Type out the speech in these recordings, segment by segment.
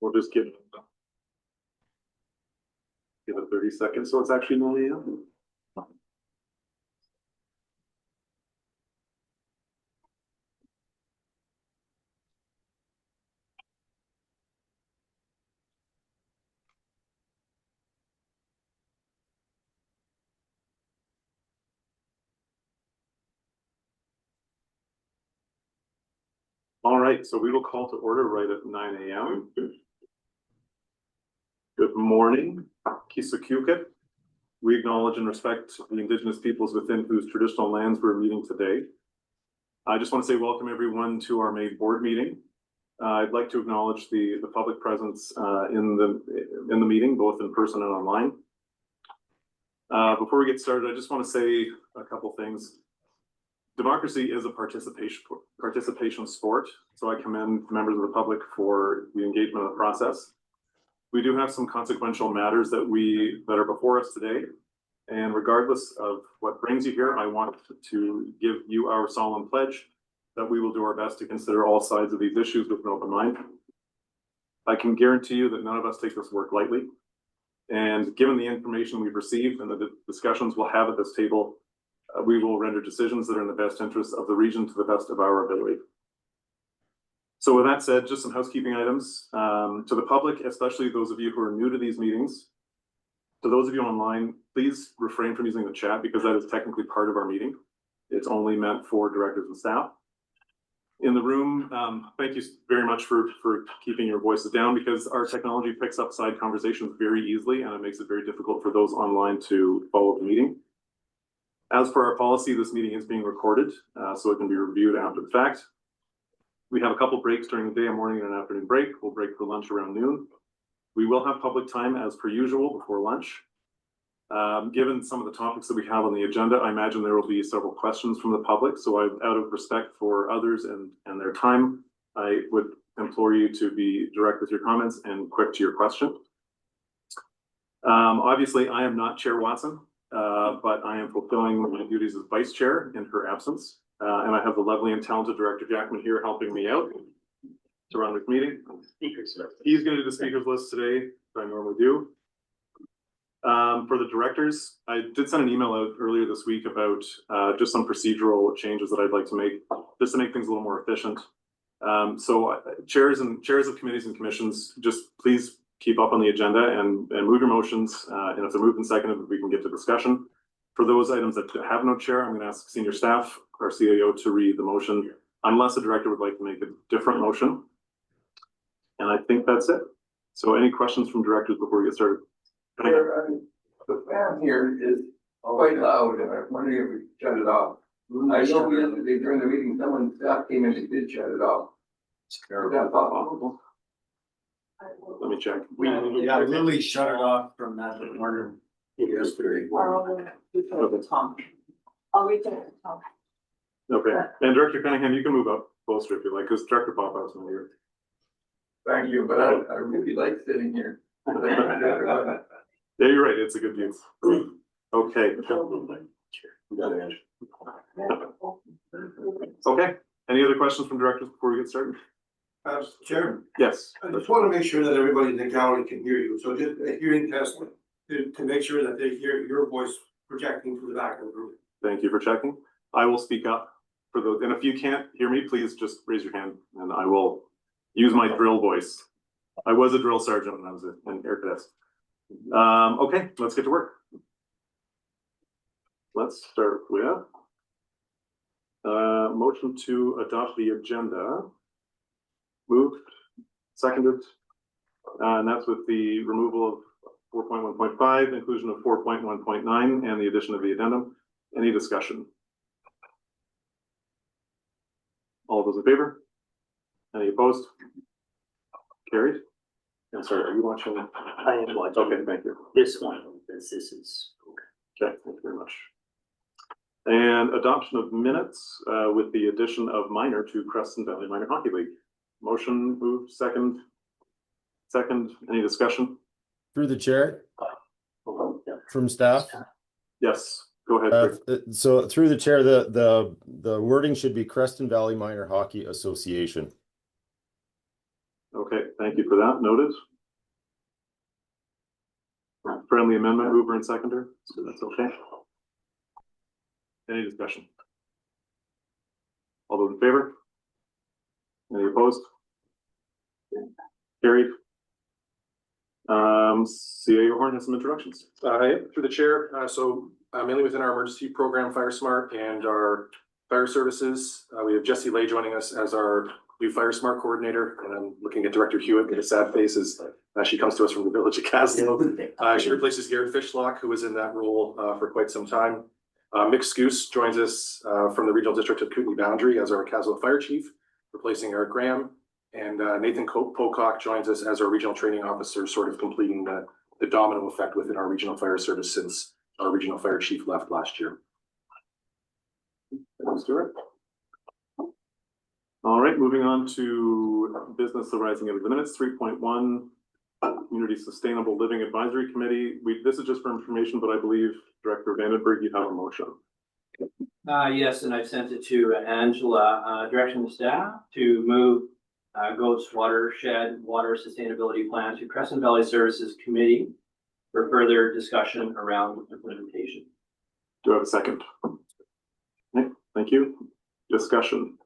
We'll just give it 30 seconds so it's actually 9 a.m. All right, so we will call to order right at 9 a.m. Good morning, Kisukukit. We acknowledge and respect the Indigenous peoples within whose traditional lands we're meeting today. I just want to say welcome everyone to our main board meeting. I'd like to acknowledge the public presence in the meeting, both in person and online. Before we get started, I just want to say a couple things. Democracy is a participation sport, so I commend members of the public for the engagement of the process. We do have some consequential matters that are before us today, and regardless of what brings you here, I want to give you our solemn pledge that we will do our best to consider all sides of these issues with an open mind. I can guarantee you that none of us take this work lightly, and given the information we've received and the discussions we'll have at this table, we will render decisions that are in the best interest of the region to the best of our ability. So with that said, just some housekeeping items. To the public, especially those of you who are new to these meetings, to those of you online, please refrain from using the chat because that is technically part of our meeting. It's only meant for directors and staff. In the room, thank you very much for keeping your voices down because our technology picks up side conversations very easily and it makes it very difficult for those online to follow the meeting. As for our policy, this meeting is being recorded, so it can be reviewed after the fact. We have a couple breaks during the day, a morning and an afternoon break. We'll break for lunch around noon. We will have public time as per usual before lunch. Given some of the topics that we have on the agenda, I imagine there will be several questions from the public. So out of respect for others and their time, I would implore you to be direct with your comments and quick to your question. Obviously, I am not Chair Watson. But I am fulfilling my duties as vice chair in her absence. And I have the lovely and talented Director Jackman here helping me out to run this meeting. He's going to do the speakers list today, as I normally do. For the directors, I did send an email out earlier this week about just some procedural changes that I'd like to make, just to make things a little more efficient. So chairs of committees and commissions, just please keep up on the agenda and move your motions. And if they're moved and seconded, we can get to discussion. For those items that have no chair, I'm going to ask senior staff, our CAO, to read the motion, unless the director would like to make a different motion. And I think that's it. So any questions from directors before we get started? The fan here is quite loud and I'm wondering if we shut it off. I know yesterday during the meeting, someone staff came in and did shut it off. Is that possible? Let me check. Yeah, Lily shut it off from that morning yesterday. Tom. I'll reach out to Tom. Okay, and Director Cunningham, you can move up closer if you like, because Director Popout's not here. Thank you, but I really like sitting here. Yeah, you're right. It's a good view. Okay. Okay. Any other questions from directors before we get started? Chairman, Yes. I just want to make sure that everybody in the gallery can hear you. So just a hearing test to make sure that they hear your voice projecting to the back of the room. Thank you for checking. I will speak up for those. And if you can't hear me, please just raise your hand and I will use my drill voice. I was a drill sergeant when I was in Air Cadets. Okay, let's get to work. Let's start with motion to adopt the agenda. Moved, seconded, and that's with the removal of 4.1.5, inclusion of 4.1.9, and the addition of the addendum. Any discussion? All those in favor? Any opposed? Carried. I'm sorry, are you watching? I am watching. Okay, thank you. This one, because this is. Okay, thank you very much. And adoption of minutes with the addition of minor to Creston Valley Minor Hockey League. Motion moved, second. Any discussion? Through the chair, from staff. Yes, go ahead. So through the chair, the wording should be Creston Valley Minor Hockey Association. Okay, thank you for that. Noted. Friendly amendment, mover and seconder, so that's okay. Any discussion? All those in favor? Any opposed? Carried. CA Horn has some introductions. Through the chair, mainly within our emergency program, Fire Smart, and our fire services, we have Jessie Lay joining us as our new Fire Smart coordinator, and I'm looking at Director Hewitt with a sad face as she comes to us from the village of Caslo. She replaces Garrett Fishlock, who was in that role for quite some time. Mick Scoose joins us from the regional district of Kootenay boundary as our Caslo Fire Chief, replacing Eric Graham. And Nathan Pocock joins us as our regional training officer, sort of completing the domino effect within our regional fire service since our regional fire chief left last year. Thanks, Stuart. All right, moving on to business arising out of the minutes, 3.1, Community Sustainable Living Advisory Committee. This is just for information, but I believe Director Vandenberg, you have a motion. Yes, and I've sent it to Angela, direction of staff to move Goats Watershed Water Sustainability Plan to Crescent Valley Services Committee for further discussion around implementation. Do I have a second? Okay, thank you. Discussion.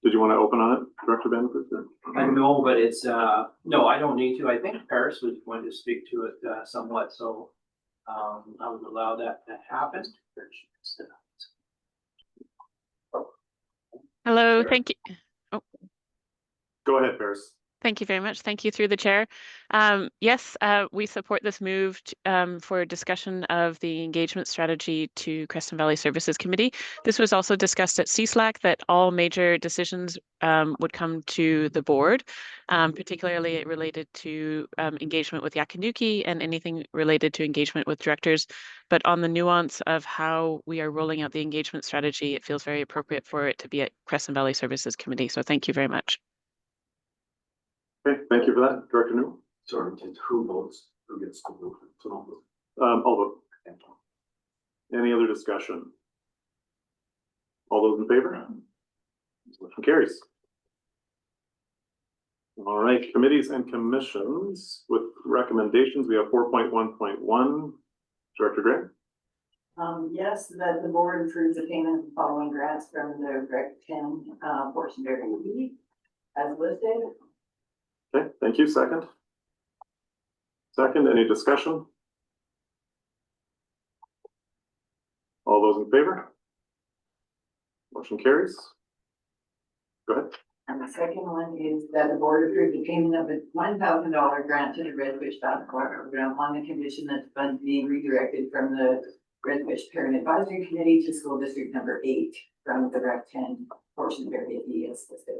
Did you want to open on it, Director Vandenberg? I know, but it's, no, I don't need to. I think Paris was going to speak to it somewhat, so I would allow that to happen. Hello, Sure. thank you. Go ahead, Paris. Thank you very much. Thank you through the chair. Yes, we support this move for discussion of the engagement strategy to Crescent Valley Services Committee. This was also discussed at CSLAC that all major decisions would come to the board, particularly related to engagement with Yakanuki and anything related to engagement with directors. But on the nuance of how we are rolling out the engagement strategy, it feels very appropriate for it to be at Crescent Valley Services Committee. So thank you very much. Okay, thank you for that, Director New. Sorry, who votes, who gets to vote? I'll vote. Any other discussion? All those in favor? Motion carries. All right, committees and commissions with recommendations. We have 4.1.1. Director Gray. Yes, that the board approves the payment of the following grants from the Rec 10 portion of B as listed. Okay, thank you. Second. Second, any discussion? All those in favor? Motion carries. Go ahead. And the second one is that the board approve the payment of a $1,000 grant to the Redfish Dot Program on the condition that the funds being redirected from the Redfish Parent Advisory Committee to School District number 8 from the Rec 10 portion of area B as listed.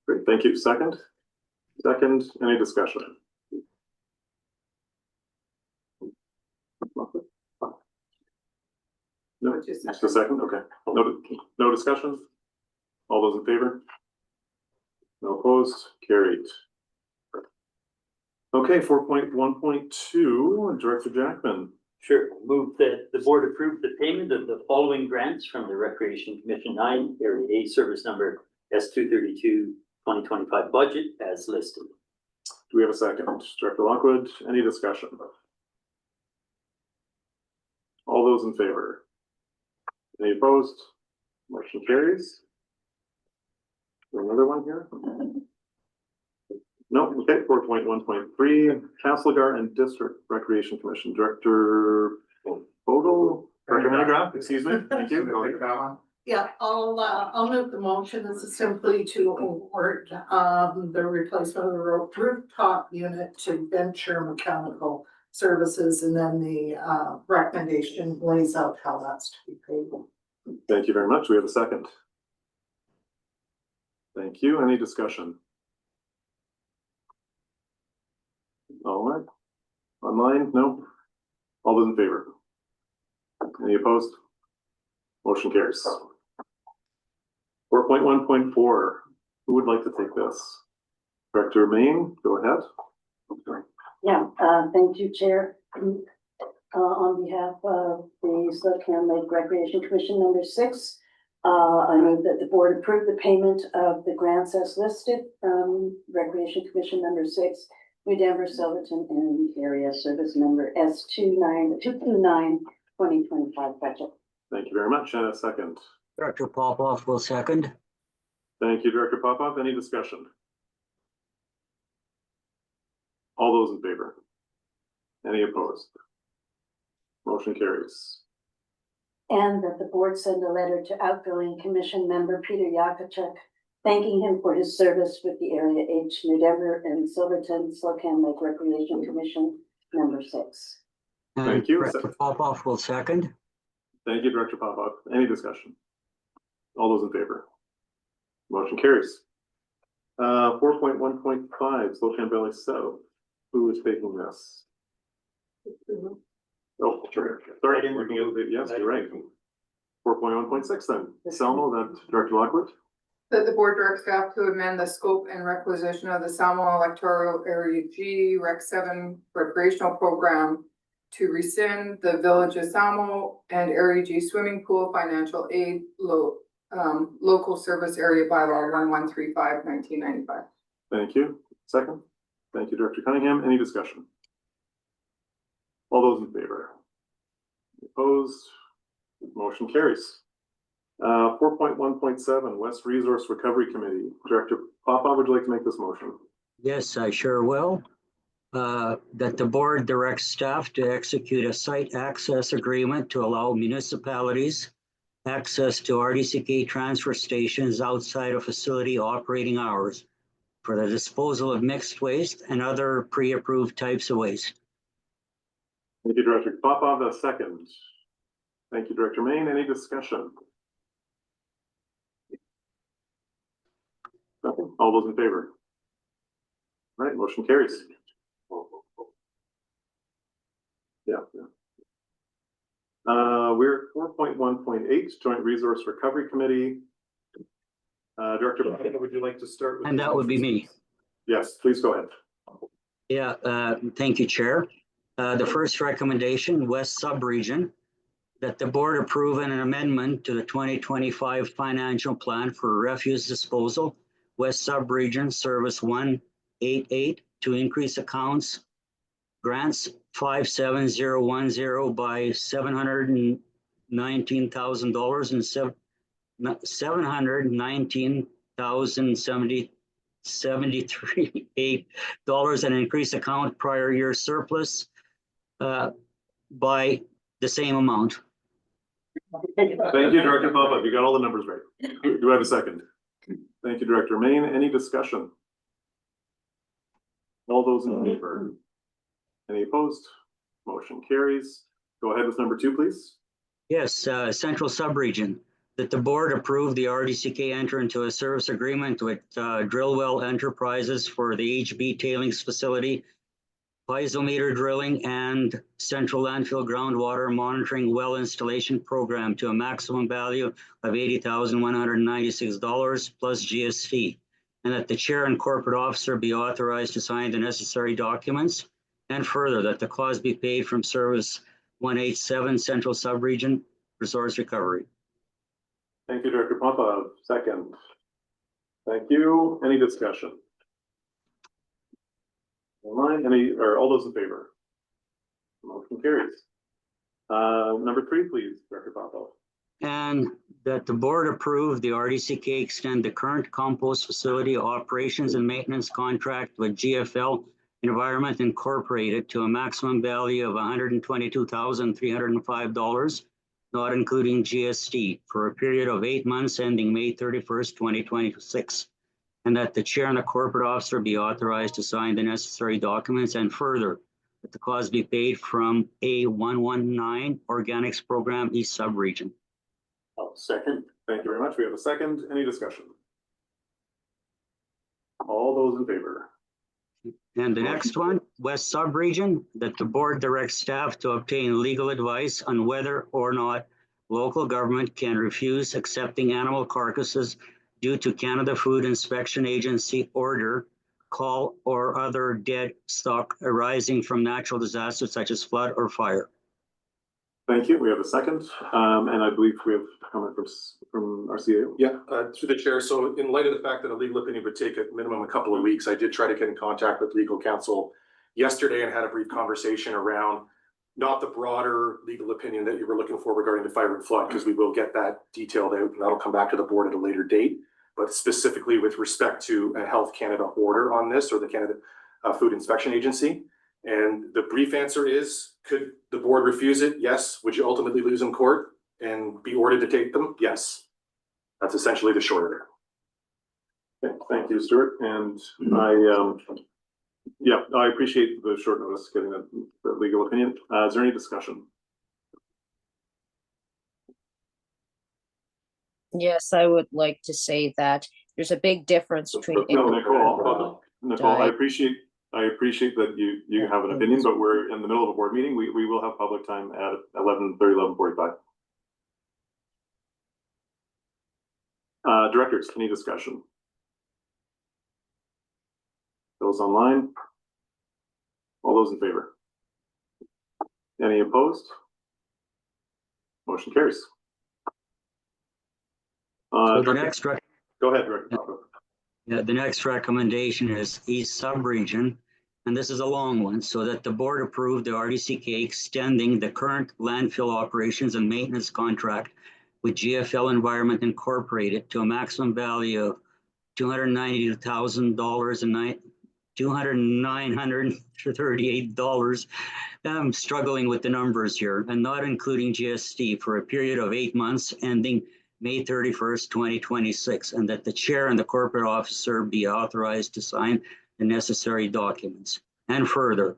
Great, thank you. Second. Second, any discussion? No, just a second. Okay. No discussion. All those in favor? No opposed. Carried. Okay, 4.1.2, Director Jackman. Sure. Move that the board approve the payment of the following grants from the Recreation Commission 9, Area A, service number S232 2025 budget as listed. Do we have a second? Director Lockwood, any discussion? All those in favor? Any opposed? Motion carries. Another one here? No, okay, 4.1.3, Castlegar and District Recreation Commission, Director Vogel, Director Hanegraaff, excuse me, thank you. Yeah, I'll move the motion. This is simply to award, the replacement of the rooftop unit to Venture Mechanical Services, and then the, recommendation lays out how that's to be paid. Thank you very much. We have a second. Thank you. Any discussion? All right. Online? No? All those in favor? Any opposed? Motion carries. 4.1.4. Who would like to take this? Director Main, go ahead. Yeah, thank you, Chair. On behalf of the Sloat Lake Recreation Commission number 6, I move that the board approve the payment of the grants as listed from Recreation Commission number 6, New Denver, Silverton, and Area Service number S229 2025 budget. Thank you very much. And a second. Director Popoff will second. Thank you, Director Popoff. Any discussion? All those in favor? Any opposed? Motion carries. And that the board send a letter to outgoing commission member Peter Yakachuk, thanking him for his service with the Area H, New Denver, and Silverton, Slocan Lake Recreation Commission number 6. And Thank you. Director Popoff will second. Thank you, Director Popoff. Any discussion? All those in favor? Motion carries. 4.1.5, Slocan Valley South. Who is taking this? Oh, sure. Sorry, we can get it. Yes, you're right. 4.1.6 then. Selma, that Director Lockwood. That the board directs staff to amend the scope and requisition of the Salmo Electoral Area G Rec 7 recreational program to rescind the Village of Salmo and Area G swimming pool financial aid local service area bylaw 1135 1995. Thank you. Second. Thank you, Director Cunningham. Any discussion? All those in favor? Opposed? Motion carries. 4.1.7, West Resource Recovery Committee. Director Popoff, would you like to make this motion? Yes, I sure will. That the board directs staff to execute a site access agreement to allow municipalities access to RDCK transfer stations outside of facility operating hours for the disposal of mixed waste and other pre-approved types of waste. Thank you, Director Popoff. A second. Thank you, Director Main. Any discussion? Nothing. All those in favor? All right, motion carries. Yeah. We're at 4.1.8, Joint Resource Recovery Committee. Director, would you like to start with? And that would be me. Yes, please go ahead. Yeah, thank you, Chair. The first recommendation, West Subregion, that the board approve an amendment to the 2025 financial plan for refuse disposal, West Subregion Service 188, to increase accounts grants 57010 by $719,000 and $719,073 and increase account prior year surplus by the same amount. Thank you, Director Popoff. You got all the numbers right. Do I have a second? Thank you, Director Main. Any discussion? All those in favor? Any opposed? Motion carries. Go ahead with number 2, please. Yes, Central Subregion, that the board approve the RDCK enter into a service agreement with Drillwell Enterprises for the HB tailings facility, piezometer drilling, and central landfill groundwater monitoring well installation program to a maximum value of $80,196 plus GST, and that the chair and corporate officer be authorized to sign the necessary documents, and further that the cost be paid from Service 187 Central Subregion Resource Recovery. Thank you, Director Popoff. Second. Thank you. Any discussion? Online, all those in favor? Motion carries. Number 3, please, Director Popoff. And that the board approve the RDCK extend the current compost facility operations and maintenance contract with GFL Environment Incorporated to a maximum value of $122,305, not including GST, for a period of 8 months ending May 31st, 2026. And that the chair and the corporate officer be authorized to sign the necessary documents, and further that the cost be paid from A119 Organics Program East Subregion. Second. Thank you very much. We have a second. Any discussion? All those in favor? And the next one, West Subregion, that the board directs staff to obtain legal advice on whether or not local government can refuse accepting animal carcasses due to Canada Food Inspection Agency order, call, or other dead stock arising from natural disasters such as flood or fire. Thank you. We have a second, and I believe we have a comment from our CEO. Yeah, through the chair. So in light of the fact that a legal opinion would take at minimum a couple of weeks, I did try to get in contact with legal counsel yesterday and had a brief conversation around not the broader legal opinion that you were looking for regarding the fire and flood, because we will get that detailed out and that'll come back to the board at a later date. But specifically with respect to a Health Canada order on this, or the Canada Food Inspection Agency. And the brief answer is, could the board refuse it? Yes. Would you ultimately lose in court and be ordered to take them? Yes. That's essentially the short order. Okay, thank you, Stuart. And I appreciate the short notice getting the legal opinion. Is there any discussion? Yes, I would like to say that there's a big difference between. No, Nicole, I appreciate that you have an opinion, but we're in the middle of a board meeting. We will have public time at 11:30, 11:45. Directors, any discussion? Those online? All those in favor? Any opposed? Motion carries. So the Director- next, Go ahead, Director. the next recommendation is East Subregion, and this is a long one, so that the board approved the RDCK extending the current landfill operations and maintenance contract with GFL Environment Incorporated to a maximum value of $292,000 and $938. I'm struggling with the numbers here, and not including GST, for a period of 8 months ending May 31st, 2026, and that the chair and the corporate officer be authorized to sign the necessary documents. And further,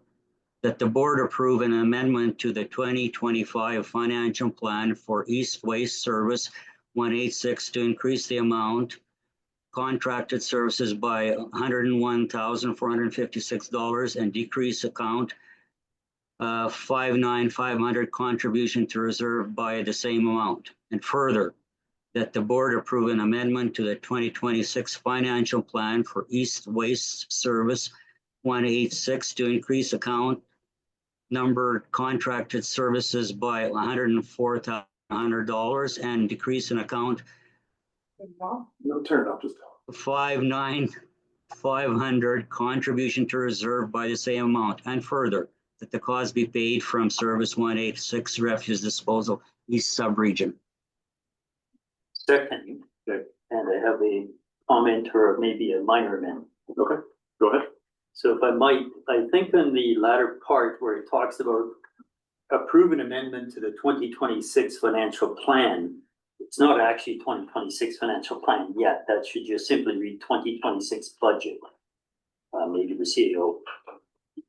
that the board approve an amendment to the 2025 financial plan for East Waste Service 186 to increase the amount contracted services by $101,456 and decrease account 59500 contribution to reserve by the same amount. And further, that the board approve an amendment to the 2026 financial plan for East Waste Service 186 to increase account number contracted services by $104,100 and decrease an account No, turn it up just. 59500 contribution to reserve by the same amount. And further, that the cost be paid from Service 186 refuse disposal East Subregion. Second, Okay. and I have a comment or maybe a minor amendment. Okay, go ahead. So if I might, I think in the latter part where it talks about approve an amendment to the 2026 financial plan, it's not actually 2026 financial plan yet. That should just simply read 2026 budget. Maybe the CEO.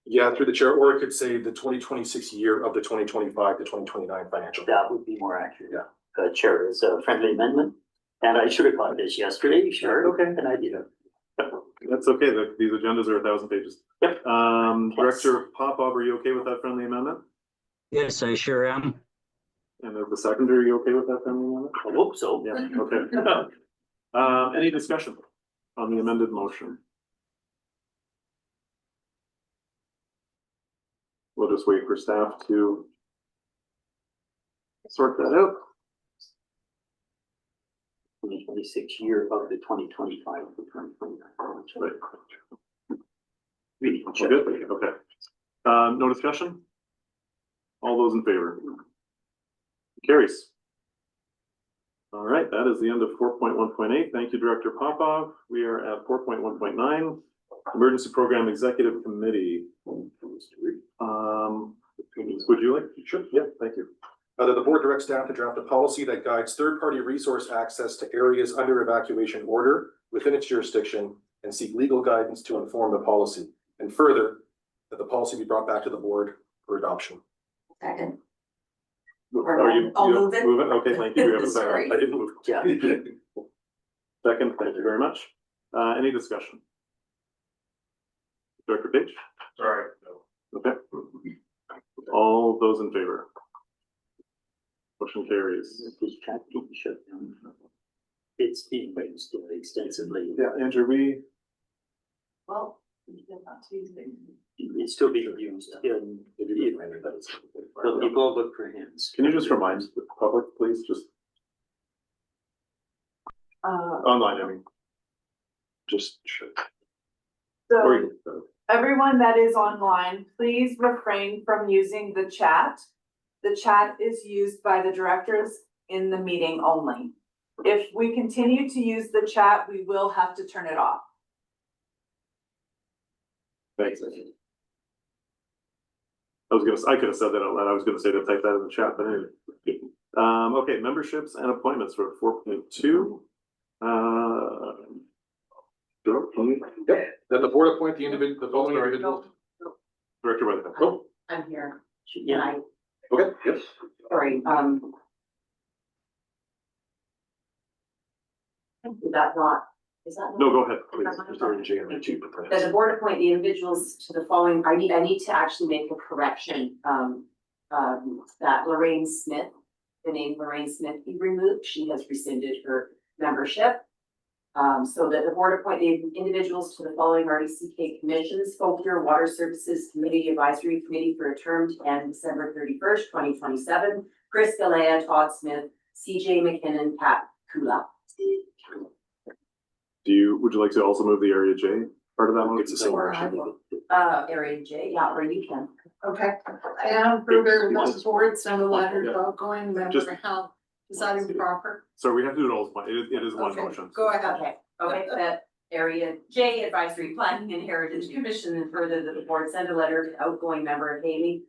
Yeah, through the chair, or it could say the 2026 year of the 2025 to 2029 financial. That would be more accurate. Yeah. Chair, is a friendly amendment. And I should have got this yesterday, sure. Okay. And I didn't. That's okay. These agendas are 1,000 pages. Yep. Director Popov, are you okay with that friendly amendment? Yes, I sure am. And as the seconder, are you okay with that friendly amendment? I hope so. Yeah, okay. Any discussion on the amended motion? We'll just wait for staff to sort that out. 2026 year of the 2025 to 2029. Right. Really, We're good? Okay. No discussion? All those in favor? Carries. All right, that is the end of 4.1.8. Thank you, Director Popov. We are at 4.1.9, Emergency Program Executive Committee. Would you like? Sure. Yeah, thank you. That the board directs staff to draft a policy that guides third-party resource access to areas under evacuation order within its jurisdiction and seek legal guidance to inform the policy. And further, that the policy be brought back to the board for adoption. Second. Are you? I'll you move it. Move it? Okay, thank you. We have a second. Sorry. I didn't move. Yeah. Second, thank you very much. Any discussion? Director Page? Sorry. Okay. All those in favor? Motion carries. This chat being shut down. It's being used extensively. Yeah, Andrew, Well, we did not Tuesday. It's still being used in everybody's. So people look for hands. Can you just remind the public, please, just online, I mean? Just. or So you- everyone that is online, please refrain from using the chat. The chat is used by the directors in the meeting only. If we continue to use the chat, we will have to turn it off. Thanks. I could have said that out loud. I was gonna say to type that in the chat, but anyway. Okay, memberships and appointments for 4.2. Yep, that the board appoint the following individuals. Director Weatherford. Oh, I'm here. Yeah. okay, yes. Sorry, is that? No, go ahead, please. That the board appoint the individuals to the following, I need to actually make a correction, that Lorraine Smith, the name Lorraine Smith be removed, she has rescinded her membership. So that the board appoint the individuals to the following RDCK commissions: Folkier Water Services Committee Advisory Committee for a term to end December 31st, 2027. Chris Galea, Todd Smith, CJ McKinnon, Pat Kula. Would you like to also move the area J part of that one? It's the same motion. Area J, yeah, or you can. Okay, and further, the board sent a letter to outgoing Just- member health. Is that improper? So we have to do it all as one. It is one Okay, motion. Go ahead. Okay, that area J Advisory Planning and Heritage Commission, and further that the board send a letter to outgoing member of Hallie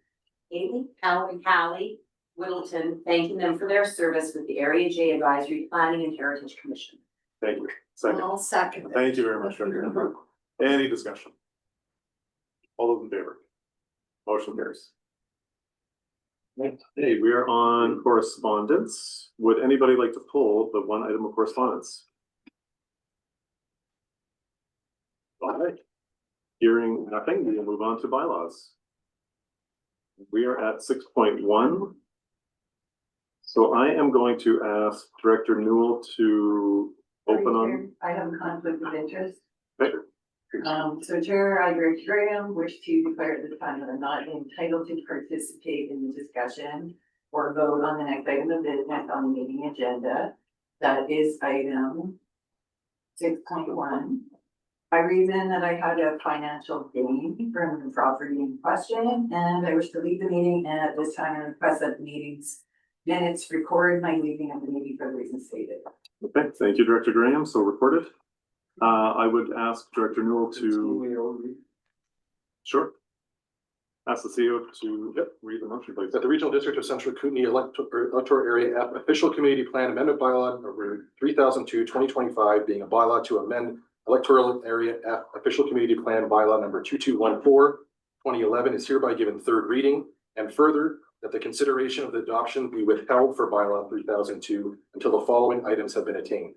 Whittleton, thanking them for their service with the Area J Advisory Planning and Heritage Commission. Thank you. Second. I'll second. Thank you very much, Director. Any discussion? All those in favor? Motion carries. Hey, we are on correspondence. Would anybody like to pull the one item of correspondence? All right. Hearing nothing, we will move on to bylaws. We are at 6.1. So I am going to ask Director Newell to open on. I have a conflict of interest. Okay. So Chair, I, Director Graham, wish to declare at this time that I'm not entitled to participate in the discussion or vote on the next item of business on the meeting agenda. That is item 6.1. By reason that I had a financial gain from the property in question, and I wish to leave the meeting, and at this time I request that the meeting's minutes record my leaving of the meeting for the reasons stated. Okay, thank you, Director Graham. So recorded. I would ask Director Newell to. Sure. Ask the CEO to read the motion, please. That the Regional District of Central Kootenay Electoral Area F Official Community Plan Amendment Bylaw number 3002/2025 being a bylaw to amend Electoral Area F Official Community Plan Bylaw number 2214/2011 is hereby given third reading, and further that the consideration of the adoption be withheld for bylaw 3002 until the following items have been attained.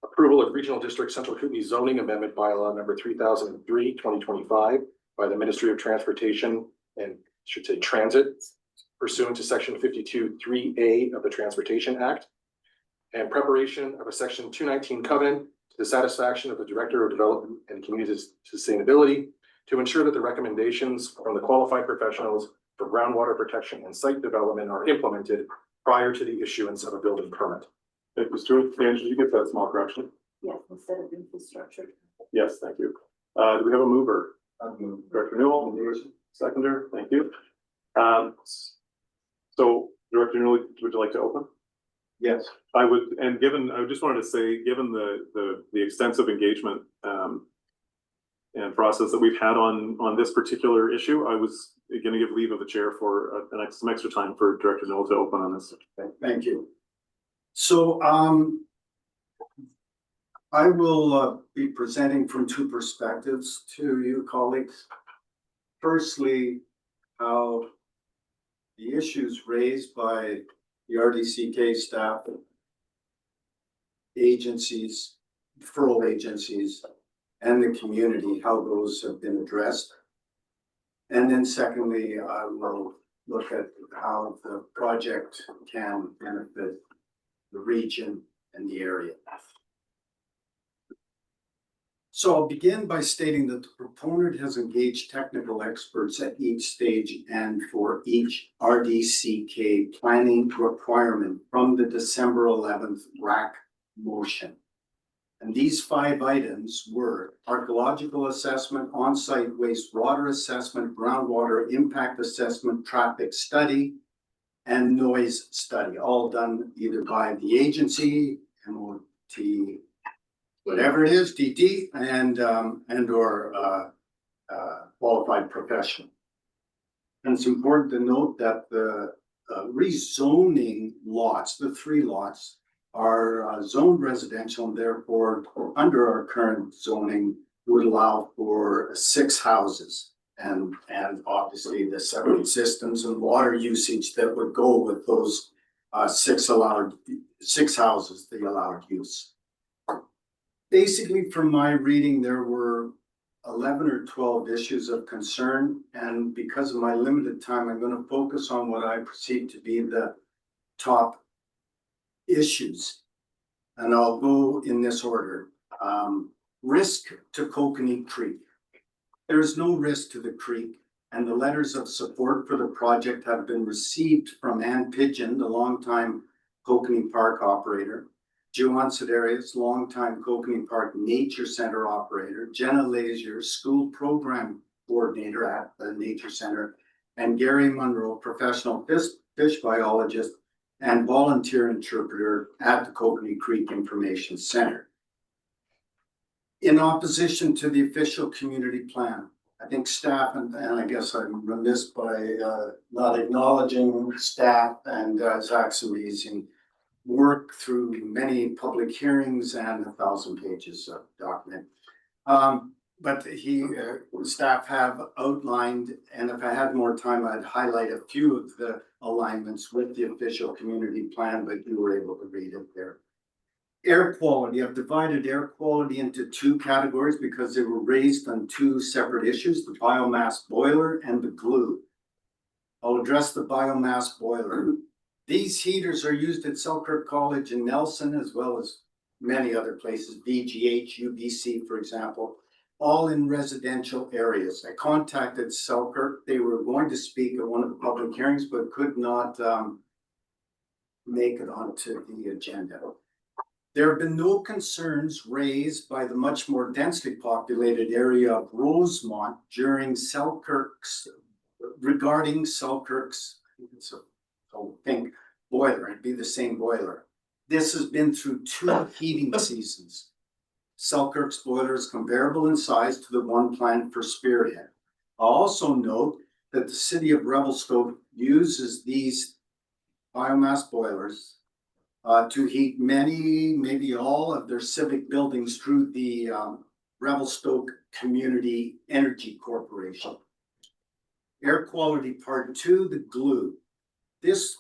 Approval of Regional District Central Kootenay Zoning Amendment Bylaw number 3003/2025 by the Ministry of Transportation and should say Transit pursuant to section 52(3)(a) of the Transportation Act, and preparation of a section 219 covenant to the satisfaction of the Director of Development and Community Sustainability to ensure that the recommendations from the qualified professionals for groundwater protection and site development are implemented prior to the issuance of a building permit. Thank you, Stuart. Dan, did you get that small correction? Yes, instead of infrastructure. Yes, thank you. Do we have a mover? Director Newell, seconder, thank you. So Director Newell, would you like to open? Yes. I would, and I just wanted to say, given the extensive engagement and process that we've had on this particular issue, I was gonna give leave of the chair for some extra time for Director Newell to open on this. Thank you. So, I will be presenting from two perspectives to you colleagues. Firstly, how the issues raised by the RDCK staff, agencies, referral agencies, and the community, how those have been addressed. And then secondly, I will look at how the project can benefit the region and the area. So I'll begin by stating that the proponent has engaged technical experts at each stage and for each RDCK planning requirement from the December 11th RAC motion. And these 5 items were archaeological assessment, on-site wastewater assessment, groundwater impact assessment, traffic study, and noise study, all done either by the agency, MOT, whatever it is, DT, and or qualified professional. And it's important to note that the rezoning lots, the 3 lots, are zoned residential, and therefore, under our current zoning, would allow for 6 houses. And obviously the septic systems and water usage that would go with those 6 houses, the allowed use. Basically, from my reading, there were 11 or 12 issues of concern, and because of my limited time, I'm going to focus on what I perceive to be the top issues. And I'll go in this order. Risk to Kootenay Creek. There is no risk to the creek, and the letters of support for the project have been received from Ann Pigeon, the longtime Kootenay Park operator, Joanne Sedarius, longtime Kootenay Park Nature Center operator, Jenna Lazier, school program coordinator at the Nature Center, and Gary Munro, professional fish biologist and volunteer interpreter at the Kootenay Creek Information Center. In opposition to the official community plan, I think staff, and I guess I'm remiss by not acknowledging staff and Zach's amazing work through many public hearings and 1,000 pages of document. But staff have outlined, and if I had more time, I'd highlight a few of the alignments with the official community plan, but you were able to read it there. Air quality, I've divided air quality into 2 categories because they were raised on 2 separate issues, the biomass boiler and the glue. I'll address the biomass boiler. These heaters are used at Selkirk College in Nelson, as well as many other places, VGH, UBC, for example, all in residential areas. I contacted Selkirk. They were going to speak at one of the public hearings, but could not make it onto the agenda. There have been no concerns raised by the much more densely populated area of Rosemont regarding Selkirk's, boiler, it'd be the same boiler. This has been through 2 heating seasons. Selkirk's boiler is comparable in size to the one planned for Spearhead. I'll also note that the city of Revelstoke uses these biomass boilers to heat many, maybe all of their civic buildings through the Revelstoke Community Energy Corporation. Air quality part 2, the glue. This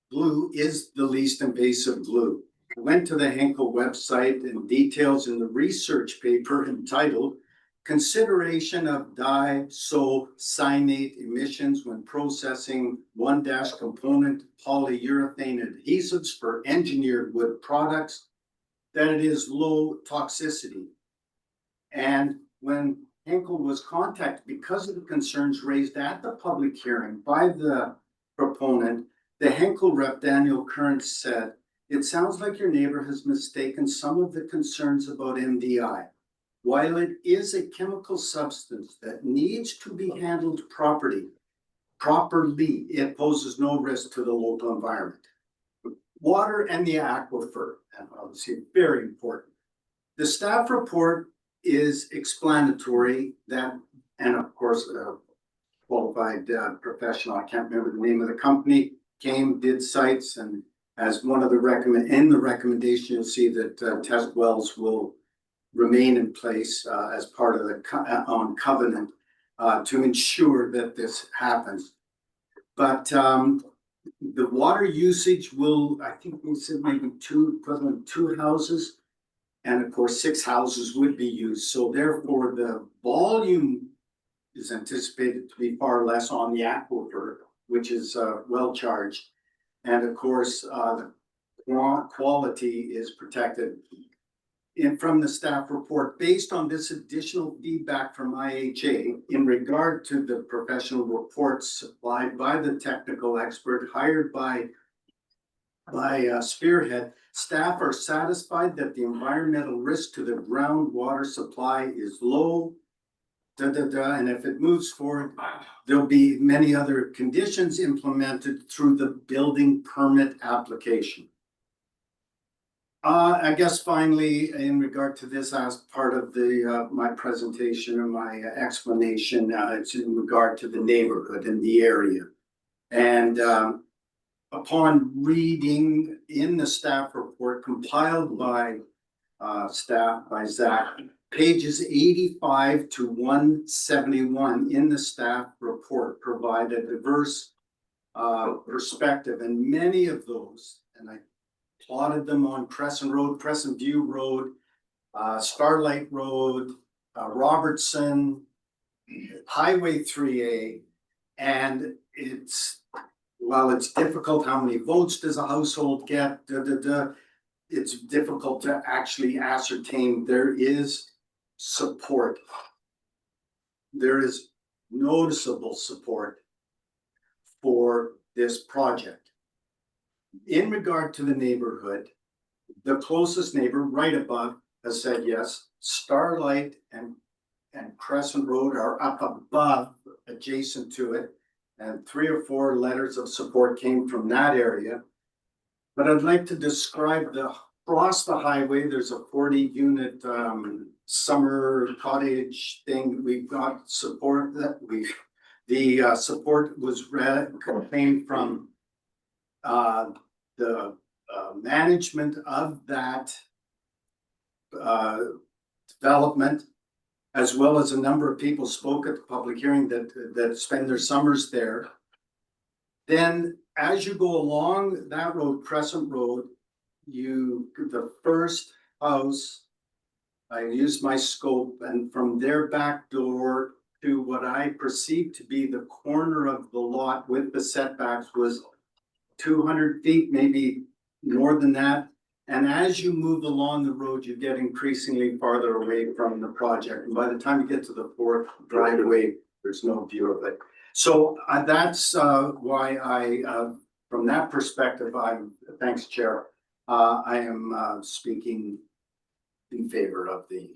glue is the least invasive glue. I went to the Henkel website and details in the research paper entitled Consideration of Diisocyanate Emissions when Processing 1- Component Polyurethane Adhesives for Engineered Wood Products, that it is low toxicity. And when Henkel was contacted because of the concerns raised at the public hearing by the proponent, the Henkel rep Daniel Curran said, "It sounds like your neighbor has mistaken some of the concerns about MDI. While it is a chemical substance that needs to be handled properly, it poses no risk to the local environment." Water and the aquifer, and obviously very important. The staff report is explanatory that, and of course, qualified professional, I can't remember the name of the company, came, did sites, and as one of the recommendation, you'll see that test wells will remain in place as part of the covenant to ensure that this happens. But the water usage will, I think we said maybe 2 houses, and of course 6 houses would be used. So therefore the volume is anticipated to be far less on the aquifer, which is well charged. And of course, the quality is protected. from the staff report, based on this additional feedback from IHA in regard to the professional reports supplied by the technical expert hired by Spearhead, staff are satisfied that the environmental risk to the groundwater supply is low. And if it moves forward, there'll be many other conditions implemented through the building permit application. I guess finally, in regard to this, as part of the my presentation and my explanation, it's in regard to the neighborhood and the area. And upon reading in the staff report compiled by staff, by Zach, pages 85 to 171 in the staff report provide a diverse perspective, and many of those, and I plotted them on Crescent Road, Crescent View Road, Starlight Road, Robertson, Highway 3A, and while it's difficult, how many votes does a household get, it's difficult to actually ascertain. There is support. There is noticeable support for this project. In regard to the neighborhood, the closest neighbor right above has said yes. Starlight and Crescent Road are up above, adjacent to it, and 3 or 4 letters of support came from that area. But I'd like to describe across the highway, there's a 40-unit summer cottage thing. We've got support that the support came from the management of that development, as well as a number of people spoke at the public hearing that spend their summers there. Then as you go along that road, Crescent Road, the first house, I used my scope, and from their back door to what I perceived to be the corner of the lot with the setbacks was 200 feet, maybe more than that. And as you move along the road, you get increasingly farther away from the project. And by the time you get to the 4th driveway, there's no view of it. So that's why from that perspective, thanks, Chair, I am speaking in favor of the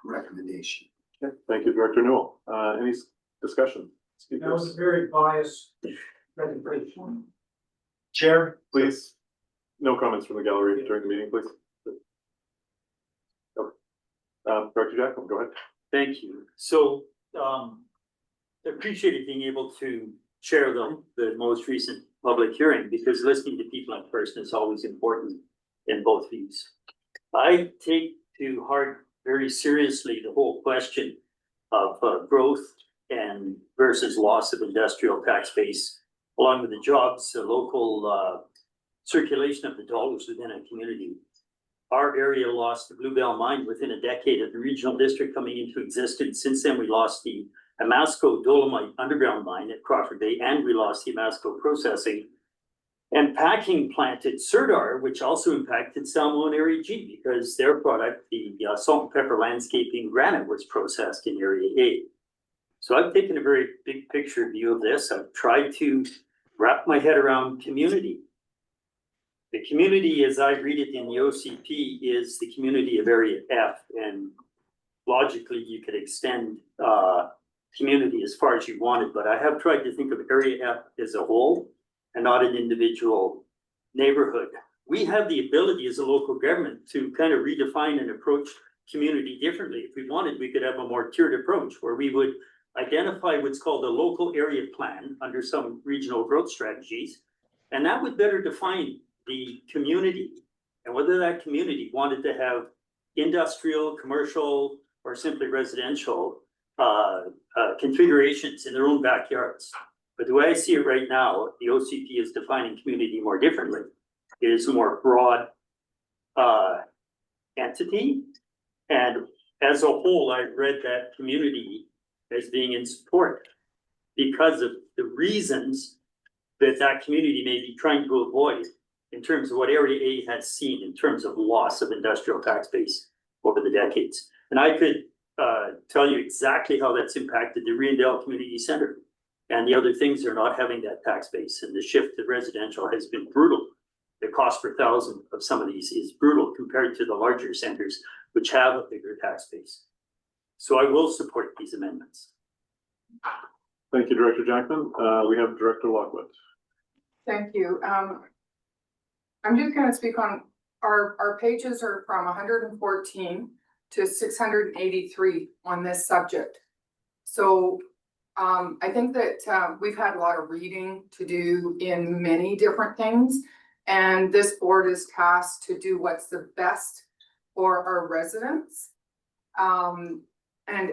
recommendation. Okay, thank you, Director Newell. Any discussion? That was a very biased presentation. Chair, please. No comments from the gallery during the meeting, please. Director Jackman, go ahead. Thank you. So, appreciated being able to chair the most recent public hearing, because listening to people in person is always important in both views. I take to heart very seriously the whole question of growth and versus loss of industrial tax base, along with the jobs, the local circulation of the dollars within a community. Our area lost the Bluebell mine within a decade of the regional district coming into existence. Since then, we lost the Amasco Dolomite underground mine at Crawford Bay, and we lost the Amasco processing and packing plant at Sirdar, which also impacted Salmo and Area G, because their product, the salt and pepper landscaping granite, was processed in Area A. So I've taken a very big picture view of this. I've tried to wrap my head around community. The community, as I read it in the OCP, is the community of Area F, and logically you could extend community as far as you wanted, but I have tried to think of Area F as a whole and not an individual neighborhood. We have the ability as a local government to kind of redefine and approach community differently. If we wanted, we could have a more tiered approach where we would identify what's called a local area plan under some regional growth strategies, and that would better define the community and whether that community wanted to have industrial, commercial, or simply residential configurations in their own backyards. But the way I see it right now, the OCP is defining community more differently. It is a more broad entity, and as a whole, I've read that community as being in support because of the reasons that that community may be trying to avoid. in terms of what Area A has seen in terms of loss of industrial tax base over the decades. And I could tell you exactly how that's impacted the Reindale Community Center. And the other things are not having that tax base, and the shift to residential has been brutal. The cost per thousand of some of these is brutal compared to the larger centers, which have a bigger tax base. So I will support these amendments. Thank you, Director Jackman. We have Director Lockwood. Thank you. I'm just gonna speak on, our pages are from 114 to 683 on this subject. So I think that we've had a lot of reading to do in many different things. And this board is tasked to do what's the best for our residents. And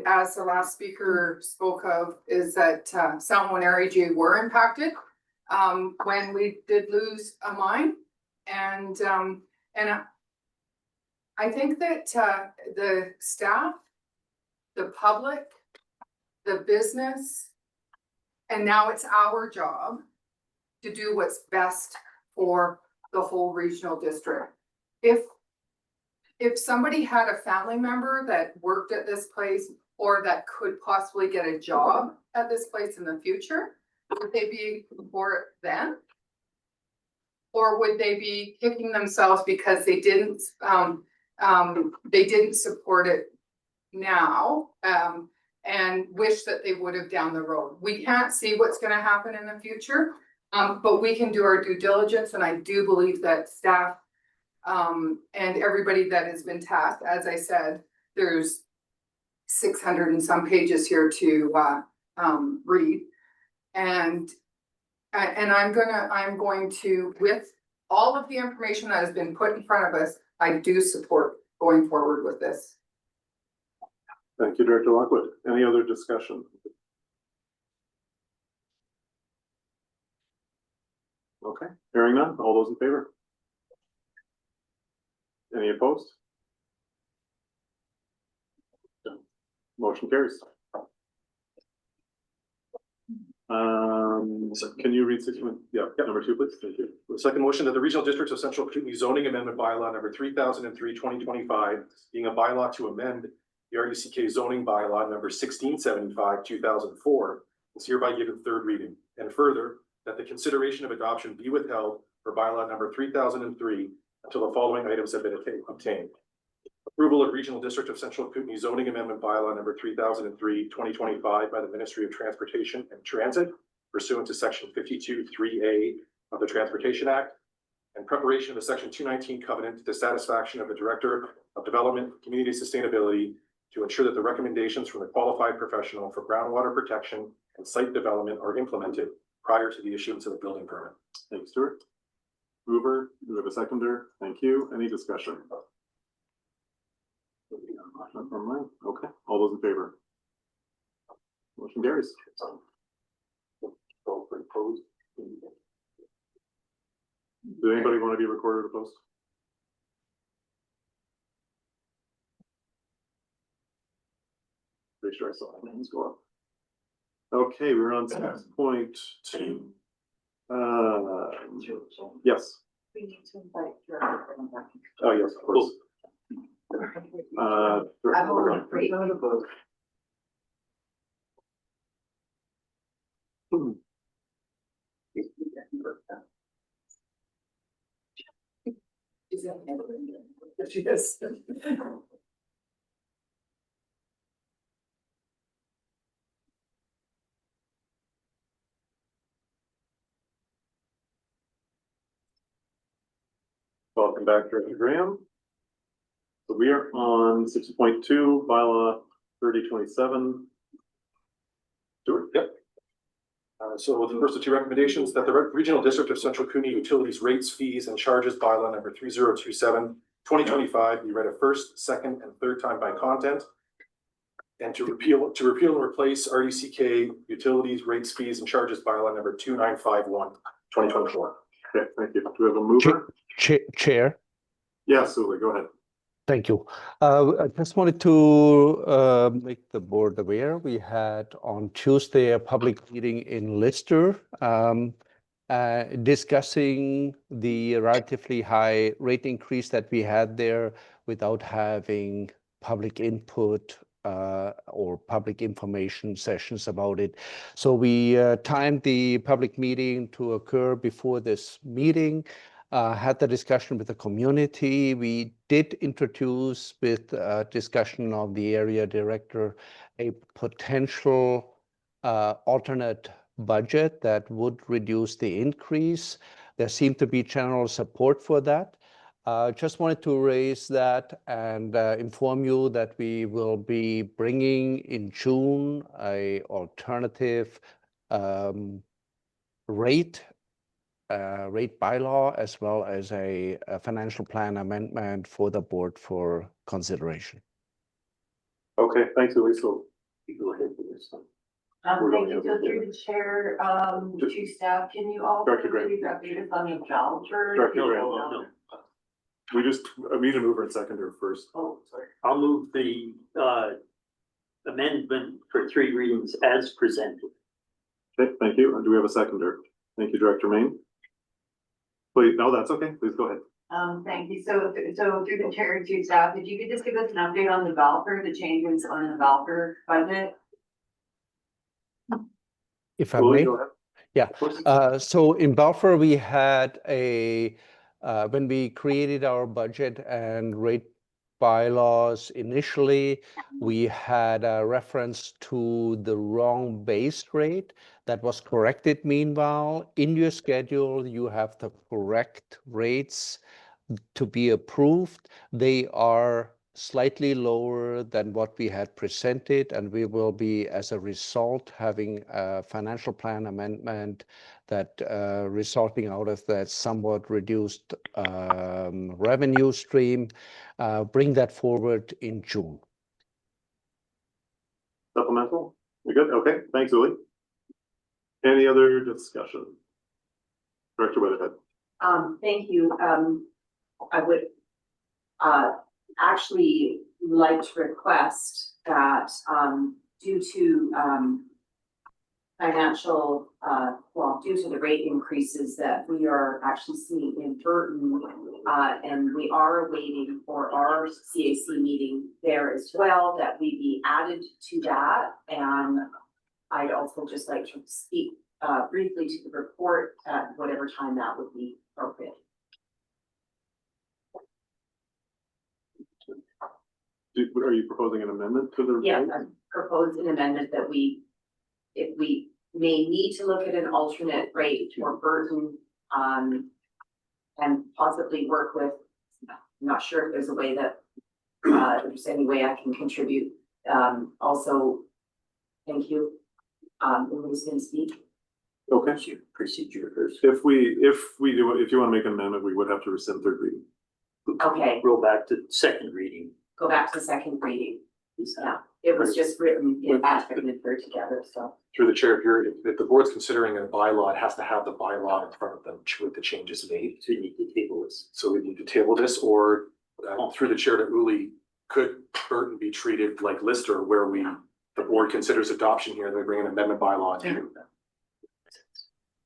as the last speaker spoke of, is that Salmo and RDCK were impacted when we did lose a mine. And I think that the staff, the public, the business, and now it's our job to do what's best for the whole regional district. If somebody had a family member that worked at this place or that could possibly get a job at this place in the future, would they be for it then? Or would they be kicking themselves because they didn't support it now, and wish that they would have down the road? We can't see what's gonna happen in the future, but we can do our due diligence, and I do believe that staff and everybody that has been tasked, as I said, there's 600 and some pages here to read. And I'm going to, with all of the information that has been put in front of us, I do support going forward with this. Thank you, Director Lockwood. Any other discussion? Okay, hearing none. All those in favor? Any opposed? Motion carries. Can you read 61? Yeah, number 2, please. Thank you. The second motion that the Regional District of Central Kootenay zoning amendment bylaw number 3003/2025, being a bylaw to amend the RDCK zoning bylaw number 1675/2004, is hereby given third reading. And further, that the consideration of adoption be withheld for bylaw number 3003 until the following items have been obtained. Approval of Regional District of Central Kootenay zoning amendment bylaw number 3003/2025 by the Ministry of Transportation and Transit pursuant to section 52(3)(a) of the Transportation Act, and preparation of a section 219 covenant to the satisfaction of the Director of Development and Community Sustainability to ensure that the recommendations from the qualified professional for groundwater protection and site development are implemented prior to the issuance of a building permit. Thanks, Stuart. Mover, do we have a seconder? Thank you. Any discussion? Okay, all those in favor? Motion carries. Did anybody want to be recorded or opposed? Pretty sure I saw that hands go up. Okay, we're on 6.2. Yes. We need to invite Director. Oh, yes, of course. I'm only afraid. Yes. Welcome back, Director Graham. So we are on 6.2, bylaw 3027. Stuart? Yep. So the first of two recommendations, that the Regional District of Central Kootenay Utilities Rates, Fees, and Charges bylaw number 3027/2025 be read a first, second, and third time by content. And to repeal and replace RDCK Utilities Rates, Fees, and Charges bylaw number 2951/2024. Okay, thank you. Do we have a mover? Chair, Yes, Uli, go ahead. thank you. I just wanted to make the board aware. We had on Tuesday a public meeting in Lister discussing the relatively high rate increase that we had there without having public input or public information sessions about it. So we timed the public meeting to occur before this meeting, had the discussion with the community. We did introduce with discussion of the area director a potential alternate budget that would reduce the increase. There seemed to be general support for that. Just wanted to raise that and inform you that we will be bringing in June a alternative rate bylaw as well as a financial plan amendment for the board for consideration. Okay, thanks, Uli. So you go ahead with this one. Thank you. So through the chair, to staff, can you all Director Graham. please update us on the voucher? Director Graham, no. We need a mover and seconder first. Oh, sorry. I'll move the amendment for 3 readings as presented. Okay, thank you. Do we have a seconder? Thank you, Director Main. Please, no, that's okay. Please go ahead. Thank you. So through the chair to staff, if you could just give us an update on the voucher, the changes on the voucher budget? If I Uli, may. go ahead. Yeah, so in Balfour, we had when we created our budget and rate bylaws initially, we had a reference to the wrong base rate that was corrected. Meanwhile, in your schedule, you have the correct rates to be approved. They are slightly lower than what we had presented, and we will be, as a result, having a financial plan amendment that resulting out of that somewhat reduced revenue stream, bring that forward in June. Supplemental? We good? Okay, thanks, Uli. Any other discussion? Director Weatherhead. Thank you. I would actually like to request that due to financial, due to the rate increases that we are actually seeing in Burton, and we are waiting for our CAC meeting there as well, that we be added to that. And I'd also just like to speak briefly to the report at whatever time that would be appropriate. Are you proposing an amendment to the? Yeah, I propose an amendment that if we may need to look at an alternate rate for Burton, and possibly work with, I'm not sure if there's a way that, if there's any way I can contribute. Also, thank you. Who's going to speak? Okay. Procedure first. If you want to make an amendment, we would have to rescind 3rd reading. Okay. Roll back to 2nd reading. Go back to 2nd reading. Yeah, it was just written in and referred together, so. Through the chair, if the board's considering a bylaw, it has to have the bylaw in front of them with the changes made. So you need to table this. So we need to table this, or through the chair to Uli, could Burton be treated like Lister, where the board considers adoption here, they bring an amendment bylaw in.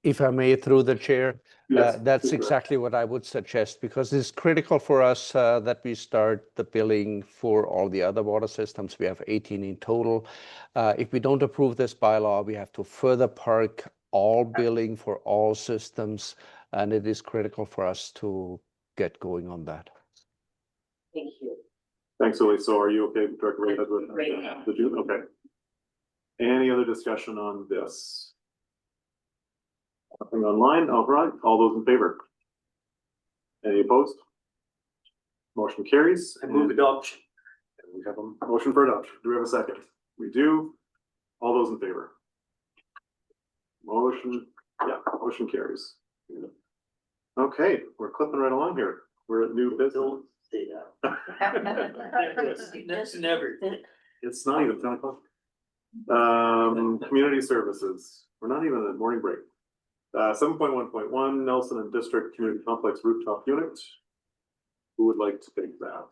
If I may, through the chair, Yes, that's exactly what I would suggest, because it's critical for us that we start the billing for all the other water systems. We have 18 in total. If we don't approve this bylaw, we have to further park all billing for all systems, and it is critical for us to get going on that. Thank you. Thanks, Uli. So are you okay, Director Ray? Great. Did you? Okay. Any other discussion on this? Nothing online. All right. All those in favor? Any opposed? Motion carries. I move adoption. And we have a motion for adoption. Do we have a second? We do. All those in favor? Motion carries. Okay, we're clipping right along here. We're at new business. Don't say that. That's never. It's not even 10 o'clock. Community services. We're not even at morning break. 7.1.1 Nelson and District Community Complex Rooftop Unit. Who would like to take that?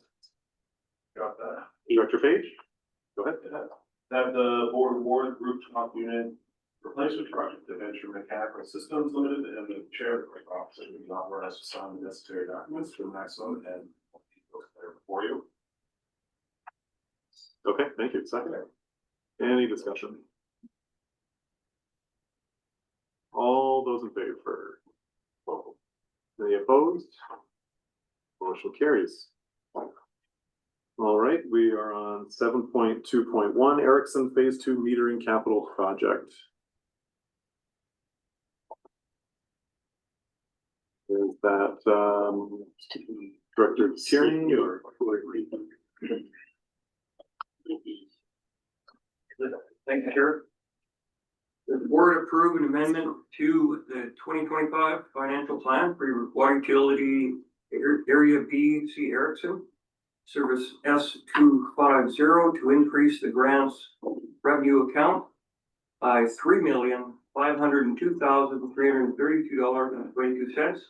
Got that. Director Page, go ahead. That the board award rooftop unit replacement project, Adventure Mechanical Systems Limited, and the chair of the office will be authorized to sign the necessary documents for the maximum and there before you. Okay, thank you. Second. Any discussion? All those in favor? Any opposed? Motion carries. All right, we are on 7.2.1 Erickson Phase 2 Metering Capital Project. Is that Director Tierney or? Thank you, Chair. The board approved an amendment to the 2025 financial plan for water utility area B, C Erickson. Service S250 to increase the grants revenue account by $3,502,332.22.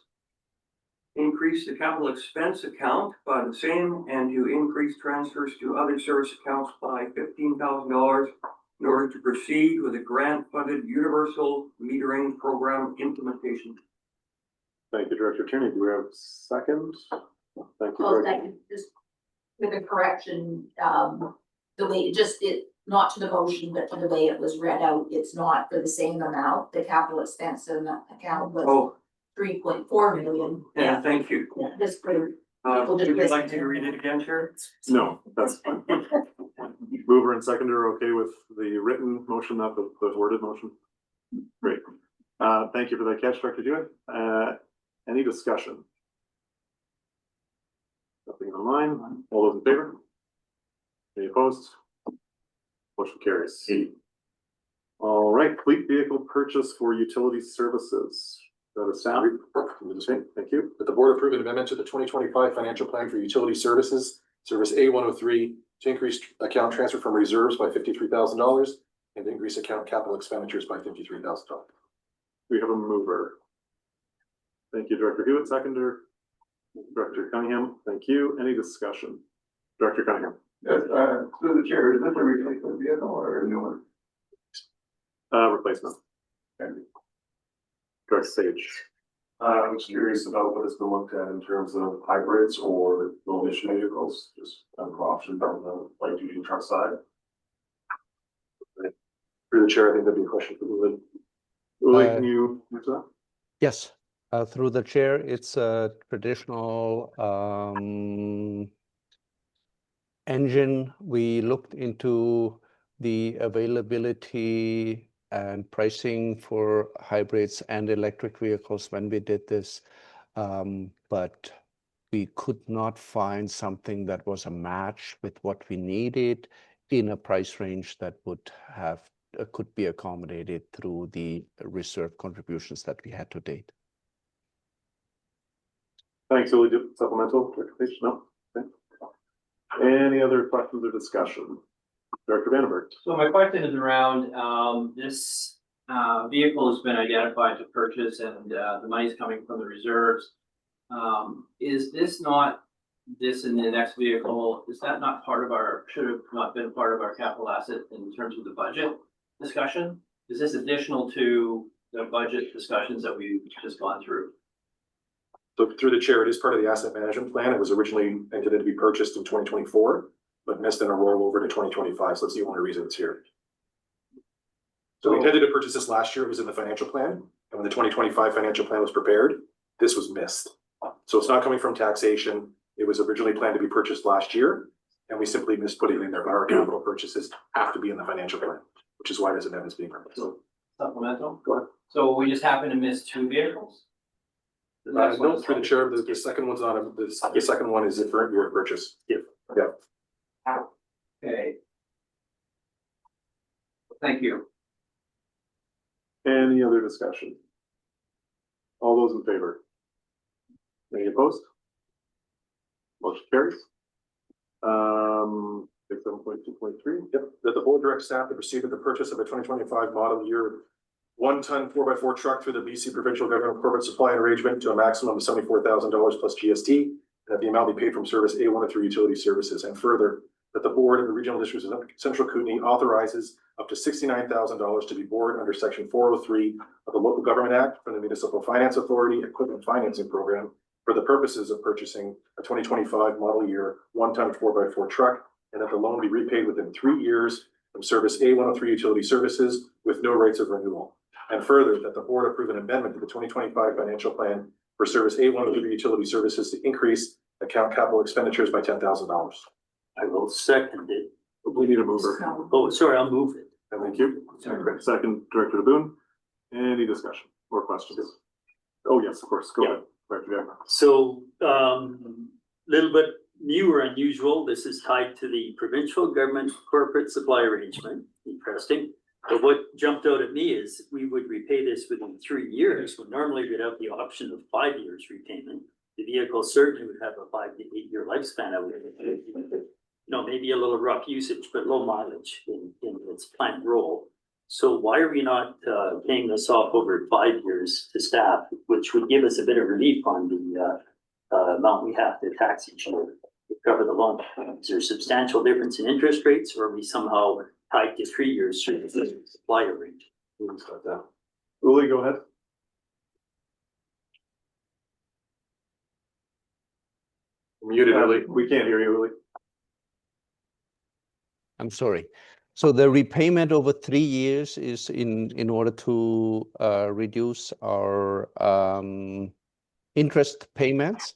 Increase the capital expense account by the same and to increase transfers to other service accounts by $15,000 in order to proceed with a grant-funded universal metering program implementation. Thank you, Director Tierney. Do we have seconds? Thank you. Well, second, just with a correction, the way, not to the motion, but to the way it was read out, it's not for the same amount. The capital expense in that account was 3.4 million. Yeah, thank you. Yeah, just for Would you like to read it again, Chair? No, that's fine. Mover and seconder are okay with the written motion, not the worded motion? Great. Thank you for that catch, Director Hewitt. Any discussion? Nothing online. All those in favor? Any opposed? Motion carries. All right, fleet vehicle purchase for utility services. That is staff. Thank you. That the board approve an amendment to the 2025 financial plan for utility services, service A103, to increase account transfer from reserves by $53,000 and to increase account capital expenditures by $53,000. We have a mover. Thank you, Director Hewitt. Seconder, Director Cunningham. Thank you. Any discussion? Director Cunningham. Yes, through the chair, is this a replacement vehicle or a new one? Replacement. Director Sage. I was curious about what has been looked at in terms of hybrids or low emission vehicles, just kind of option on the light duty truck side. Through the chair, I think that'd be a question for Uli. Uli, can you answer that? Yes, through the chair, it's a traditional engine. We looked into the availability and pricing for hybrids and electric vehicles when we did this, but we could not find something that was a match with what we needed in a price range that would have could be accommodated through the reserve contributions that we had to date. Thanks, Uli. Supplemental? No? Okay. Any other questions or discussion? Director Vandenberg. So my question is around, this vehicle has been identified to purchase and the money's coming from the reserves. Is this not, this in the next vehicle, is that not part of our, should have not been part of our capital asset in terms of the budget discussion? Is this additional to the budget discussions that we've just gone through? So through the chair, it is part of the asset management plan. It was originally intended to be purchased in 2024, but missed in a rollover to 2025. So that's the only reason it's here. So we intended to purchase this last year. It was in the financial plan. And when the 2025 financial plan was prepared, this was missed. So it's not coming from taxation. It was originally planned to be purchased last year, and we simply missed putting it in there. But our capital purchases have to be in the financial plan, which is why this amendment is being proposed. Supplemental? Go ahead. So we just happen to miss two vehicles? No, through the chair, the second one's not, the second one is a current year purchase. Yeah. Okay. Thank you. Any other discussion? All those in favor? Any opposed? Motion carries. 7.2.3. Yep, that the board directs staff to proceed with the purchase of a 2025 model year 1-ton 4x4 truck through the BC Provincial Government Corporate Supply Arrangement to a maximum of $74,000 plus GST, and that the amount be paid from service A103 Utility Services. And further, that the board of the Regional District of Central Kootenay authorizes up to $69,000 to be borrowed under section 403 of the Local Government Act from the Municipal Finance Authority Equipment Financing Program for the purposes of purchasing a 2025 model year 1-ton 4x4 truck, and that the loan be repaid within 3 years from Service A103 Utility Services with no rates of renewal. And further, that the board approve an amendment to the 2025 financial plan for Service A103 Utility Services to increase account capital expenditures by $10,000. I will second it. We need a mover. Oh, sorry, I'll move it. Thank you. Second, Director DeBoon. Any discussion or questions? Oh, yes, of course. Go ahead, Director Gagnon. So, little bit new or unusual. This is tied to the provincial government corporate supply arrangement. Interesting. But what jumped out at me is we would repay this within 3 years, when normally we'd have the option of 5 years repayment. The vehicle certainly would have a 5 to 8 year lifespan. I would, maybe a little rough usage, but low mileage in its planned role. So why are we not paying this off over 5 years to staff, which would give us a bit of relief on the amount we have to tax each year to cover the loan? Is there a substantial difference in interest rates, or are we somehow tied to 3 years through the supply arrangement? Uli, go ahead. Muted, Uli. We can't hear you, Uli. I'm sorry. So the repayment over 3 years is in order to reduce our interest payments.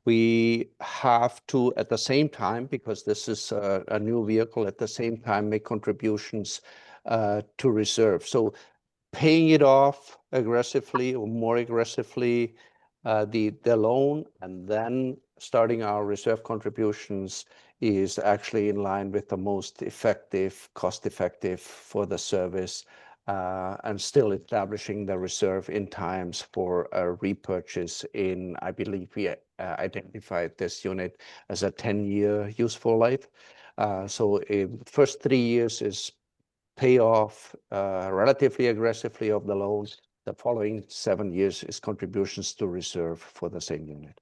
We have to, at the same time, because this is a new vehicle, at the same time make contributions to reserve. So paying it off aggressively or more aggressively, the loan, and then starting our reserve contributions is actually in line with the most effective, cost-effective for the service, and still establishing the reserve in times for a repurchase in, I believe we identified this unit as a 10-year useful life. So first 3 years is pay off relatively aggressively of the loans. The following 7 years is contributions to reserve for the same unit.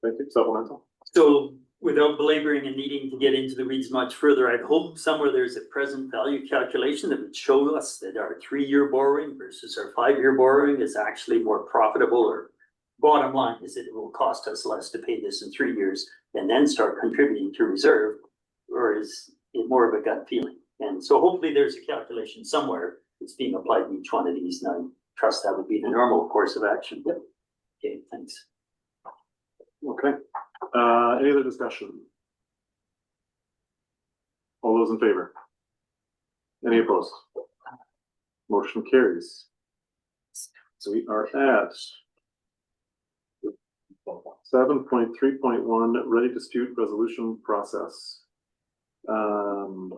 Thank you. Supplemental. So without belaboring and needing to get into the weeds much further, I'd hope somewhere there's a present value calculation that would show us that our 3 year borrowing versus our 5 year borrowing is actually more profitable, or bottom line is that it will cost us less to pay this in 3 years and then start contributing to reserve, or is it more of a gut feeling? And so hopefully there's a calculation somewhere that's being applied to each one of these, and I trust that would be the normal course of action. Yep. Okay, thanks. Okay. Any other discussion? All those in favor? Any opposed? Motion carries. So we are at 7.3.1 ready dispute resolution process. Can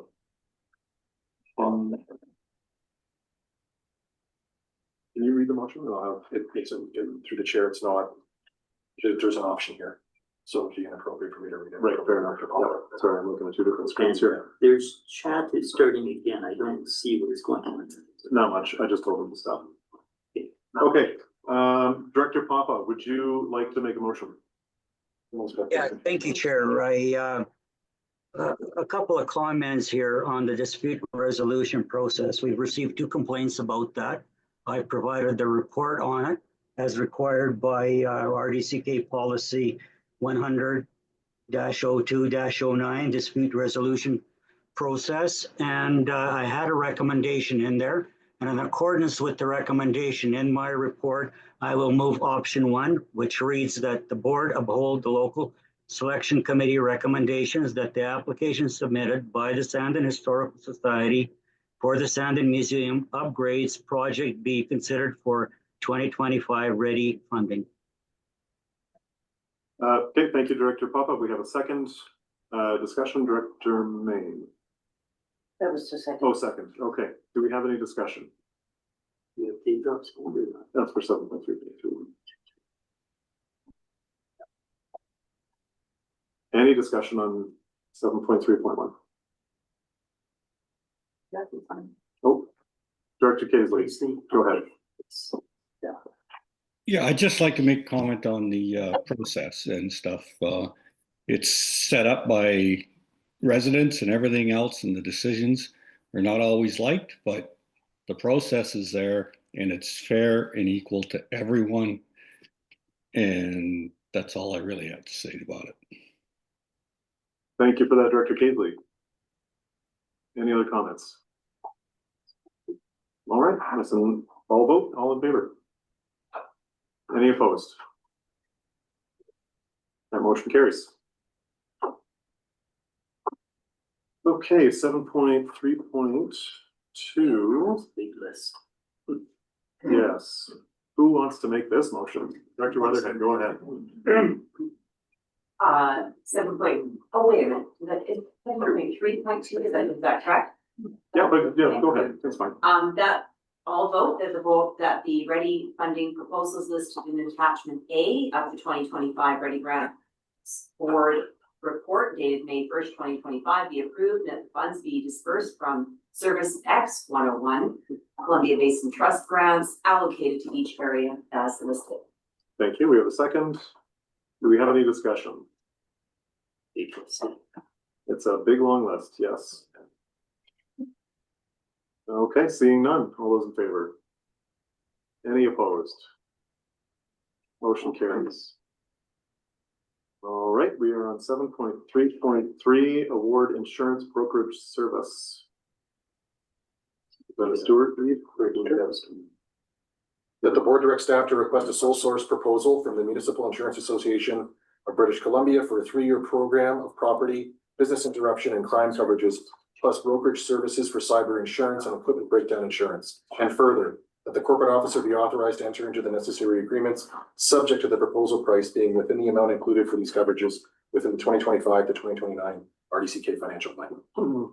you read the motion? It's through the chair. It's not. There's an option here, so it'd be inappropriate for me to read it. Right, fair enough. Yeah, sorry, I'm looking at two different screens here. There's chat is starting again. I don't see what is going on. Not much. I just told him to stop. Okay, Director Papa, would you like to make a motion? Yeah, thank you, Chair. A couple of comments here on the dispute resolution process. We've received 2 complaints about that. I provided the report on it as required by RDCK policy 100-02-09 dispute resolution process. And I had a recommendation in there. And in accordance with the recommendation in my report, I will move option 1, which reads that the board uphold the local selection committee recommendations that the application submitted by the Sandon Historical Society for the Sandon Museum upgrades project be considered for 2025 ready funding. Okay, thank you, Director Papa. We have a second discussion, Director Main. That was the second. Oh, second. Okay. Do we have any discussion? That's for 7.3.2. Any discussion on 7.3.1? Oh, Director Kaisley, go ahead. Yeah, I'd just like to make a comment on the process and stuff. It's set up by residents and everything else, and the decisions are not always liked, but the process is there and it's fair and equal to everyone. And that's all I really have to say about it. Thank you for that, Director Catley. Any other comments? All right, listen, all vote, all in favor. Any opposed? That motion carries. Okay, 7.3.2. Big list. Yes. Who wants to make this motion? Director Weatherhead, go ahead. 7 point, oh, wait a minute, that is 7.3.2, is that correct? Yeah, but yeah, go ahead, that's fine. That all vote that the ready funding proposals listed in attachment A of the 2025 Ready Grant Board report dated May 1st, 2025 be approved, and that the funds be dispersed from Service X 101 Columbia Basin Trust grants allocated to each area as listed. Thank you. We have a second. Do we have any discussion? It's a big, long list, yes. Okay, seeing none. All those in favor? Any opposed? Motion carries. All right, we are on 7.3.3, award insurance brokerage service. Stuart, please. That the board directs staff to request a sole source proposal from the Municipal Insurance Association of British Columbia for a 3-year program of property, business interruption and crime coverages, plus brokerage services for cyber insurance and equipment breakdown insurance. And further, that the corporate officer be authorized to enter into the necessary agreements, subject to the proposal price being within the amount included for these coverages within the 2025 to 2029 RDCK financial plan.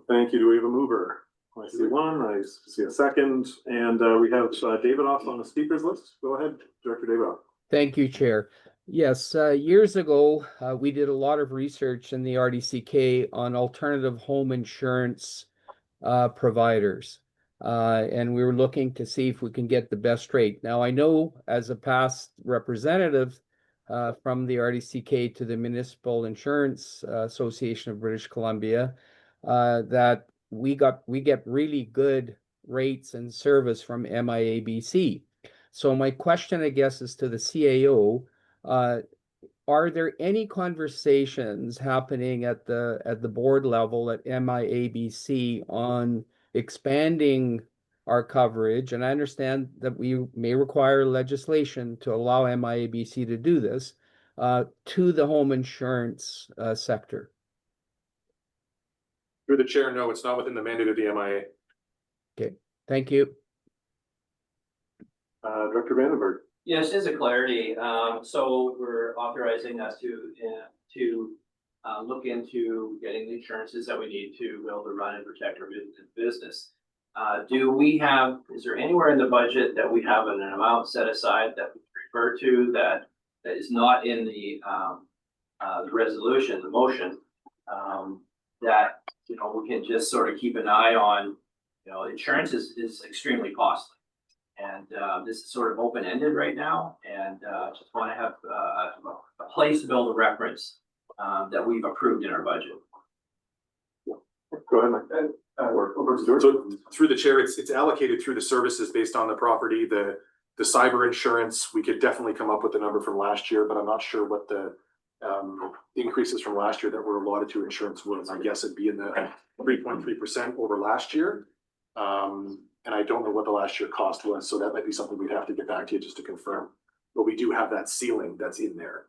Thank you. Do we have a mover? I see one, I see a second, and we have David off on the speakers list. Go ahead, Director David. Thank you, Chair. Yes, years ago, we did a lot of research in the RDCK on alternative home insurance providers. And we were looking to see if we can get the best rate. Now, I know as a past representative from the RDCK to the Municipal Insurance Association of British Columbia, that we get really good rates and service from MIABC. So my question, I guess, is to the CAO, are there any conversations happening at the board level at MIABC on expanding our coverage? And I understand that we may require legislation to allow MIABC to do this to the home insurance sector. Through the chair, no, it's not within the mandate of the MIA. Okay, thank you. Director Vandenberg. Yes, as a clarity, so we're authorizing us to look into getting the insurances that we need to be able to run and protect our business. Is there anywhere in the budget that we have an amount set aside that we refer to that is not in the resolution, the motion, that, you know, we can just sort of keep an eye on? You know, insurance is extremely costly. And this is sort of open-ended right now, and just want to have a place to build a reference that we've approved in our budget. Go ahead, Mike. So through the chair, it's allocated through the services based on the property. The cyber insurance, we could definitely come up with the number from last year, but I'm not sure what the increases from last year that were allotted to insurance was. I guess it'd be in the 3.3% over last year. And I don't know what the last year cost was, so that might be something we'd have to get back to you just to confirm. But we do have that ceiling that's in there.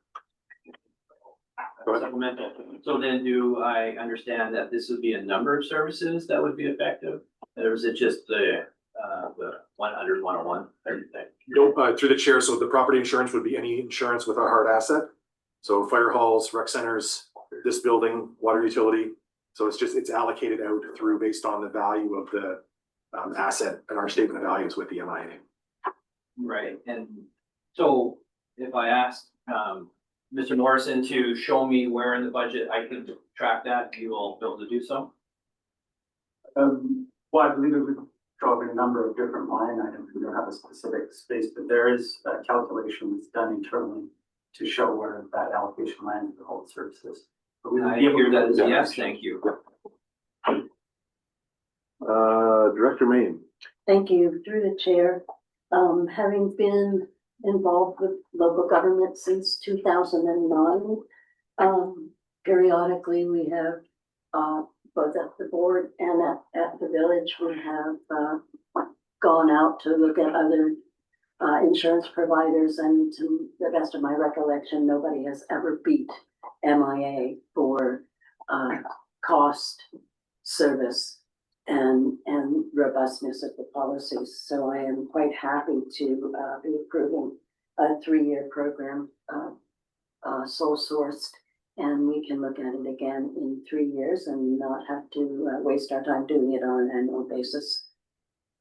So then do I understand that this would be a number of services that would be effective? Or is it just the 100, 101, everything? Nope, through the chair, so the property insurance would be any insurance with our hard asset. So fire halls, rec centers, this building, water utility. So it's allocated out through based on the value of the asset and our statement of values with the MIA. Right, and so if I asked Mr. Morrison to show me where in the budget I can track that, you will be able to do so? Well, I believe it would show up in a number of different line items. We don't have a specific space, but there is a calculation that's done internally to show where that allocation lands for all the services. But we I hear that as a yes, thank you. Director Main. Thank you, through the chair. Having been involved with local government since 2009, periodically we have, both at the board and at the village, we have gone out to look at other insurance providers, and to the best of my recollection, nobody has ever beat MIA for cost, service, and robustness of the policies. So I am quite happy to be approving a 3-year program, sole sourced, and we can look at it again in 3 years and not have to waste our time doing it on an annual basis.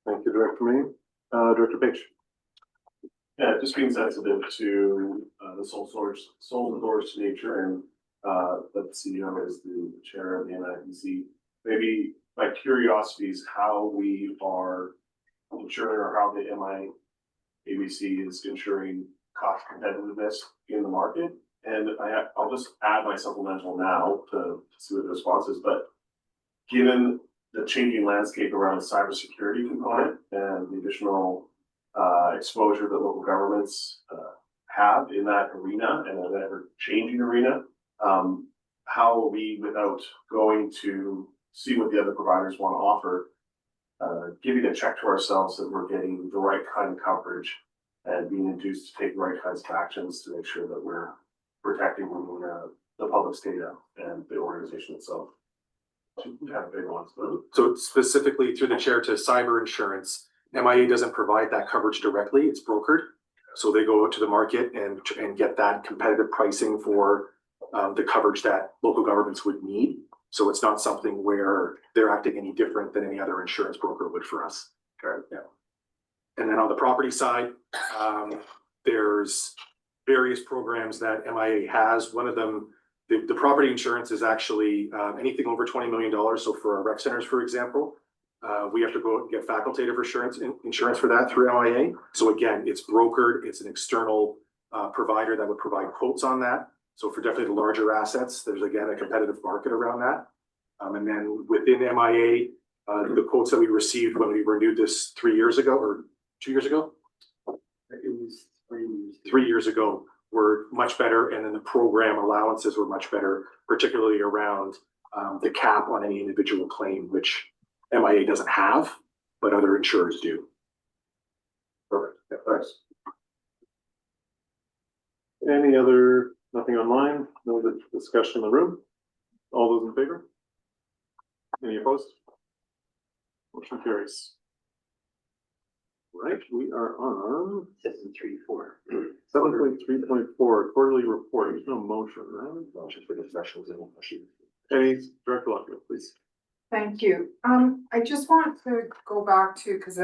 Thank you, Director Main. Director Page. Yeah, just being sensitive to the sole source nature, and that the CEO is the chair of the NIBC. Maybe my curiosity is how we are ensuring, or how the MIABC is ensuring cost competitiveness in the market. And I'll just add my supplemental now to see what the response is. But given the changing landscape around the cybersecurity component and the additional exposure that local governments have in that arena, and an ever-changing arena, how are we, without going to see what the other providers want to offer, giving a check to ourselves that we're getting the right kind of coverage and being induced to take the right kinds of actions to make sure that we're protecting the public's data and the organization itself? To have big ones. So specifically through the chair to cyber insurance, MIA doesn't provide that coverage directly, it's brokered. So they go out to the market and get that competitive pricing for the coverage that local governments would need. So it's not something where they're acting any different than any other insurance broker would for us. Okay. Yeah. And then on the property side, there's various programs that MIA has. One of them, the property insurance is actually anything over $20 million. So for our rec centers, for example, we have to go out and get facultative insurance for that through MIA. So again, it's brokered. It's an external provider that would provide quotes on that. So for definitely the larger assets, there's again a competitive market around that. And then within MIA, the quotes that we received when we renewed this 3 years ago or 2 years ago, It was 3 years. 3 years ago, were much better. And then the program allowances were much better, particularly around the cap on any individual claim, which MIA doesn't have, but other insurers do. Perfect. Yeah, thanks. Any other, nothing online? No other discussion in the room? All those in favor? Any opposed? Motion carries. Right, we are on 7.3.4. 7.3.4 quarterly report. There's no motion, right? Motion for the professionals and motion. Any, Director Lockwood, please. Thank you. I just want to go back to, because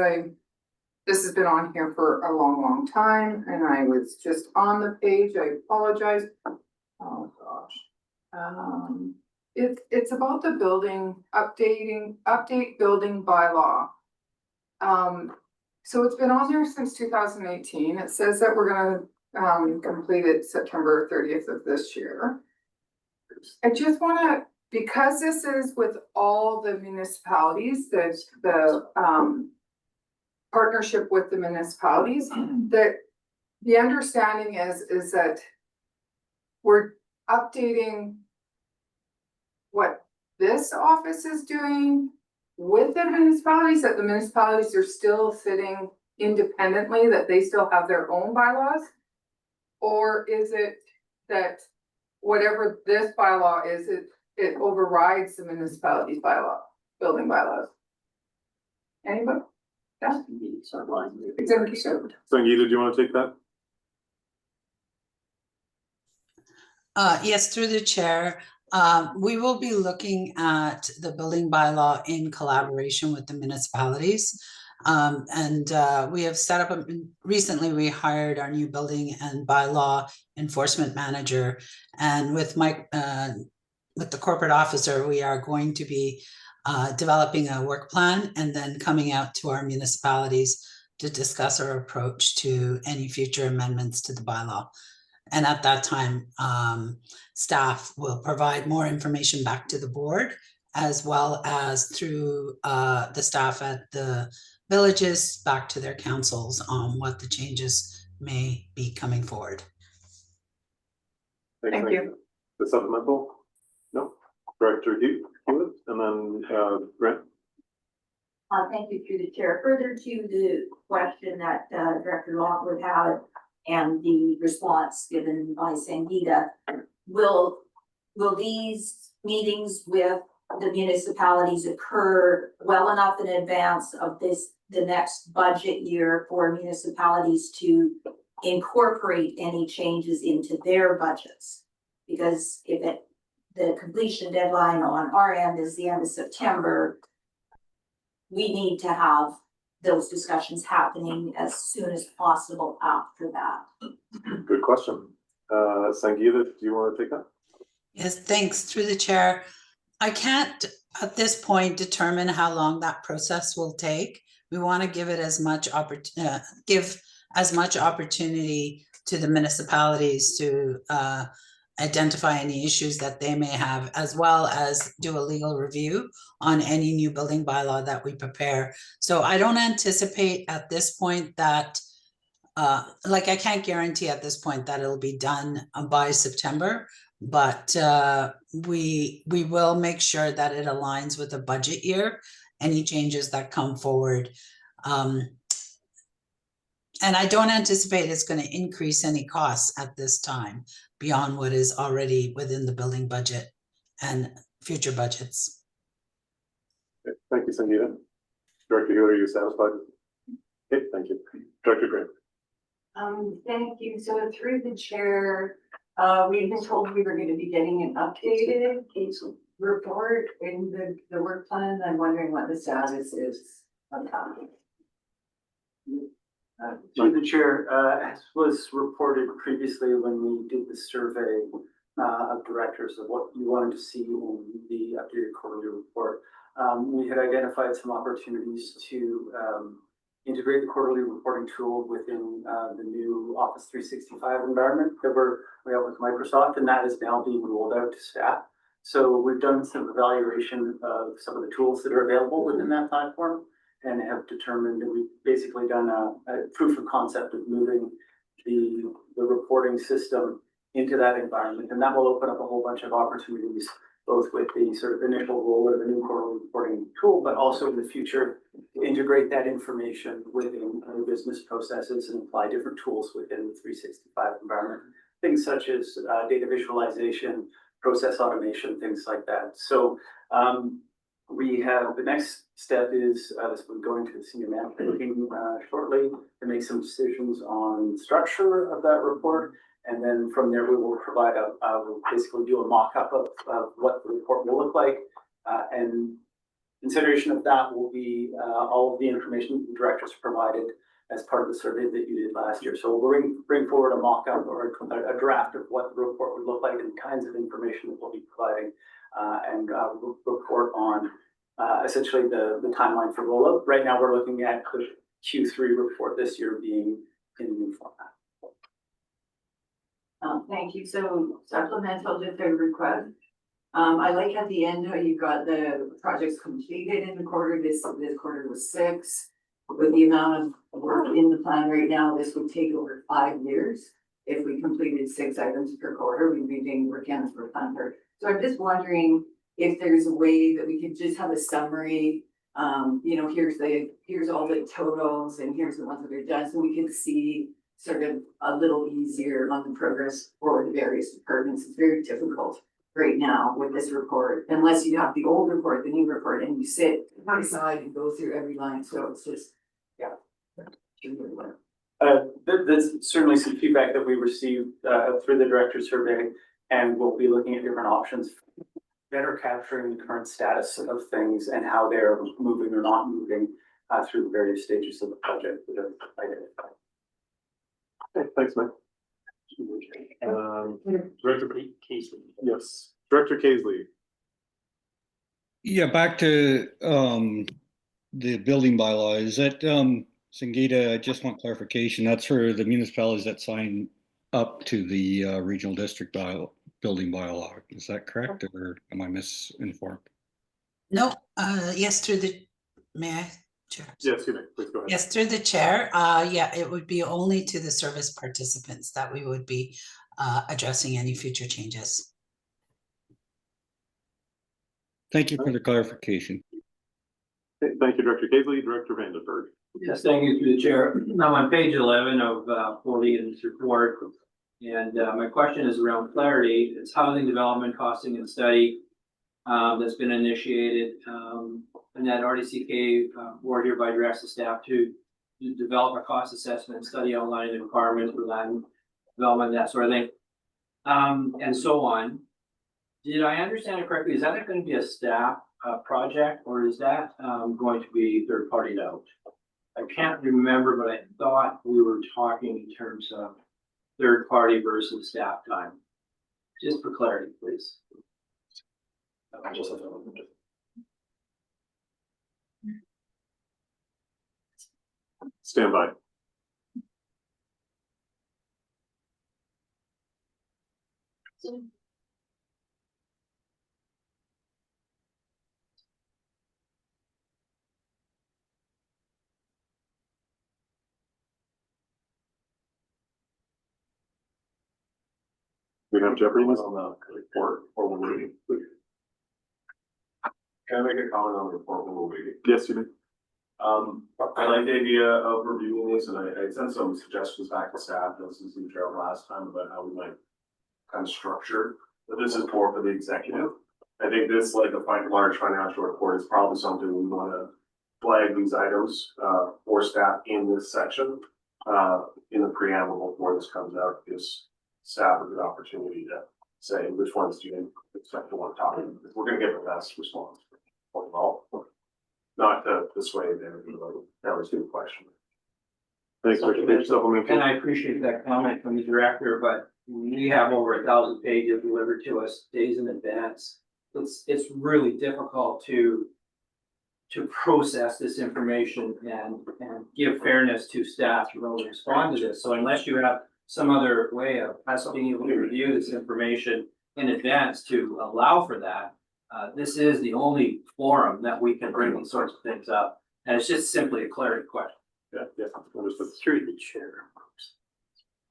this has been on here for a long time, and I was just on the page. I apologize. Oh gosh. It's about the building update building bylaw. So it's been on there since 2018. It says that we're gonna complete it September 30th of this year. I just wanna, because this is with all the municipalities, the partnership with the municipalities, that the understanding is that we're updating what this office is doing with the municipalities, that the municipalities are still sitting independently, that they still have their own bylaws? Or is it that whatever this bylaw is, it overrides the municipality's bylaw, building bylaws? Anybody? Yeah? It's online. Exactly. So Sangeeta, do you want to take that? Yes, through the chair. We will be looking at the building bylaw in collaboration with the municipalities. We have set up, recently we hired our new building and bylaw enforcement manager. And with Mike, with the corporate officer, we are going to be developing a work plan and then coming out to our municipalities to discuss our approach to any future amendments to the bylaw. And at that time, staff will provide more information back to the board as well as through the staff at the villages back to their councils on what the changes may be coming forward. Thank you. The supplemental? No. Director Hewitt, and then Grant. Thank you through the chair. Further to the question that Director Lockwood had and the response given by Sangeeta, will these meetings with the municipalities occur well enough in advance of the next budget year for municipalities to incorporate any changes into their budgets? Because the completion deadline on our end is the end of September, we need to have those discussions happening as soon as possible after that. Good question. Sangeeta, do you want to take that? Yes, thanks. Through the chair. I can't at this point determine how long that process will take. We want to give it as much opportunity to the municipalities to identify any issues that they may have, as well as do a legal review on any new building bylaw that we prepare. So I don't anticipate at this point that, I can't guarantee at this point that it'll be done by September, but we will make sure that it aligns with the budget year, any changes that come forward. And I don't anticipate it's going to increase any costs at this time beyond what is already within the building budget and future budgets. Okay, thank you, Sangeeta. Director Hewitt, are you satisfied? Okay, thank you. Director Grant. Thank you. So through the chair, we've been told we were going to be getting an updated report in the work plan. I'm wondering what the status is of that. Through the chair, as was reported previously when we did the survey of directors of what you wanted to see in the updated quarterly report, we had identified some opportunities to integrate the quarterly reporting tool within the new Office 365 environment that we have with Microsoft, and that is now being rolled out to staff. So we've done some evaluation of some of the tools that are available within that platform, and have determined that we've basically done a proof of concept of moving the reporting system into that environment. And that will open up a whole bunch of opportunities, both with the sort of initial rollout of the new quarterly reporting tool, but also in the future to integrate that information within other business processes and apply different tools within the 365 environment. Things such as data visualization, process automation, things like that. So we have the next step is we're going to the senior management meeting shortly to make some decisions on the structure of that report. And then from there, we will provide we'll basically do a mock-up of what the report will look like. And consideration of that will be all of the information the directors provided as part of the survey that you did last year. So we'll bring forward a mock-up or a draft of what the report would look like and the kinds of information that we'll be providing. And we'll report on essentially the timeline for rollout. Right now, we're looking at the Q3 report this year being in the new format. Thank you. So supplemental just a request. I like at the end how you got the projects completed in the quarter. This quarter was 6. With the amount of work in the plan right now, this would take over 5 years. If we completed 6 items per quarter, we'd be doing work ends for planner. So I'm just wondering if there's a way that we could just have a summary. Here's all the totals and here's the ones that are done, so we can see sort of a little easier on the progress for the various departments. It's very difficult right now with this report, unless you have the old report, the new report, and you sit on the side and go through every line. So it's just, yeah. There's certainly some feedback that we received through the director survey, and we'll be looking at different options, better capturing the current status of things and how they're moving or not moving through the various stages of the project that are identified. Okay, thanks, Mike. Director Casely. Yes, Director Casely. Yeah, back to the building bylaw. Is that Sangeeta? I just want clarification. That's for the municipalities that sign up to the regional district building bylaw. Is that correct, or am I misinformed? No, yes, through the, may I? Chair? Yes, you may, please go ahead. Yes, through the chair. Yeah, it would be only to the service participants that we would be addressing any future changes. Thank you for the clarification. Thank you, Director Kaisley. Director Vandenberg. Yes, thank you through the chair. I'm on page 11 of 40 in this report. And my question is around clarity. It's housing development costing and study that's been initiated. And that RDCK board hereby directs the staff to develop a cost assessment, study outlining the requirements for land development, that sort of thing. And so on. Did I understand it correctly? Is that going to be a staff project, or is that going to be third partied out? I can't remember, but I thought we were talking in terms of third party versus staff time. Just for clarity, please. Stand by. We have Jeffrey on the report or we're waiting. Can I make a comment on the report when we're waiting? Yes, you may. I like the idea of reviewing these, and I sent some suggestions back to staff, this is in Gerald last time, about how we might kind of structure, but this is more for the executive. I think this, like a large financial report, is probably something we want to flag these items for staff in this section, in the preamble before this comes out, gives staff a good opportunity to say which ones do you expect to want to talk about. We're going to get the best response overall, not to dissuade everybody. That was a good question. Thanks, Richard. And I appreciate that comment from the director, but we have over 1,000 pages delivered to us days in advance. It's really difficult to process this information and give fairness to staff to really respond to this. So unless you have some other way of us being able to review this information in advance to allow for that, this is the only forum that we can bring these sorts of things up. And it's just simply a clarity question. Yeah, understood. Through the chair.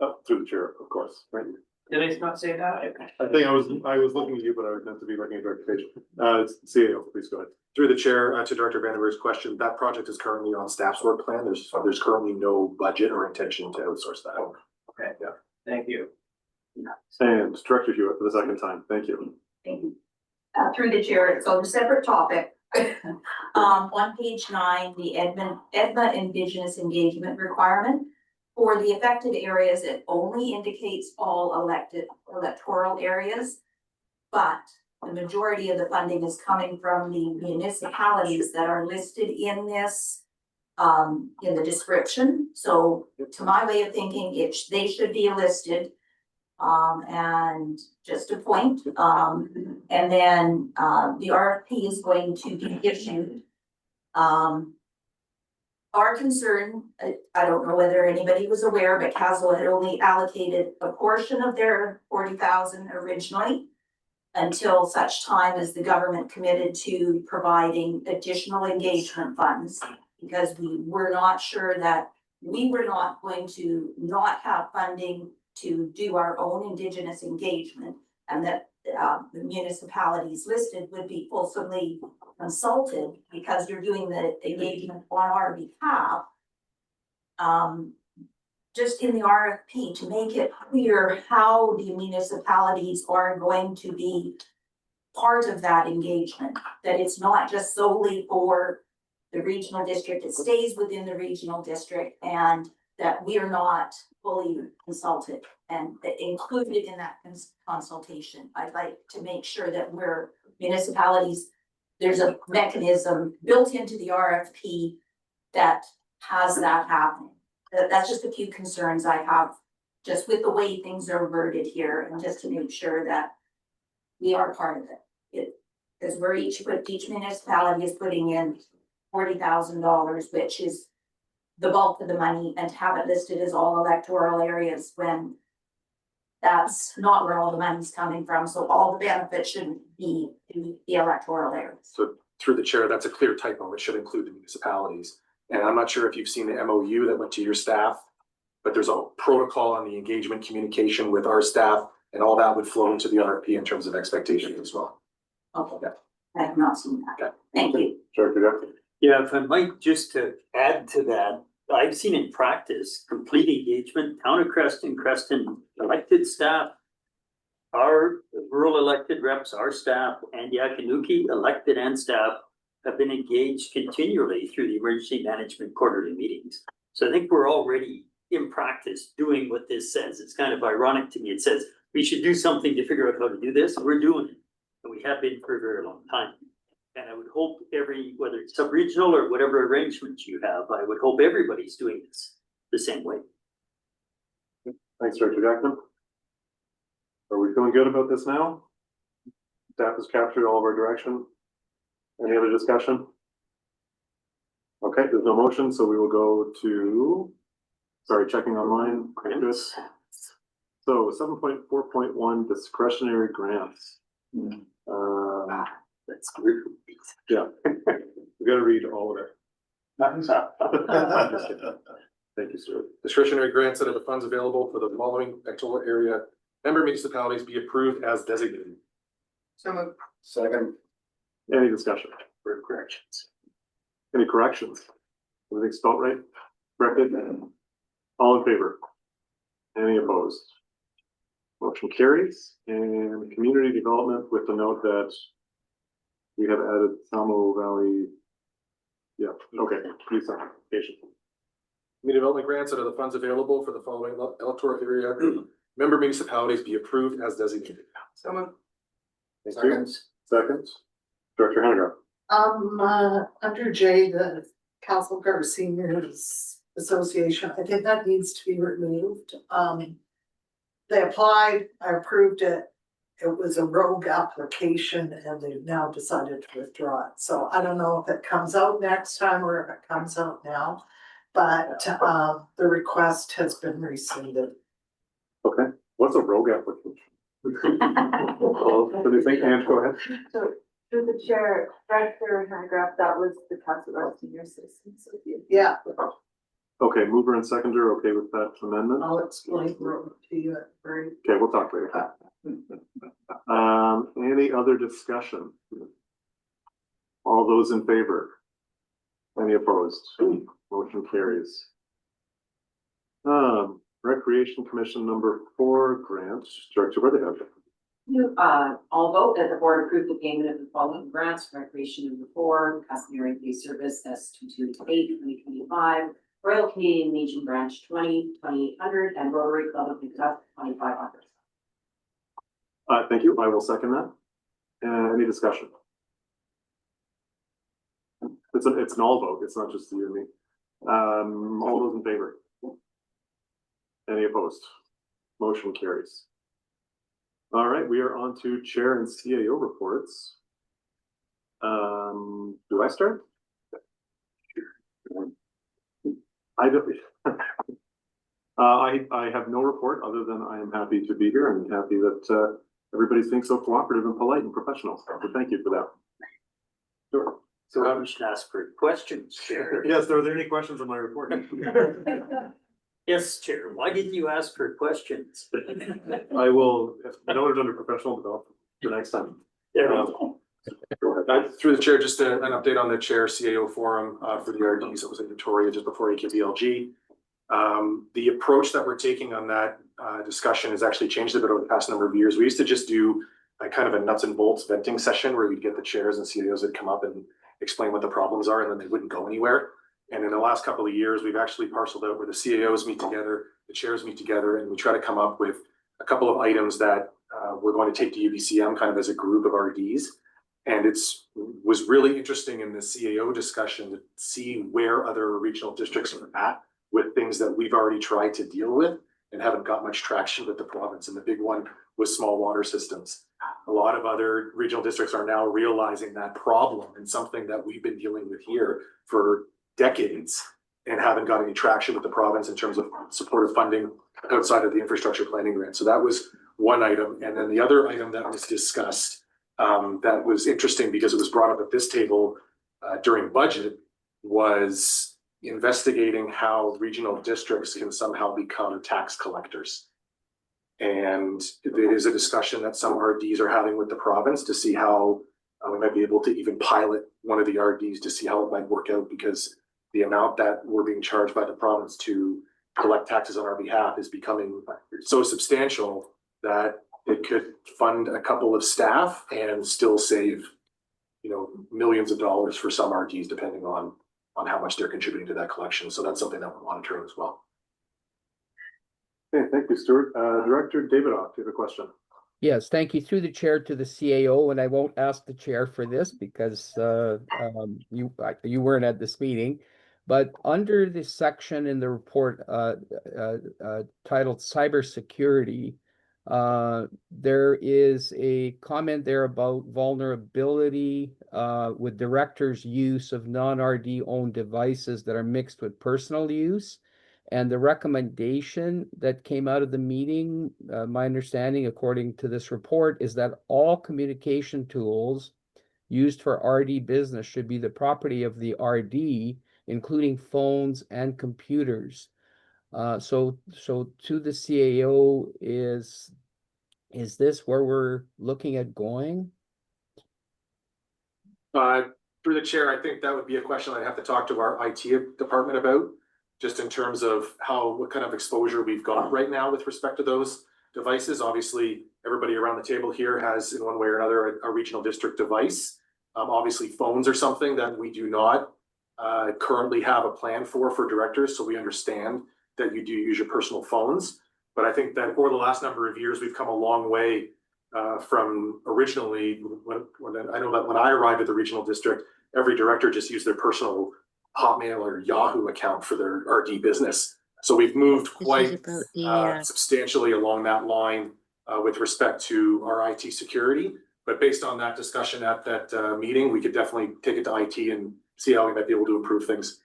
Oh, through the chair, of course. Right. Did I not say that? I think I was looking at you, but I was meant to be looking at Director Page. CAO, please go ahead. Through the chair, to Director Vandenberg's question, that project is currently on staff's work plan. There's currently no budget or intention to outsource that. Okay, yeah, thank you. And Director Hewitt for the second time. Thank you. Thank you. Through the chair, so the separate topic. On page 9, the EDMA Indigenous engagement requirement. For the affected areas, it only indicates all electoral areas, but the majority of the funding is coming from the municipalities that are listed in this, in the description. So to my way of thinking, they should be listed. And just a point, and then the RFP is going to be issued. Our concern, I don't know whether anybody was aware, but Castle had only allocated a portion of their 40,000 originally until such time as the government committed to providing additional engagement funds, because we were not sure that we were not going to not have funding to do our own Indigenous engagement, and that the municipalities listed would be fulsomely consulted because you're doing the engagement on our behalf. Just in the RFP to make it clear how the municipalities are going to be part of that engagement, that it's not just solely for the regional district, it stays within the regional district, and that we are not fully consulted and included in that consultation. I'd like to make sure that we're municipalities, there's a mechanism built into the RFP that has that happening. That's just a few concerns I have just with the way things are worded here, and just to make sure that we are part of it. Because we're each municipality is putting in $40,000, which is the bulk of the money, and to have it listed as all electoral areas when that's not where all the money's coming from. So all the benefits shouldn't be in the electoral areas. So through the chair, that's a clear typo. It should include the municipalities. And I'm not sure if you've seen the MOU that went to your staff, but there's a protocol on the engagement communication with our staff, and all that would flow into the RFP in terms of expectations as well. Okay, I have not seen that. Okay. Thank you. Yeah, if I might just to add to that, I've seen in practice, complete engagement, town of Creston, elected staff, our rural elected reps, our staff, and Yakanuki elected and staff have been engaged continually through the emergency management quarterly meetings. So I think we're already in practice doing what this says. It's kind of ironic to me. It says we should do something to figure out how to do this. We're doing it. And we have been for a very long time. And I would hope whether it's sub-regional or whatever arrangements you have, I would hope everybody's doing this the same way. Thanks, Director Jackman. Are we feeling good about this now? Staff has captured all of our direction. Any other discussion? Okay, there's no motion, so we will go to, checking online. Chris. So 7.4.1 discretionary grants. That's weird. Yeah, we gotta read all of it. Thank you, sir. Discretionary grants out of the funds available for the following Ectola area member municipalities be approved as designated. So moved. Second. Any discussion? For corrections. Any corrections? Everything spelled right? Corrected? All in favor? Any opposed? Motion carries. And community development with the note that we have added Samo Valley. Yeah, okay, please, patient. Community development grants out of the funds available for the following electoral area member municipalities be approved as designated. So moved. Thank you. Second. Director Hennigar. Under J, the Council Guard Seniors Association, I think that needs to be removed. They applied, I approved it. It was a rogue application and they've now decided to withdraw it. So I don't know if it comes out next time or if it comes out now. But the request has been rescinded. Okay, what's a rogue application? What do you think, Ange, go ahead. So through the chair, Director Hennigar, that was the Council of Senior Citizens. Yeah, Okay, mover and seconder, okay with that amendment? I'll explain rogue to you at break. Okay, we'll talk later. Any other discussion? All those in favor? Any opposed? Motion carries. Recreation Commission number 4 grants, Director Weatherhead. All vote that the board approve the payment of the following grants: Recreation number 4, customary fee service S2228 2025, Royal Canadian Legion Branch 2800, and Rotary Club of Kentucky 2500. Thank you. I will second that. Any discussion? It's an all vote. It's not just you and me. All those in favor? Any opposed? Motion carries. All right, we are on to chair and CAO reports. Do I start? I don't. I have no report other than I am happy to be here and happy that everybody's being so cooperative and polite and professional. So thank you for that. Sure. So we should ask for questions, Chair. Yes, are there any questions on my report? Yes, Chair. Why didn't you ask for questions? I will, noted under professional development the next time. There we go. Through the chair, just an update on the chair CAO forum for the RDs that was in Victoria just before AKBLG. The approach that we're taking on that discussion has actually changed a bit over the past number of years. We used to just do a kind of a nuts and bolts venting session where we'd get the chairs and CAOs that come up and explain what the problems are, and then they wouldn't go anywhere. And in the last couple of years, we've actually parceled out where the CAOs meet together, the chairs meet together, and we try to come up with a couple of items that we're going to take to UBCM kind of as a group of RDs. And was really interesting in the CAO discussion to see where other regional districts are at with things that we've already tried to deal with and haven't got much traction with the province. And the big one was small water systems. A lot of other regional districts are now realizing that problem and something that we've been dealing with here for decades and haven't got any traction with the province in terms of supportive funding outside of the infrastructure planning grant. So that was one item. And then the other item that was discussed that was interesting because it was brought up at this table during budget, was investigating how regional districts can somehow become tax collectors. And it is a discussion that some RDs are having with the province to see how we might be able to even pilot one of the RDs to see how it might work out, because the amount that we're being charged by the province to collect taxes on our behalf is becoming so substantial that it could fund a couple of staff and still save, you know, millions of dollars for some RDs, depending on how much they're contributing to that collection. So that's something that we're monitoring as well. Okay, thank you, Stuart. Director Davidoff, do you have a question? Yes, thank you. Through the chair to the CAO, and I won't ask the chair for this because you weren't at this meeting, but under the section in the report titled Cybersecurity, there is a comment there about vulnerability with directors' use of non-RD owned devices that are mixed with personal use. And the recommendation that came out of the meeting, my understanding, according to this report, is that all communication tools used for RD business should be the property of the RD, including phones and computers. So to the CAO, is this where we're looking at going? Through the chair, I think that would be a question I'd have to talk to our IT department about, just in terms of what kind of exposure we've got right now with respect to those devices. Obviously, everybody around the table here has, in one way or another, a regional district device. Obviously, phones are something that we do not currently have a plan for directors, so we understand that you do use your personal phones. But I think that over the last number of years, we've come a long way from originally, I know that when I arrived at the regional district, every director just used their personal Hotmail or Yahoo account for their RD business. So we've moved quite substantially along that line with respect to our IT security. But based on that discussion at that meeting, we could definitely take it to IT and see how we might be able to improve things.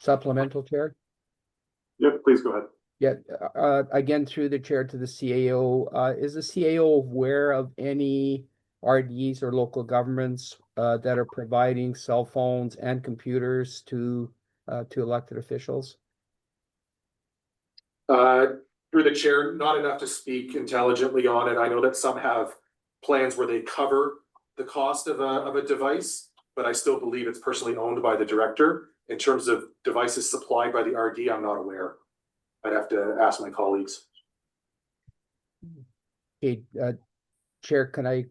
Supplemental, Chair? Yep, please go ahead. Yeah, again, through the chair to the CAO, is the CAO aware of any RDs or local governments that are providing cell phones and computers to elected officials? Through the chair, not enough to speak intelligently on it. I know that some have plans where they cover the cost of a device, but I still believe it's personally owned by the director. In terms of devices supplied by the RD, I'm not aware. I'd have to ask my colleagues. Okay, Chair, can I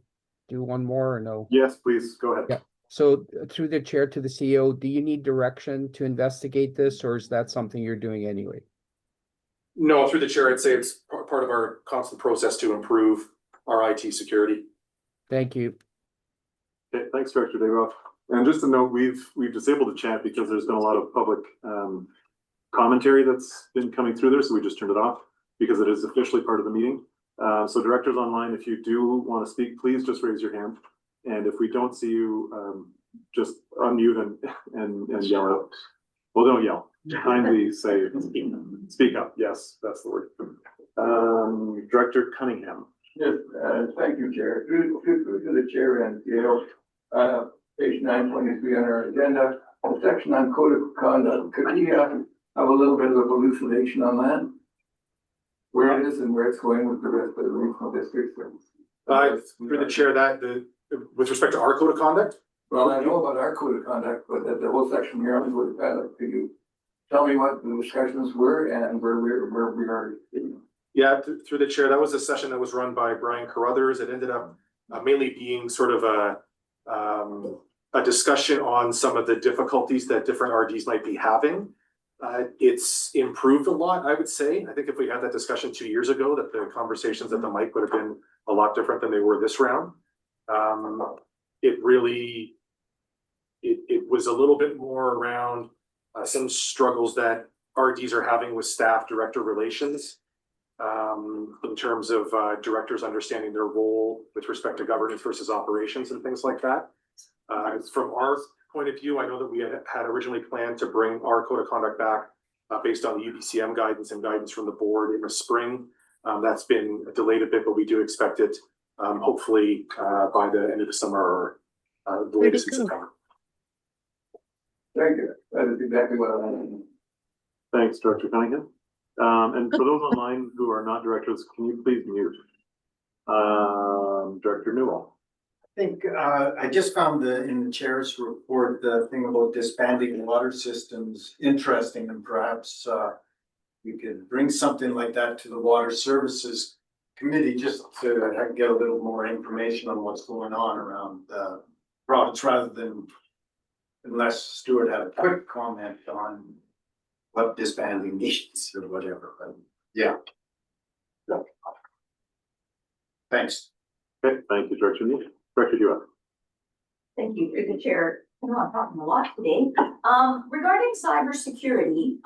do one more or no? Yes, please, go ahead. Yeah. So through the chair to the CEO, do you need direction to investigate this, or is that something you're doing anyway? No, through the chair, I'd say it's part of our constant process to improve our IT security. Thank you. Okay, thanks, Director Davidoff. And just to note, we've disabled the chat because there's been a lot of public commentary that's been coming through there, so we just turned it off because it is officially part of the meeting. So directors online, if you do want to speak, please just raise your hand. And if we don't see you, just unmute and yell out. Well, don't yell. Kindly say, speak up. Yes, that's the word. Director Cunningham. Yes, thank you, Chair. Through to the chair and page 923 on our agenda, the section on code of conduct. Could we have a little bit of elucidation on that? Where it is and where it's going with the rest of the regional districts? Through the chair, with respect to our code of conduct? Well, I know about our code of conduct, but the whole section here on code of conduct, could you tell me what the discussions were and where we are? Yeah, through the chair, that was a session that was run by Brian Carruthers. It ended up mainly being sort of a discussion on some of the difficulties that different RDs might be having. It's improved a lot, I would say. I think if we had that discussion 2 years ago, that the conversations at the mic would have been a lot different than they were this round. It was a little bit more around some struggles that RDs are having with staff-director relations, in terms of directors understanding their role with respect to governance versus operations and things like that. From our point of view, I know that we had originally planned to bring our code of conduct back based on the UBCM guidance and guidance from the board in the spring. That's been delayed a bit, but we do expect it hopefully by the end of the summer or the latest in September. Thank you. That is exactly what I wanted. Thanks, Director Cunningham. And for those online who are not directors, can you please mute? Director Newell. I think, I just found in the chair's report, the thing about disbanding water systems interesting, and perhaps, we could bring something like that to the Water Services Committee just to get a little more information on what's going on around the province rather than, unless Stuart had a quick comment on what disbanding means or whatever, but yeah. Thanks. Okay, thank you, Director Newell. Director Dewar. Thank you, through the chair. I know I'm talking a lot today. Regarding cybersecurity,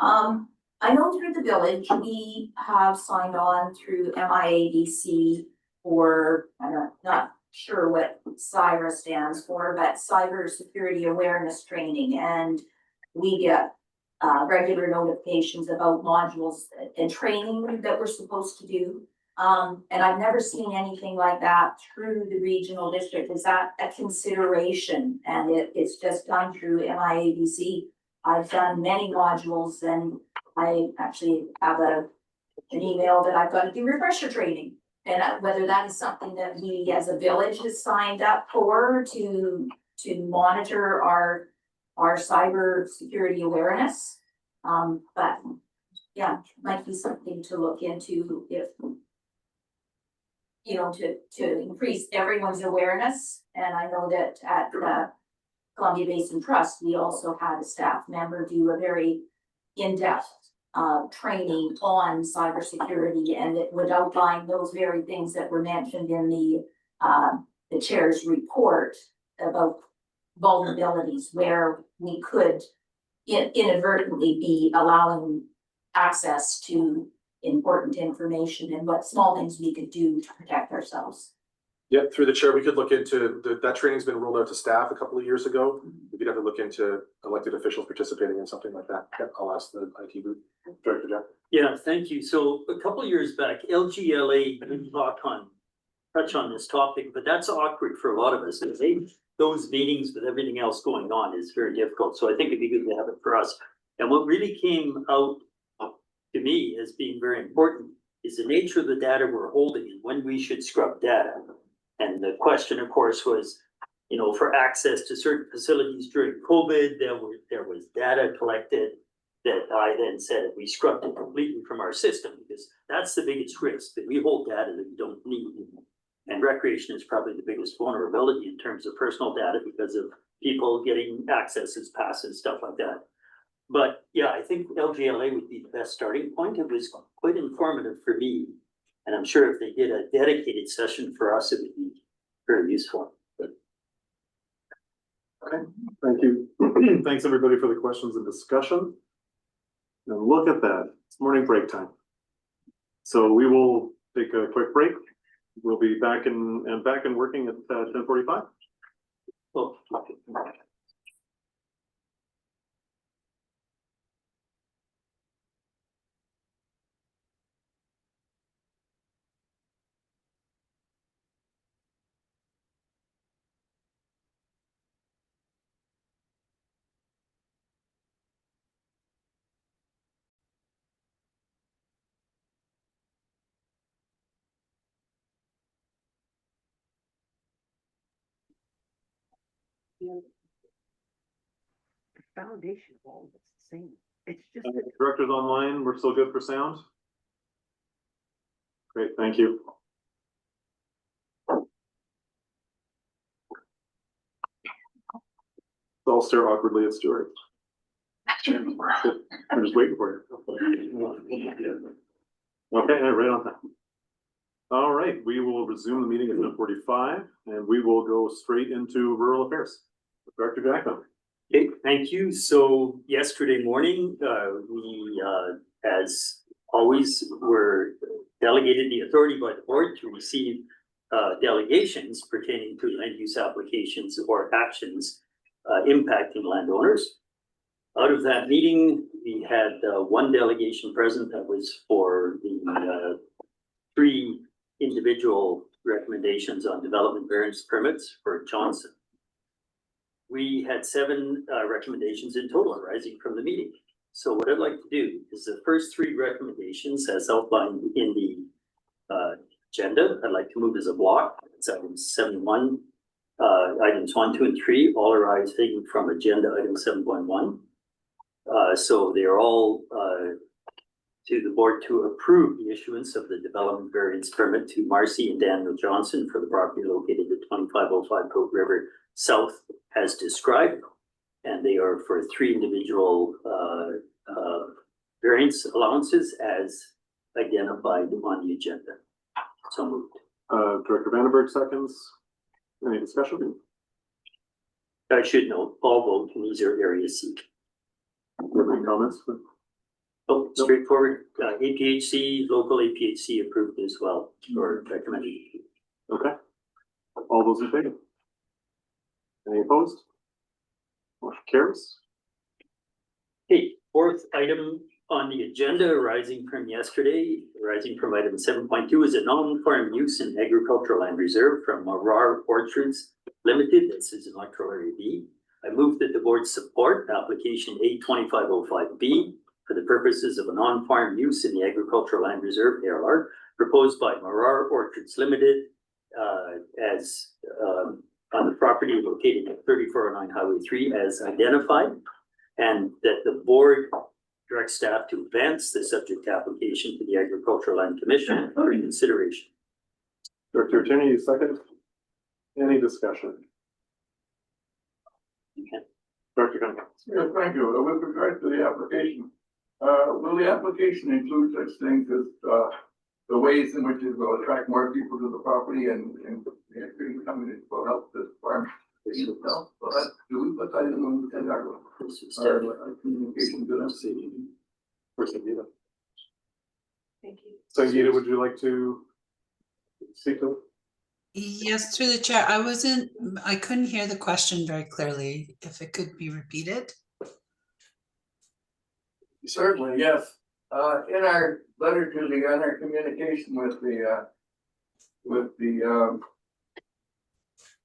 I know through the village, we have signed on through MIADC for, I'm not sure what cyber stands for, but cybersecurity awareness training. And we get regular notifications about modules and training that we're supposed to do. And I've never seen anything like that through the regional district. Is that a consideration? And it's just done through MIADC. I've done many modules, and I actually have an email that I've got to do refresher training. And whether that is something that we as a village has signed up for to monitor our cyber security awareness. But yeah, might be something to look into if, you know, to increase everyone's awareness. And I know that at Columbia Basin Trust, we also had a staff member do a very in-depth training on cybersecurity, and it would outline those very things that were mentioned in the chair's report about vulnerabilities where we could inadvertently be allowing access to important information and what small things we could do to protect ourselves. Yeah, through the chair, we could look into that training's been rolled out to staff a couple of years ago. We could have to look into elected officials participating in something like that. Yeah, I'll ask the IT group. Director Jack. Yeah, thank you. So a couple of years back, LGLA didn't touch on this topic, but that's awkward for a lot of us. Those meetings with everything else going on is very difficult. So I think it'd be good to have it for us. And what really came out to me as being very important is the nature of the data we're holding and when we should scrub data. And the question, of course, was, you know, for access to certain facilities during COVID, there was data collected that I then said we scrubbed it completely from our system, because that's the biggest risk, that we hold data that we don't need. And recreation is probably the biggest vulnerability in terms of personal data because of people getting accesses, passes, stuff like that. But yeah, I think LGLA would be the best starting point. It was quite informative for me. And I'm sure if they did a dedicated session for us, it would be very useful. Okay, thank you. Thanks everybody for the questions and discussion. And look at that, it's morning break time. So we will take a quick break. We'll be back and working at 10:45. Well, The foundation of all of it's the same. It's just. Directors online, we're still good for sound? Great, thank you. I'll stare awkwardly at Stuart. I'm just waiting for you. Okay, right on time. All right, we will resume the meeting at 10:45 and we will go straight into rural affairs. Director Jackman. Okay, thank you. So yesterday morning, we, as always, were delegated the authority by the board to receive delegations pertaining to land use applications or actions impacting landowners. Out of that meeting, we had one delegation present that was for the three individual recommendations on development variance permits for Johnson. We had 7 recommendations in total arising from the meeting. So what I'd like to do is the first 3 recommendations as outlined in the agenda, I'd like to move as a block. It's items 71, items 1, 2, and 3, all arising from agenda item 7.1. So they're all to the board to approve the issuance of the development variance permit to Marcy and Daniel Johnson for the property located at 2505 Coat River South as described. And they are for 3 individual variance allowances as identified on the agenda. So moved. Director Vandenberg seconds. Any discussion? I should note, all vote in these are area C. Any comments? Oh, straightforward. APHC, local APHC approved as well, or recommended. Okay. All those in favor? Any opposed? Motion carries. Okay, 4th item on the agenda arising from yesterday, arising from item 7.2 is a non-farm use in agricultural land reserve from Marar Orchards Limited. This is an electoral area B. I move that the board support application A2505B for the purposes of a non-farm use in the agricultural land reserve ALR proposed by Marar Orchards Limited as on the property located at 3409 Highway 3 as identified, and that the board direct staff to advance the subject application to the Agricultural Land Commission for consideration. Director Tierney, second. Any discussion? Okay. Director Gunn. Yes, thank you. With regard to the application, will the application include such things as the ways in which it will attract more people to the property and income that will help the farm itself? So that, do we put that in our communication to them? For Sangeeta. Thank you. Sangeeta, would you like to speak to it? Yes, through the chair. I couldn't hear the question very clearly. If it could be repeated. Certainly, yes. In our letter to the, in our communication with the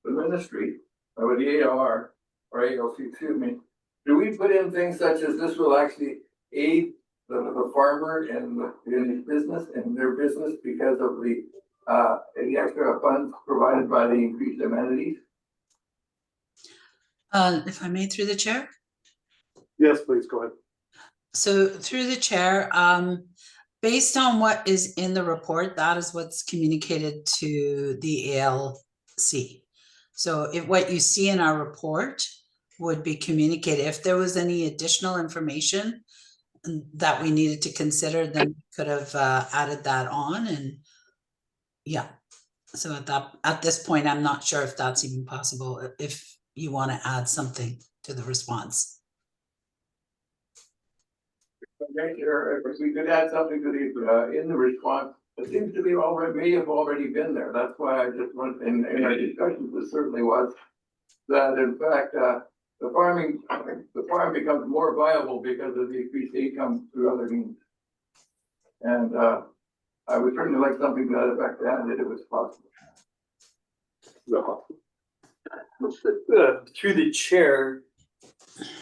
ministry, with the ALR, or ALC, excuse me, do we put in things such as this will actually aid the farmer in his business, in their business, because of the extra funds provided by the increased amenities? If I may, through the chair. Yes, please go ahead. So through the chair, based on what is in the report, that is what's communicated to the ALC. So if what you see in our report would be communicated. If there was any additional information that we needed to consider, then we could have added that on. And yeah, so at this point, I'm not sure if that's even possible, if you want to add something to the response. Okay, sure. If we could add something to the in the response, it seems to be may have already been there. That's why I just went in our discussions. It certainly was that in fact the farm becomes more viable because of the increased income through other means. And I would certainly like something to that effect added if it's possible. Through the chair,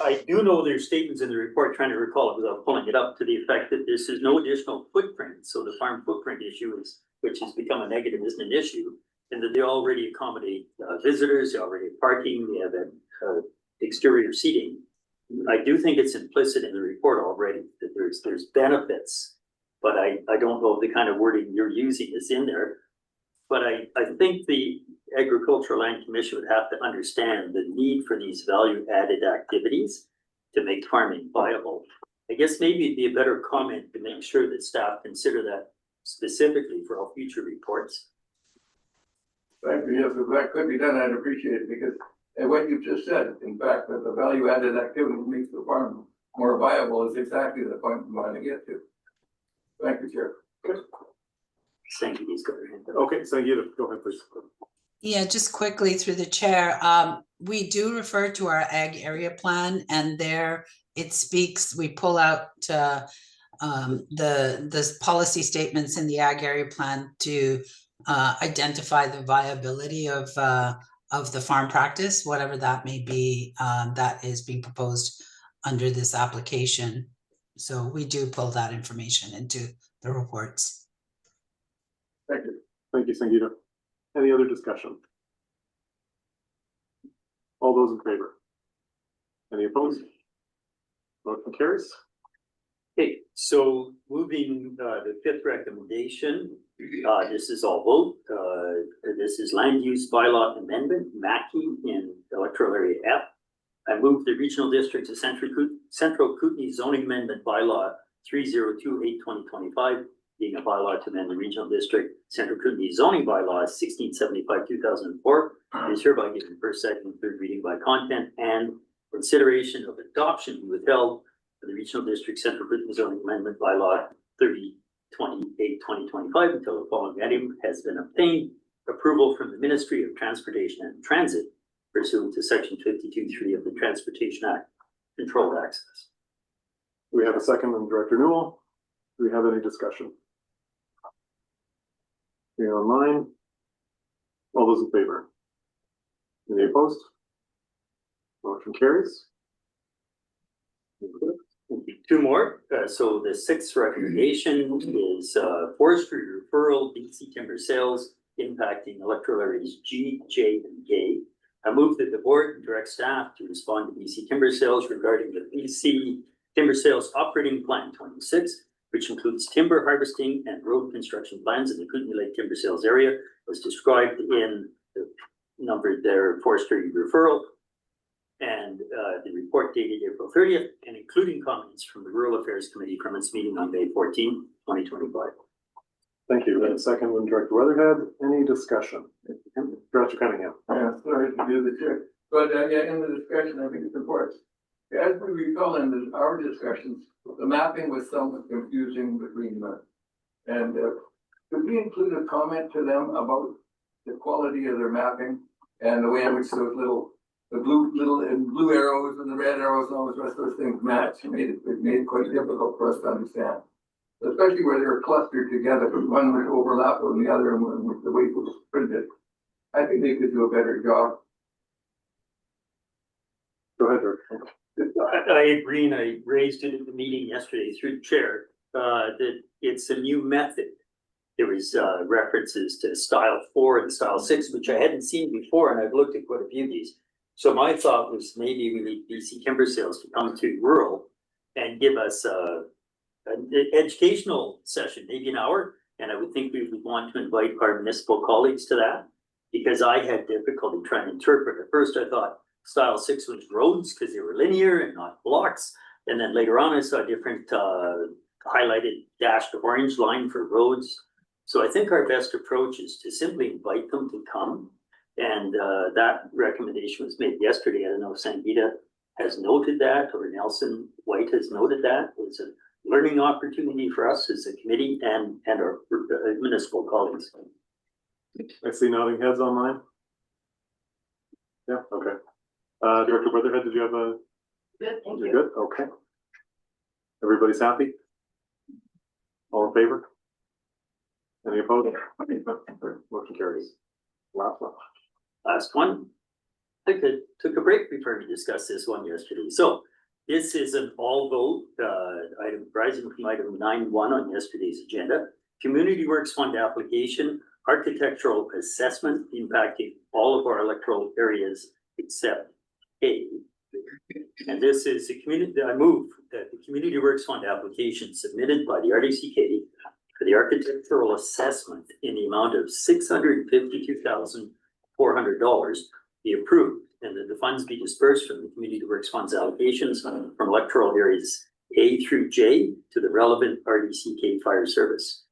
I do know there's statements in the report, trying to recall it without pulling it up, to the effect that this is no additional footprint. So the farm footprint issue is, which has become a negative, isn't an issue, and that they already accommodate visitors, they already have parking, they have exterior seating. I do think it's implicit in the report already that there's benefits, but I don't know if the kind of wording you're using is in there. But I think the Agricultural Land Commission would have to understand the need for these value-added activities to make farming viable. I guess maybe it'd be a better comment to make sure that staff consider that specifically for all future reports. Thank you. Yes, if that could be done, I'd appreciate it, because what you've just said, in fact, that the value-added activity makes the farm more viable is exactly the point we want to get to. Thank you, Chair. Sangeeta's got her hand up. Okay, Sangeeta, go ahead, please. Yeah, just quickly through the chair, we do refer to our ag area plan, and there it speaks, we pull out the policy statements in the ag area plan to identify the viability of the farm practice, whatever that may be, that is being proposed under this application. So we do pull that information into the reports. Thank you. Thank you, Sangeeta. Any other discussion? All those in favor? Any opposed? Motion carries. Okay, so moving the fifth recommendation, this is all vote. This is land use bylaw amendment, Mackey in electoral area F. I move the regional district of Central Kootenay zoning amendment bylaw 3028/2025, being a bylaw to amend the regional district Central Kootenay zoning bylaws 1675/2004, is hereby given first, second, and third reading by content, and consideration of adoption be withheld for the regional district Central Kootenay zoning amendment bylaw 3028/2025 until the following item has been obtained: approval from the Ministry of Transportation and Transit pursuant to section 52(3) of the Transportation Act, controlled access. We have a second from Director Newell. Do we have any discussion? Here online. All those in favor? Any opposed? Motion carries. Two more. So the sixth recommendation is forestry referral, BC timber sales impacting electoral areas G, J, and K. I move that the board direct staff to respond to BC timber sales regarding the BC Timber Sales Operating Plan 26, which includes timber harvesting and road construction plans in the Kootenay Lake Timber Sales area, as described in the numbered there forestry referral, and the report dated April 30th, and including comments from the Rural Affairs Committee from its meeting on May 14, 2025. Thank you. And second one, Director Weatherhead. Any discussion? Director Cunningham. Yeah, sorry to do the trick, but yeah, in the discussion, I think it's important. As we recall in our discussions, the mapping was somewhat confusing between the, and could we include a comment to them about the quality of their mapping and the way in which those the blue arrows and the red arrows and all the rest of those things match? It made it quite difficult for us to understand, especially where they were clustered together. One would overlap on the other, and with the way it was printed. I think they could do a better job. Go ahead, Director. I agree, and I raised it at the meeting yesterday through the chair, that it's a new method. There was references to style 4 and style 6, which I hadn't seen before, and I've looked at quite a few of these. So my thought was maybe we need BC Timber Sales to come to rural and give us an educational session, maybe an hour, and I would think we would want to invite our municipal colleagues to that, because I had difficulty trying to interpret. At first I thought style 6 was roads because they were linear and not blocks. And then later on, I saw a different highlighted dashed orange line for roads. So I think our best approach is to simply invite them to come. And that recommendation was made yesterday. I don't know if Sangeeta has noted that or Nelson White has noted that. It's a learning opportunity for us as a committee and our municipal colleagues. I see nodding heads online. Yeah, okay. Director Weatherhead, did you have a? Good, thank You're you. good, okay. Everybody's happy? All in favor? Any opposed? Motion carries. Last one. I took a break before we discussed this one yesterday. So this is an all vote item rising from item 9.1 on yesterday's agenda. Community Works Fund application, architectural assessment impacting all of our electoral areas except A. And this is the community. I move that the Community Works Fund application submitted by the RDCK for the architectural assessment in the amount of $652,400 be approved, and that the funds be dispersed from the Community Works Fund's allocations from electoral areas A through J to the relevant RDCK fire service.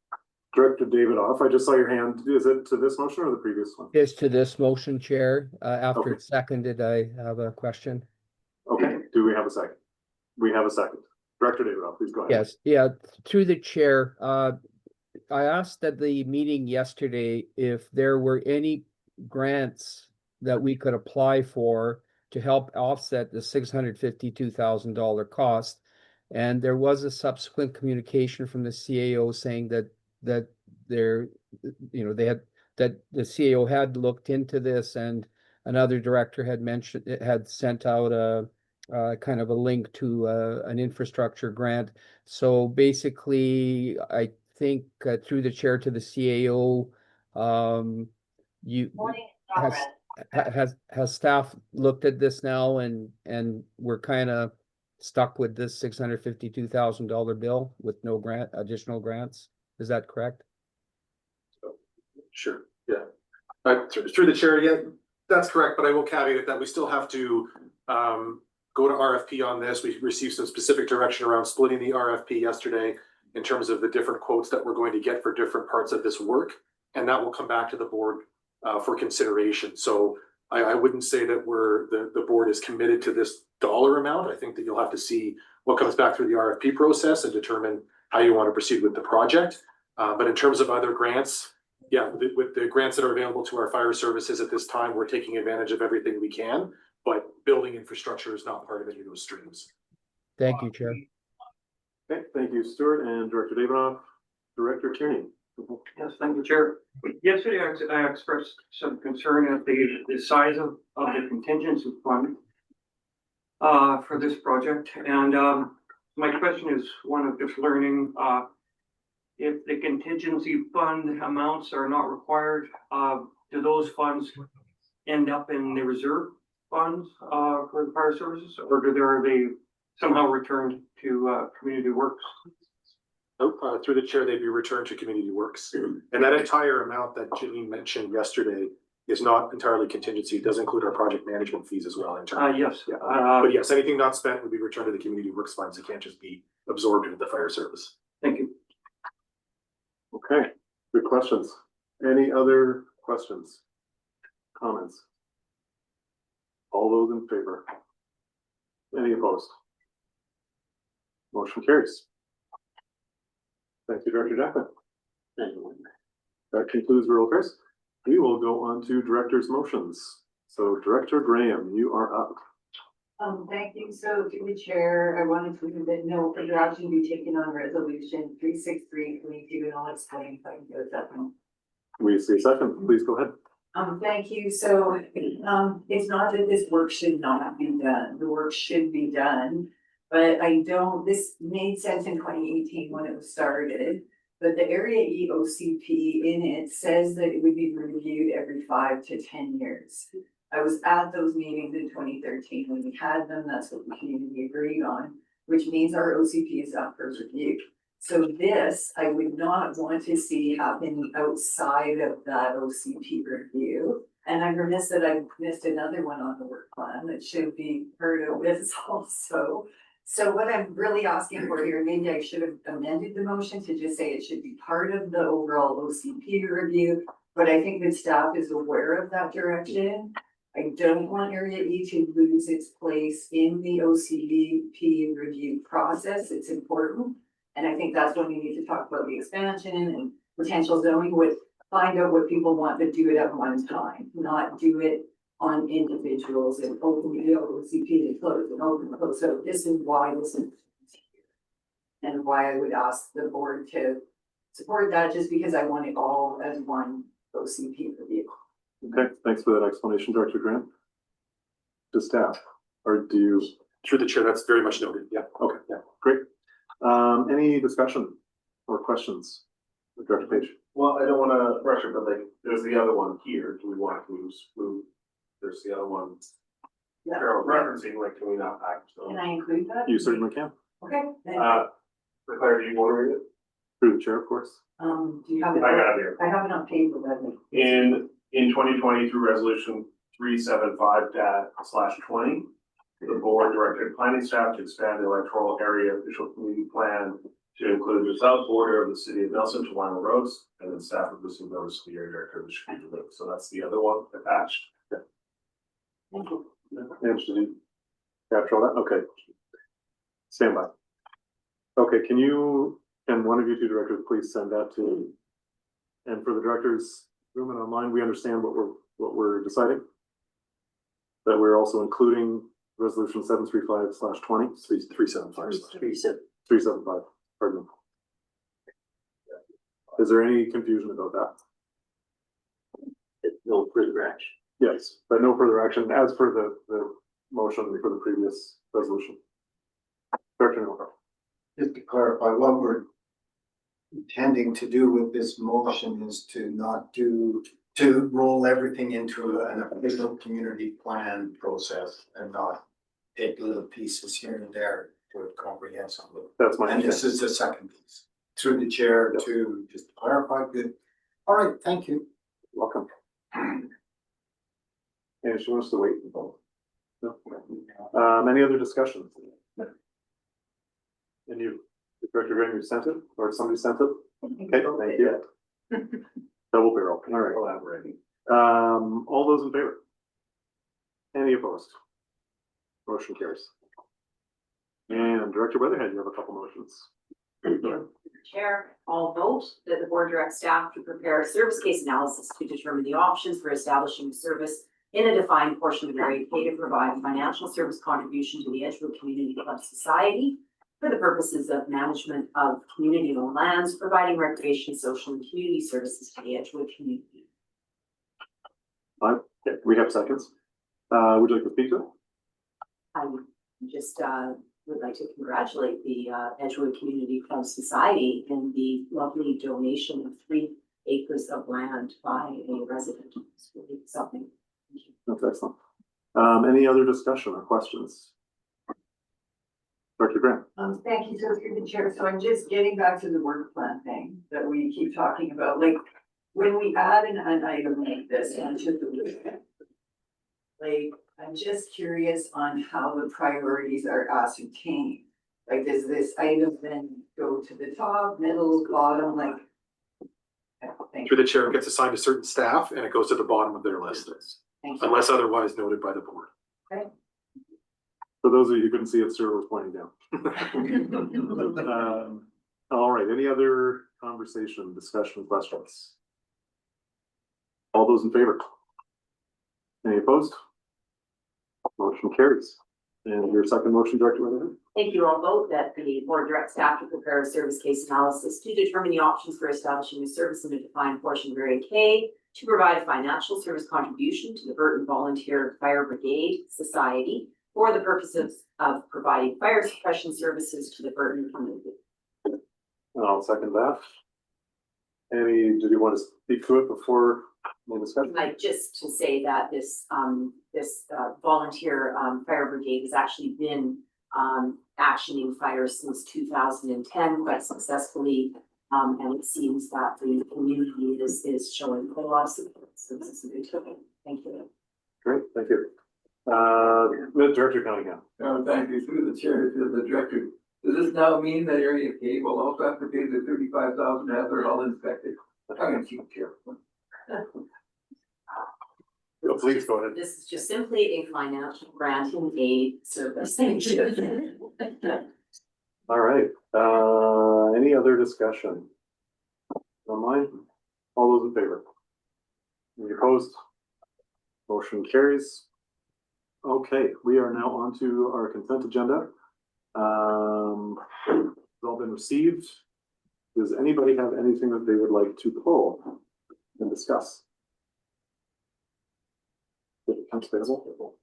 Director David Off, I just saw your hand. Is it to this motion or the previous one? It's to this motion, Chair. After Okay. it's seconded, I have a question. Okay, do we have a second? We have a second. Director David Off, please go ahead. Yes, yeah, through the chair. I asked at the meeting yesterday if there were any grants that we could apply for to help offset the $652,000 cost. And there was a subsequent communication from the CAO saying that they're, they had that the CAO had looked into this, and another director had mentioned, it had sent out a kind of a link to an infrastructure grant. So basically, I think through the chair to the CAO, has staff looked at this now, and we're kind of stuck with this $652,000 bill with no additional grants? Is that correct? Sure, yeah. Through the chair, yeah, that's correct, but I will caveat that we still have to go to RFP on this. We received some specific direction around splitting the RFP yesterday in terms of the different quotes that we're going to get for different parts of this work, and that will come back to the board for consideration. So I wouldn't say that the board is committed to this dollar amount. I think that you'll have to see what comes back through the RFP process and determine how you want to proceed with the project. But in terms of other grants, yeah, with the grants that are available to our fire services at this time, we're taking advantage of everything we can, but building infrastructure is not part of any of those streams. Thank you, Chair. Okay, thank you, Stuart, and Director Davidoff. Director Tierney. Yes, thank you, Chair. Yesterday, I expressed some concern at the size of the contingency fund for this project. And my question is one of just learning if the contingency fund amounts are not required, do those funds end up in the reserve funds for the fire services, or are they somehow returned to community works? Nope, through the chair, they'd be returned to community works. And that entire amount that Janine mentioned yesterday is not entirely contingency. It does include our project management fees as well. Yes. Yeah. But yes, anything not spent would be returned to the community works funds. It can't just be absorbed into the fire service. Thank you. Okay, good questions. Any other questions? Comments? All those in favor? Any opposed? Motion carries. Thank you, Director Jackman. That concludes rural affairs. We will go on to director's motions. So Director Graham, you are up. Thank you. So through the chair, I wanted to leave that no further action be taken on resolution 36322, and I'll explain if I can get a second. We see a second. Please go ahead. Thank you. So, it's not that this work should not be done. The work should be done. But this made sense in 2018 when it was started, but the Area E OCP in it says that it would be reviewed every 5 to 10 years. I was at those meetings in 2013 when we had them. That's what the community agreed on, which means our OCP is up for review. So this, I would not want to see happen outside of that OCP review. And I'm remiss that I missed another one on the work plan that should be heard of this also. So what I'm really asking for here, maybe I should have amended the motion to just say it should be part of the overall OCP review, but I think that staff is aware of that direction. I don't want Area E to lose its place in the OCP review process. It's important. And I think that's when we need to talk about the expansion and potential zoning, find out what people want to do it at one time, not do it on individuals and open the OCP and close and open and close. So this is why this is here. And why I would ask the board to support that, just because I want it all as one OCP review. Okay, thanks for that explanation, Director Grant. To staff, or do you? Through the chair, that's very much noted. Yeah. Okay, yeah, great. Any discussion or questions? Director Page. Well, I don't want to pressure, but like, there's the other one here. Do we want to move? There's the other one. Yeah. Carol referencing, like, can we not package them? Can I include that? You certainly can. Okay. For clarity, you want to read it? Through the chair, of course. Do you have it? I got it here. I have it on paper, but. In 2020 through resolution 375/20, the board directed planning staff to expand the electoral area official community plan to include the south border of the city of Nelson to Wyman Roads, and then staff would receive notice to the area director of the street road. So that's the other one attached. Yeah. Thank you. Did you capture all that? Okay. Stand by. Okay, can one of you two directors please send that to me? And for the directors, room and online, we understand what we're deciding. That we're also including resolution 735/20. 375, pardon me. Is there any confusion about that? no further action. Yes, but no further action as per the motion for the previous resolution. Director Neil. Just to clarify, what we're intending to do with this motion is to not to roll everything into an official community plan process and not take little pieces here and there to it comprehensively. That's my And this is the second piece. Through the chair to just clarify, good. All right, thank you. Welcome. And she wants to wait. No. Any other discussions? And you, Director Graham, you sent it, or somebody sent it? Okay, thank you. Double barrel, all right. Collaborating. All those in favor? Any opposed? Motion carries. And Director Weatherhead, you have a couple motions. Chair, I'll vote that the board directs staff to prepare a service case analysis to determine the options for establishing a service in a defined portion of Area K to provide financial service contribution to the Edgewood Community Club Society for the purposes of management of community-owned lands, providing recreation, social, and community services to the Edgewood community. We have seconds. Would you like to speak to it? I just would like to congratulate the Edgewood Community Club Society and the lovely donation of 3 acres of land by a resident. It's really something. That's excellent. Any other discussion or questions? Director Graham. Thank you, so through the chair. So I'm just getting back to the work plan thing that we keep talking about. Like, when we add an item like this into the list, like, I'm just curious on how the priorities are ascertained. Like, does this item then go to the top, middle, bottom, like? Through the chair, it gets assigned to certain staff and it goes to the bottom of their list. Thank you. Unless otherwise noted by the board. Okay. For those of you who couldn't see it, Sarah was pointing down. All right, any other conversation, discussion, questions? All those in favor? Any opposed? Motion carries. And your second motion, Director Weatherhead? Thank you. I'll vote that the board directs staff to prepare a service case analysis to determine the options for establishing a service in a defined portion of Area K to provide a financial service contribution to the Burton Volunteer Fire Brigade Society for the purposes of providing fire suppression services to the Burton community. And I'll second that. Did you want to speak to it before the discussion? Like, just to say that this volunteer fire brigade has actually been actioning fires since 2010 quite successfully. And it seems that the community is showing quite a lot of support. So this is a good token. Thank you. Great, thank you. Director Cunningham. Thank you, through the chair, to the director. Does this now mean that Area K will also have to pay the 35,000 to have their all inspected? I'm gonna keep chair. Please go ahead. This is just simply a financial grant and aid service. Thank you. All right, any other discussion? Online, all those in favor? Any opposed? Motion carries. Okay, we are now on to our consent agenda. It's all been received. Does anybody have anything that they would like to pull and discuss? Accounts payable?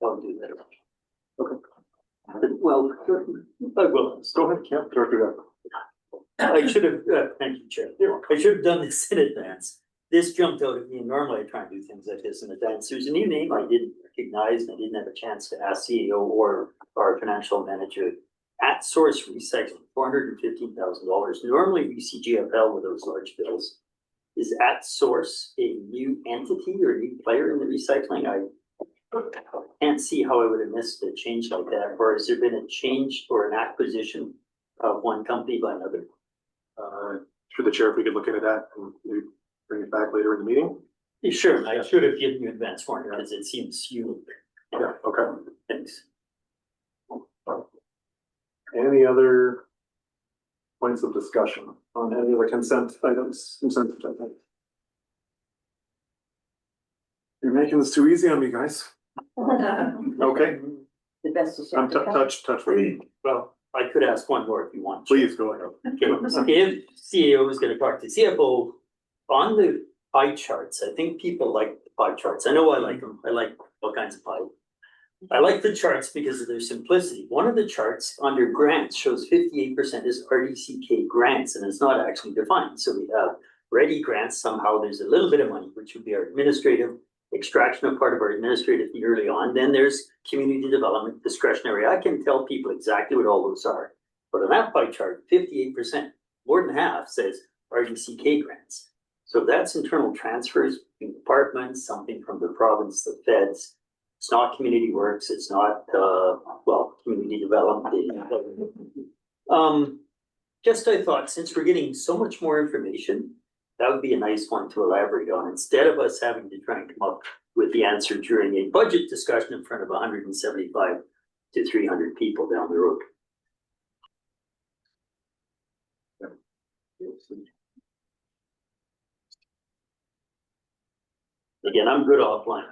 I'll do that. Okay. Well, I will. Go ahead, Kemp, Director. I should have, thank you, Chair. I should have done this in advance. This jumped out at me. Normally I try and do things like this in advance. There's a new name I didn't recognize and I didn't have a chance to ask CEO or our financial manager. At Source Recycling, $415,000. Normally we see GFL with those large bills. Is At Source a new entity or a new player in the recycling? I can't see how I would have missed a change like that. Or has there been a change or an acquisition of one company by another? Through the chair, if we could look into that and maybe bring it back later in the meeting. Sure, I should have given you advance warning because it seems unique. Yeah, okay. Thanks. Any other points of discussion on any of the consent items? Consent agenda. You're making this too easy on me, guys. Okay. The best is I'm touch for me. Well, I could ask one more if you want. Please go ahead. Okay, if CEO is gonna talk to CFO on pie charts. I think people like the pie charts. I know I like them. I like all kinds of pie. I like the charts because of their simplicity. One of the charts under grants shows 58% is RDCK grants, and it's not actually defined. So we have ready grants. Somehow there's a little bit of money, which would be our administrative extraction of part of our administrative fee early on. Then there's community development discretionary. I can tell people exactly what all those are. But on that pie chart, 58%, more than half says RDCK grants. So that's internal transfers between departments, something from the province, the feds. It's not community works, it's not, community development. Just I thought, since we're getting so much more information, that would be a nice one to elaborate on, instead of us having to try and come up with the answer during a budget discussion in front of 175 to 300 people down the road. Again, I'm good offline.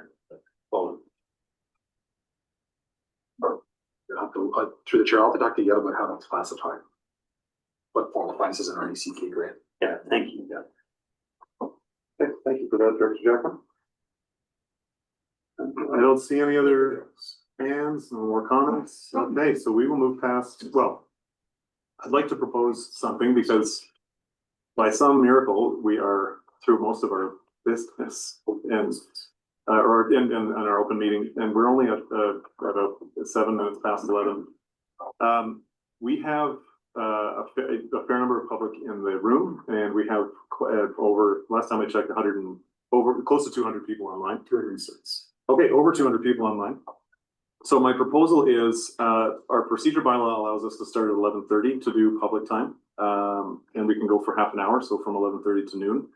Through the chair, I'll talk to you about how that's classified. What qualifies as an RDCK grant. Yeah, thank you. Yeah. Okay, thank you for that, Director Jackman. I don't see any other hands, no more comments. Okay, so we will move past, well, I'd like to propose something because by some miracle, we are through most of our business and in our open meeting, and we're only at about 7 minutes past 11. We have a fair number of public in the room, and we have over, last time I checked, close to 200 people online. 206. Okay, over 200 people online. So my proposal is, our procedure bylaw allows us to start at 11:30 to do public time, and we can go for half an hour, so from 11:30 to noon.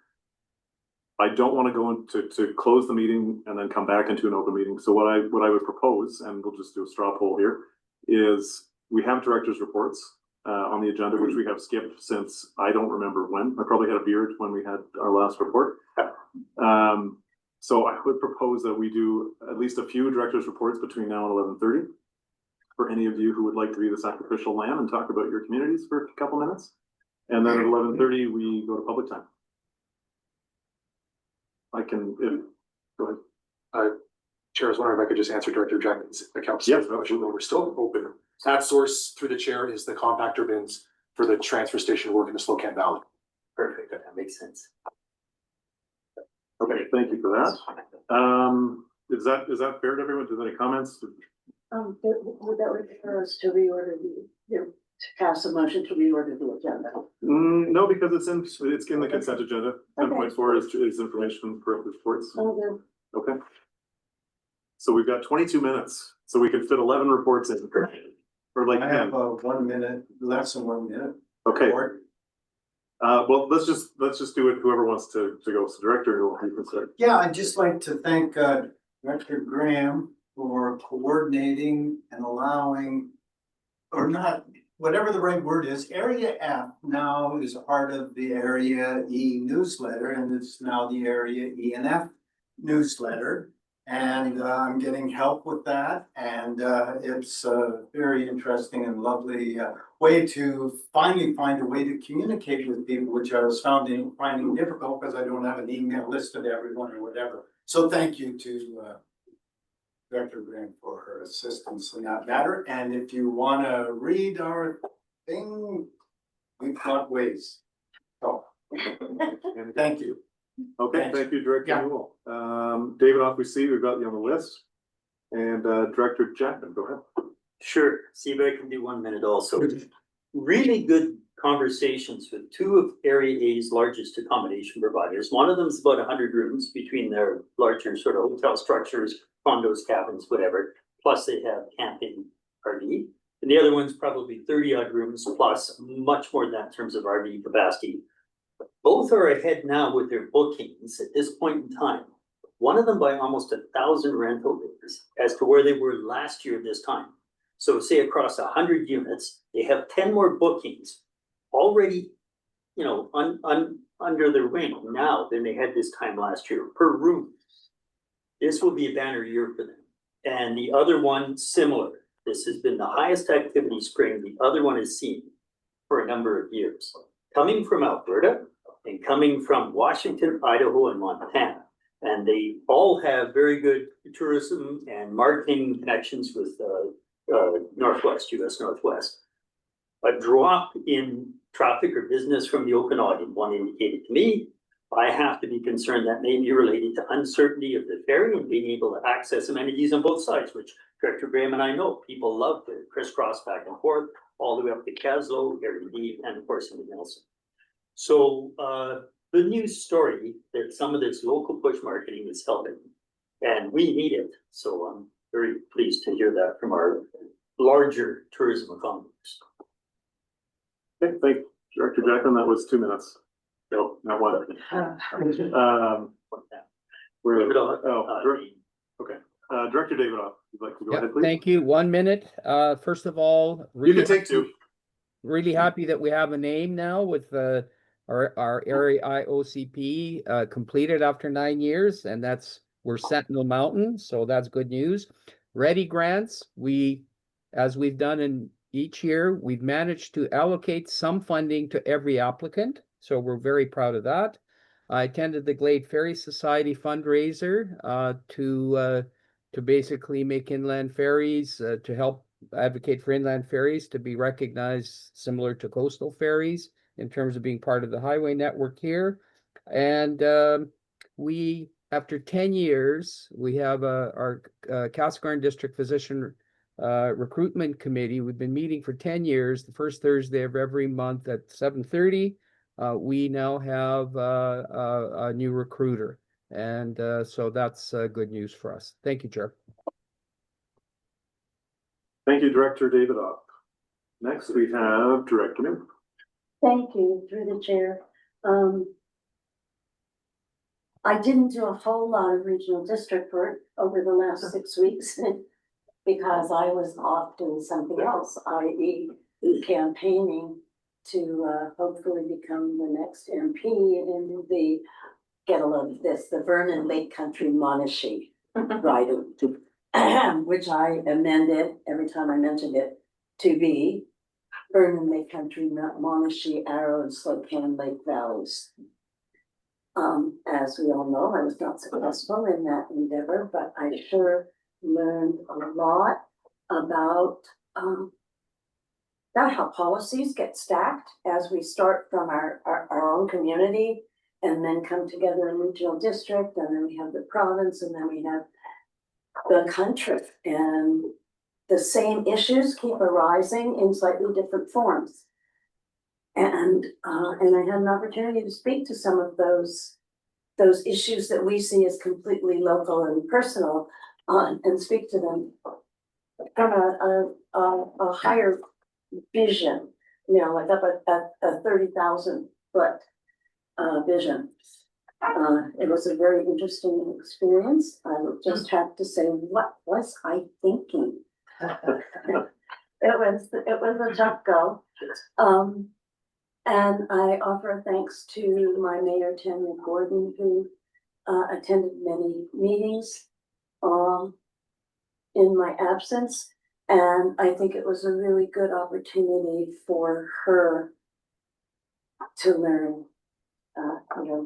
I don't want to go into to close the meeting and then come back into an open meeting. So what I would propose, and we'll just do a straw poll here, is we have directors' reports on the agenda, which we have skipped since I don't remember when. I probably had a beard when we had our last report. So I would propose that we do at least a few directors' reports between now and 11:30 for any of you who would like to be the sacrificial lamb and talk about your communities for a couple minutes. And then at 11:30, we go to public time. Go ahead. Chair, I was wondering if I could just answer Director Jackman's account. Yes, question. We're still open. At source through the chair is the compactor bins for the transfer station work in the Slocan Valley. Perfect, that makes sense. Okay, thank you for that. Is that fair to everyone? Do you have any comments? Would that require us to reorder to pass a motion to reorder the agenda? No, because it's in the consent agenda. 10.4 is information for reports. Okay. So we've got 22 minutes, so we can fit 11 reports in. Or like I have 1 minute, less than 1 minute. Okay. Well, let's just do it. Whoever wants to go. So Director, you can start. Yeah, I'd just like to thank Director Graham for coordinating and allowing, or not, whatever the right word is, Area F now is a part of the Area E newsletter, and it's now the Area E and F newsletter. And I'm getting help with that, and it's a very interesting and lovely way to finally find a way to communicate with people, which I was finding difficult because I don't have an email list of everyone or whatever. So thank you to Director Graham for her assistance in that matter. And if you want to read our thing, we've got ways. So, thank you. Okay, thank you, Director Newell. David, off we see, we've got you on the list. And Director Jackman, go ahead. Sure, see if I can do 1 minute also. Really good conversations with two of Area A's largest accommodation providers. One of them is about 100 rooms between their larger sort of hotel structures, condos, cabins, whatever. Plus they have camping RV. And the other one's probably 30 odd rooms plus, much more than that in terms of RV capacity. Both are ahead now with their bookings at this point in time. One of them by almost 1,000 rental days as to where they were last year at this time. So say across 100 units, they have 10 more bookings already, under their wing now than they had this time last year per room. This will be a banner year for them. And the other one, similar. This has been the highest activity spring the other one has seen for a number of years. Coming from Alberta, and coming from Washington, Idaho, and Montana. And they all have very good tourism and marketing connections with Northwest, US Northwest. A drop in traffic or business from the Okanagan, one indicated to me, I have to be concerned that may be related to uncertainty of the ferry and being able to access amenities on both sides, which Director Graham and I know people love to crisscross back and forth all the way up to Caslow, Airbnb, and of course into Nelson. So the news story that some of this local push marketing is helping, and we need it. So I'm very pleased to hear that from our larger tourism economists. Okay, thank you, Director Jackman. That was 2 minutes. No, not one. Director Davidoff, you'd like to go ahead, please? Thank you. 1 minute. First of all, You can take two. really happy that we have a name now with our area IOCP completed after 9 years, and we're Sentinel Mountain, so that's good news. Ready grants, as we've done in each year, we've managed to allocate some funding to every applicant, so we're very proud of that. I attended the Glade Ferry Society fundraiser to basically make inland ferries, to help advocate for inland ferries to be recognized similar to coastal ferries in terms of being part of the highway network here. And we, after 10 years, we have our Cascarn District Physician Recruitment Committee. We've been meeting for 10 years, the first Thursday of every month at 7:30. We now have a new recruiter. And so that's good news for us. Thank you, Chair. Thank you, Director Davidoff. Next, we have Director New. Thank you, through the chair. I didn't do a whole lot of regional district work over the last 6 weeks because I was off doing something else, i.e. campaigning to hopefully become the next MP in get a load of this, the Vernon Lake Country Monashee riding, which I amended every time I mentioned it to be Vernon Lake Country Monashee Arrow and Slocan Lake Valleys. As we all know, I was not successful in that endeavor, but I sure learned a lot about how policies get stacked as we start from our own community and then come together in regional district, and then we have the province, and then we have the country, and the same issues keep arising in slightly different forms. And I had an opportunity to speak to some of those issues that we see as completely local and personal, and speak to them from a higher vision, like up at a 30,000 foot vision. It was a very interesting experience. I would just have to say, what was I thinking? It was a tough go. And I offer thanks to my mayor, Tanya Gordon, who attended many meetings in my absence. And I think it was a really good opportunity for her to learn,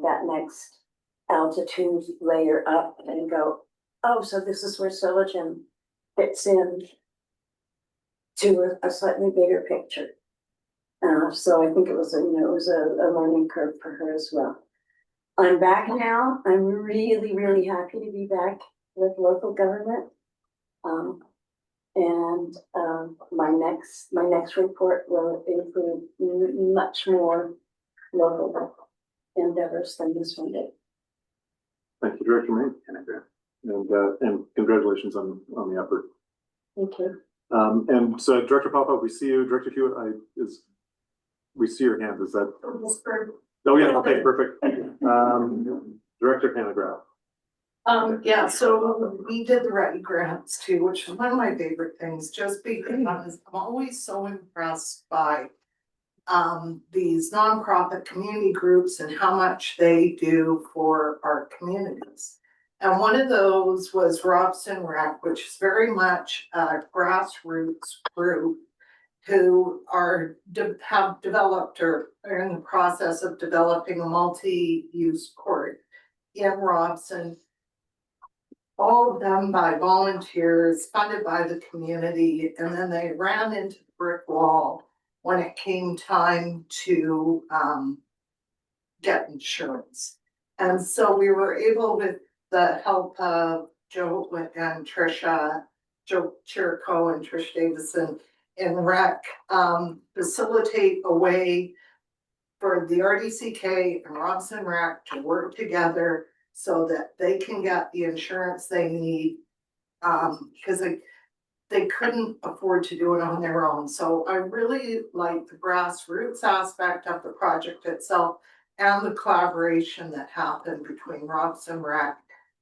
that next altitude layer up and go, oh, so this is where Silverton fits in to a slightly bigger picture. So I think it was a learning curve for her as well. I'm back now. I'm really, really happy to be back with local government. And my next report will include much more local endeavors than this one did. Thank you, Director May. And congratulations on the effort. Thank you. And so Director Papa, we see you. Director Hewitt, we see your hand. Is that? Oh yeah, okay, perfect. Director Hanegraaff. Yeah, so we did the Ready grants too, which is one of my favorite things, just because I'm always so impressed by these nonprofit community groups and how much they do for our communities. And one of those was Robson Rec, which is very much a grassroots group. who have developed or are in the process of developing a multi-use court in Robson. All of them by volunteers, funded by the community, and then they ran into the brick wall when it came time to get insurance. And so we were able, with the help of Joe and Trisha, Joe Chirico and Trish Davison in rec, facilitate a way for the RDCK and Robson Rec to work together so that they can get the insurance they need. Because they couldn't afford to do it on their own. So I really like the grassroots aspect of the project itself and the collaboration that happened between Robson Rec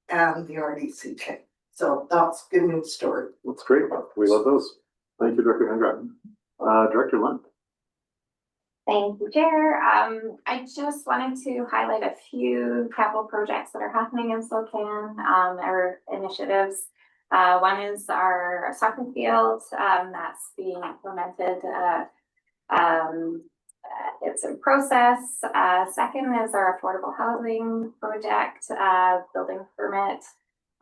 and the RDCK. So that's a good news story. That's great. We love those. Thank you, Director Hendrak. Director Lund. Thank you, Chair. I just wanted to highlight a few capital projects that are happening in Spokane, or initiatives. One is our soccer field that's being implemented. It's in process. Second is our affordable housing project. Building permit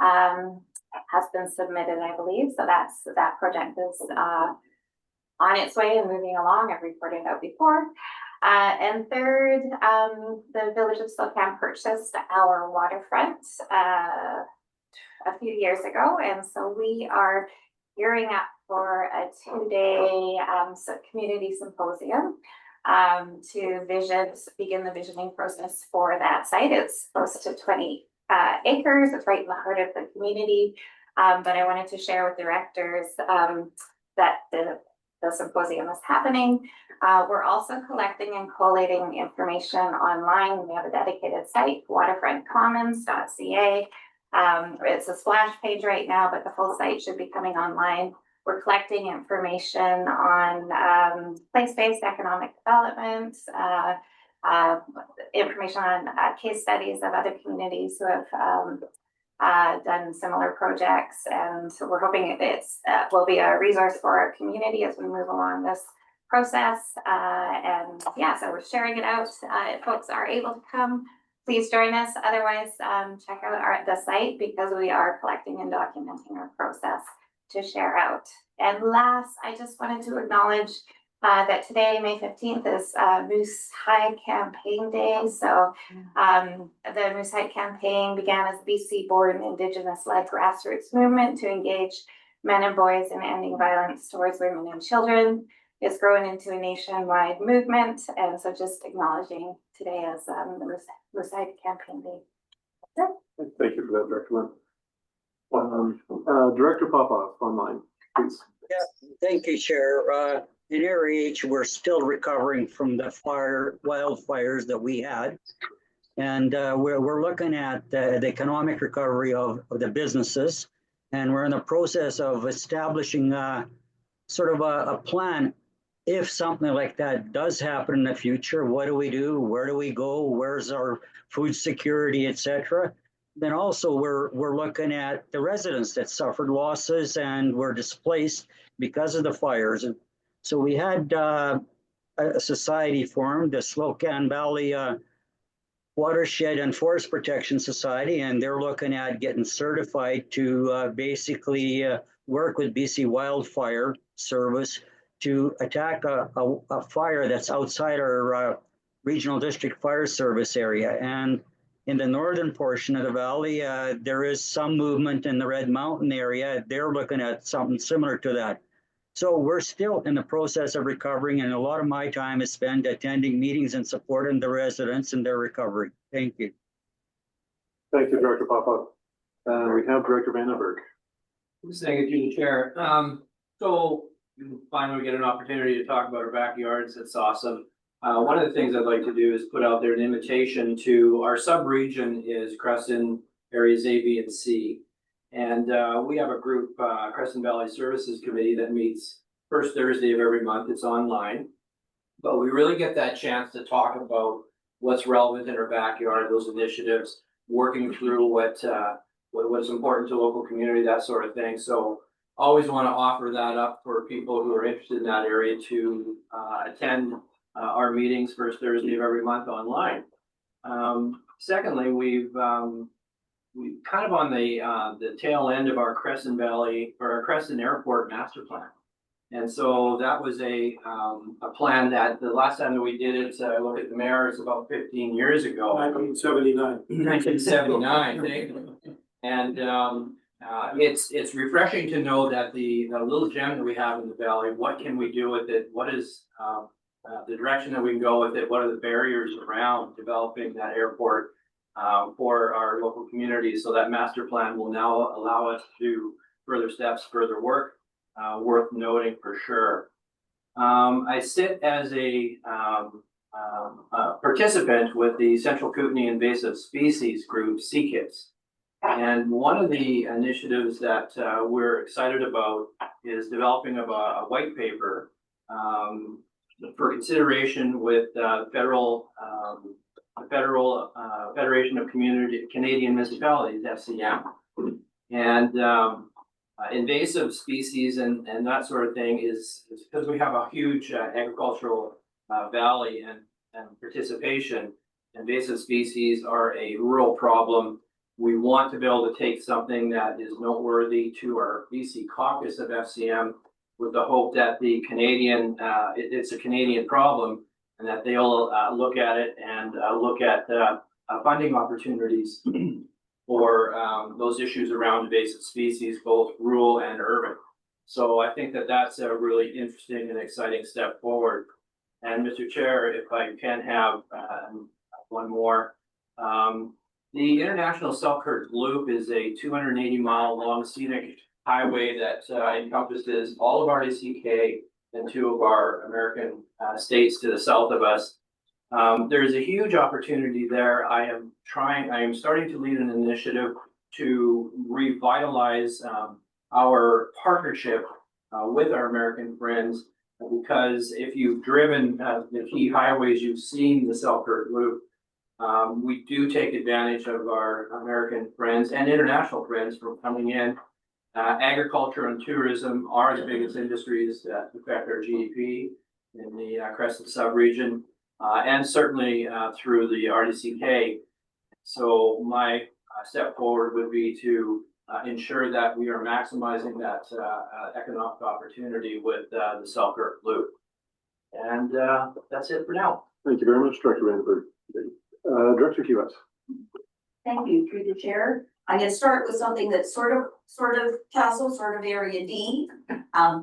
has been submitted, I believe. So that project is on its way and moving along. I've reported out before. And third, the Village of Spokane purchased our waterfront a few years ago, and so we are gearing up for a 2-day community symposium to begin the visioning process for that site. It's close to 20 acres. It's right in the heart of the community, but I wanted to share with directors that the symposium is happening. We're also collecting and collating information online. We have a dedicated site, waterfrontcommons.ca. It's a splash page right now, but the full site should be coming online. We're collecting information on place-based economic development, information on case studies of other communities who have done similar projects, and so we're hoping it will be a resource for our community as we move along this process. And yeah, so we're sharing it out. If folks are able to come, please join us. Otherwise, check out the site, because we are collecting and documenting our process to share out. And last, I just wanted to acknowledge that today, May 15th, is Moose Hide Campaign Day. So the Moose Hide Campaign began as a BC-born Indigenous-led grassroots movement to engage men and boys in ending violence towards women and children. It's grown into a nationwide movement, and so just acknowledging today as the Moose Hide Campaign Day. That's it. Thank you for that, Director Lund. Director Popoff, online, please. Yeah, thank you, Chair. In Area H, we're still recovering from the wildfires that we had. And we're looking at the economic recovery of the businesses. And we're in the process of establishing sort of a plan. If something like that does happen in the future, what do we do? Where do we go? Where's our food security, et cetera? Then also we're looking at the residents that suffered losses and were displaced because of the fires. And so we had a society formed, the Spokane Valley Watershed and Forest Protection Society, and they're looking at getting certified to basically work with BC Wildfire Service to attack a fire that's outside our regional district fire service area. And in the northern portion of the valley, there is some movement in the Red Mountain area. They're looking at something similar to that. So we're still in the process of recovering, and a lot of my time is spent attending meetings and supporting the residents in their recovery. Thank you. Thank you, Director Popoff. We have Director Vandenberg. Thank you, Chair. So finally we get an opportunity to talk about our backyards. It's awesome. One of the things I'd like to do is put out there an invitation to our sub-region is Crescent areas A, B, and C. And we have a group, Crescent Valley Services Committee, that meets first Thursday of every month. It's online, but we really get that chance to talk about what's relevant in our backyard, those initiatives, working through what's important to local community, that sort of thing. So always want to offer that up for people who are interested in that area to attend our meetings first Thursday of every month online. Secondly, we kind of on the tail end of our Crescent Valley or our Crescent Airport master plan. And so that was a plan that the last time that we did it, I look at the mayor, it's about 15 years ago. 1979. 1979, thank you. And it's refreshing to know that the little gem that we have in the valley, what can we do with it? What is the direction that we can go with it? What are the barriers around developing that airport for our local communities? So that master plan will now allow us to do further steps, further work. Worth noting for sure. I sit as a participant with the Central Kootenay Invasive Species Group, CKIS. And one of the initiatives that we're excited about is developing of a white paper for consideration with Federation of Canadian Municipalities, FCM. And invasive species and that sort of thing is because we have a huge agricultural valley and participation. Invasive species are a rural problem. We want to be able to take something that is noteworthy to our BC caucus of FCM with the hope that the Canadian, it's a Canadian problem and that they'll look at it and look at funding opportunities for those issues around invasive species, both rural and urban. So I think that that's a really interesting and exciting step forward. And Mr. Chair, if I can have one more. The International Selkirk Loop is a 280-mile long scenic highway that encompasses all of RDCK and two of our American states to the south of us. There's a huge opportunity there. I am starting to lead an initiative to revitalize our partnership with our American friends, because if you've driven the key highways, you've seen the Selkirk Loop. We do take advantage of our American friends and international friends from coming in. Agriculture and tourism are the biggest industries that affect our GDP in the Crescent sub-region. And certainly through the RDCK. So my step forward would be to ensure that we are maximizing that economic opportunity with the Selkirk Loop. And that's it for now. Thank you very much, Director Vandenberg. Director Kiewit. Thank you, through the chair. I'm gonna start with something that's sort of Castle, sort of Area D.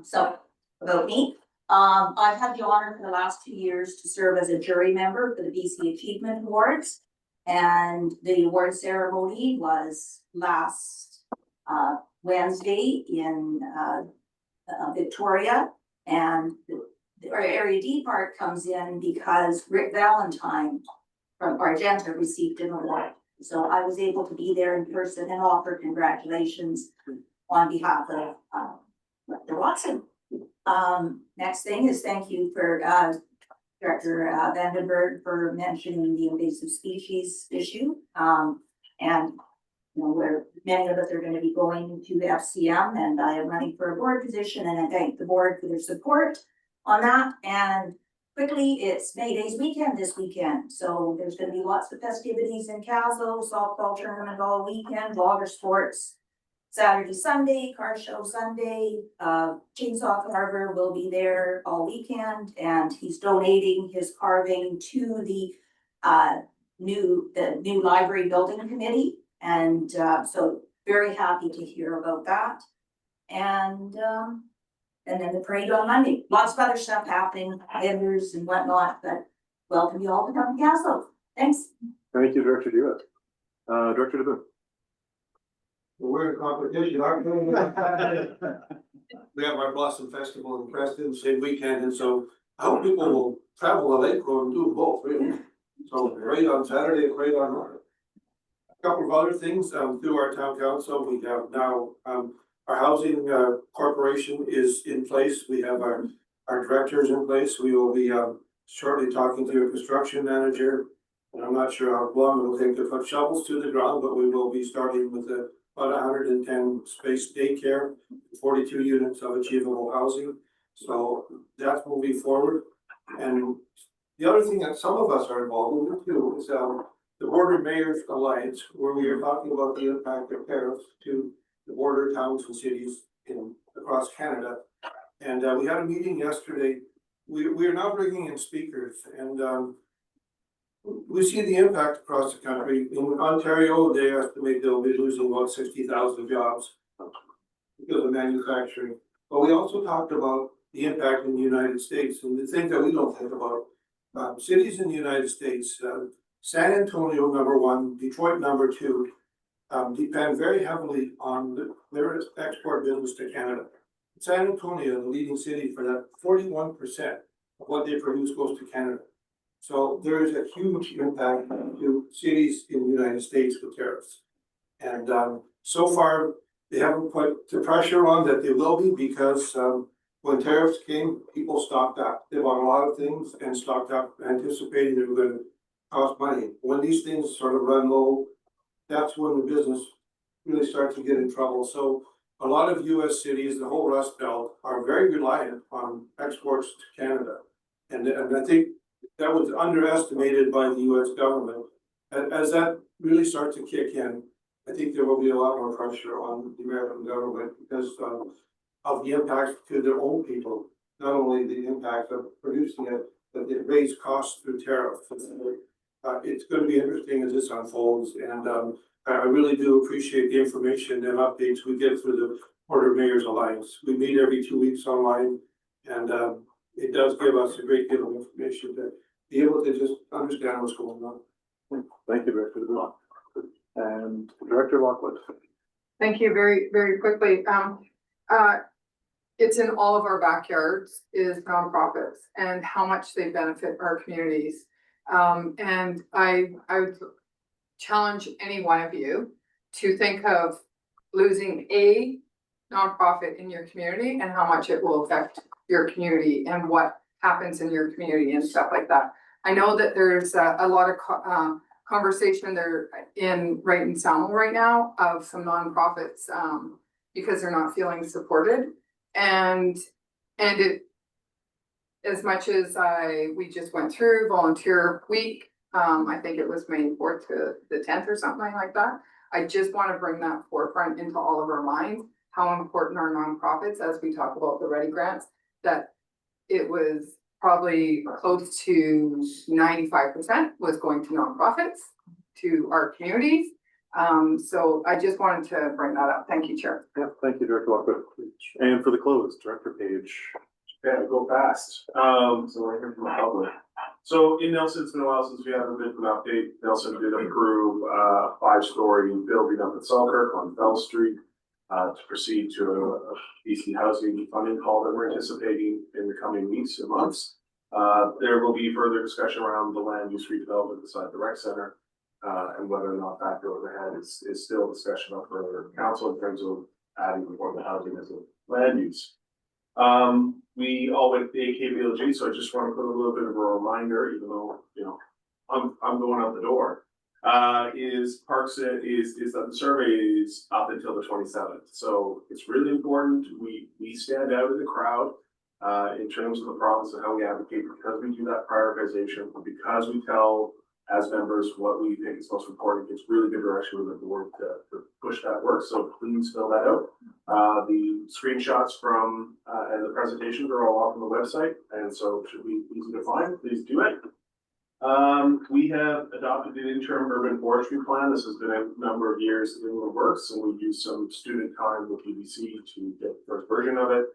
So about me. I've had the honor for the last 2 years to serve as a jury member for the BC Achievement Awards. And the award ceremony was last Wednesday in Victoria. And our Area D part comes in because Rick Valentine from Argenta received an award. So I was able to be there in person and offer congratulations on behalf of Director Watson. Next thing is thank you for Director Vandenberg for mentioning the invasive species issue. And you know, where many of us are going to be going to FCM, and I am running for a board position, and I thank the board for their support on that. And quickly, it's May Day's weekend this weekend, so there's going to be lots of festivities in Castle, softball tournament all weekend, logger sports Saturday, Sunday, car show Sunday. Chainsaw Carver will be there all weekend, and he's donating his carving to the new library building committee. And so very happy to hear about that. And then the parade on Monday. Lots of other stuff happening, vendors and whatnot, but welcome you all to come to Castle. Thanks. Thank you, Director Kiewit. Director DeBoon. We're in competition, aren't we? We have our Blossom Festival in Preston the same weekend, and so how people will travel the lake road and do both, really. So parade on Saturday, parade on Monday. A couple of other things, through our town council, we have now, our housing corporation is in place. We have our directors in place. We will be shortly talking to a construction manager. And I'm not sure how long it will take to put shovels to the ground, but we will be starting with about 110 space daycare, 42 units of achievable housing. So that's moving forward. And the other thing that some of us are involved in too is the Border Mayors Alliance, where we are talking about the impact of tariffs to the border towns and cities across Canada. And we had a meeting yesterday. We are now bringing in speakers, and we see the impact across the country. In Ontario, they estimate they'll be losing about 60,000 jobs because of manufacturing. But we also talked about the impact in the United States and the things that we don't think about. Cities in the United States, San Antonio, number one, Detroit, number two, depend very heavily on their export business to Canada. San Antonio, the leading city for that, 41% of what they produce goes to Canada. So there is a huge impact to cities in the United States with tariffs. And so far, they haven't put the pressure on that they will be, because when tariffs came, people stocked up. They bought a lot of things and stocked up, anticipating they were going to cost money. When these things sort of run low, that's when the business really starts to get in trouble. So a lot of US cities, the whole Rust Belt, are very reliant on exports to Canada. And I think that was underestimated by the US government. As that really starts to kick in, I think there will be a lot more pressure on the American government because of the impact to their own people, not only the impact of producing it, but the raised costs through tariffs. It's going to be interesting as this unfolds, and I really do appreciate the information and updates we get through the Border Mayors Alliance. We meet every 2 weeks online, and it does give us a great deal of information to be able to just understand what's going on. Thank you, Director DeBlanc. And Director Lockwood. Thank you very, very quickly. It's in all of our backyards is nonprofits and how much they benefit our communities. And I would challenge any one of you to think of losing a nonprofit in your community and how much it will affect your community and what happens in your community and stuff like that. I know that there's a lot of conversation there right in Salmo right now of some nonprofits because they're not feeling supported. And it, as much as we just went through volunteer week, I think it was May 4th to the 10th or something like that. I just want to bring that forefront into all of our minds, how important are nonprofits as we talk about the Ready grants, that it was probably close to 95% was going to nonprofits, to our communities. So I just wanted to bring that up. Thank you, Chair. Yeah, thank you, Director Lockwood. And for the close, Director Page. Yeah, go fast. So we're here from the public. So in Nelson, it's been a while since we had a bit of an update. Nelson did approve a 5-story building up at Selkirk on Bell Street to proceed to a BC housing funding call that we're anticipating in the coming weeks and months. There will be further discussion around the land use redevelopment beside the rec center. And whether or not that goes ahead is still a discussion up for council in terms of adding affordable housing as a land use. We all went to the AKBLG, so I just want to put a little bit of a reminder, even though, you know, I'm going out the door. Is Parks is that the survey is up until the 27th. So it's really important we stand out in the crowd in terms of the province and how we advocate, because we do that prioritization, because we tell as members what we think is most important. It's really good direction with the board to push that work. So please fill that out. The screenshots from and the presentations are all up on the website, and so it should be easy to find. Please do it. We have adopted an interim urban forestry plan. This has been a number of years in the works, and we've used some student time with BBC to get the first version of it.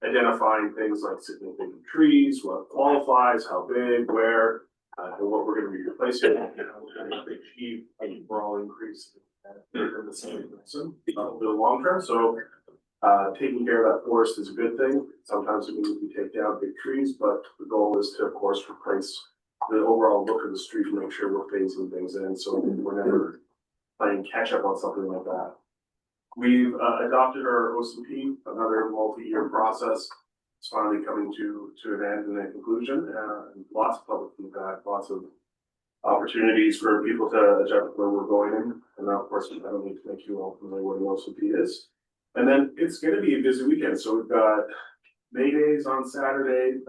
Identifying things like significant trees, what qualifies, how big, where, and what we're going to be replacing, and how we're going to achieve an overall increase in the same for the long term. So taking care of that forest is a good thing. Sometimes it means we take down big trees, but the goal is to, of course, replace the overall look of the street and make sure we're phasing things in, so we're never playing catch up on something like that. We've adopted our OCP, another multi-year process. It's finally coming to an end and a conclusion, and lots of public feedback, lots of opportunities for people to adjust where we're going in. And now, of course, I don't need to make you all familiar what an OCP is. And then it's gonna be a busy weekend, so we've got May Days on Saturday.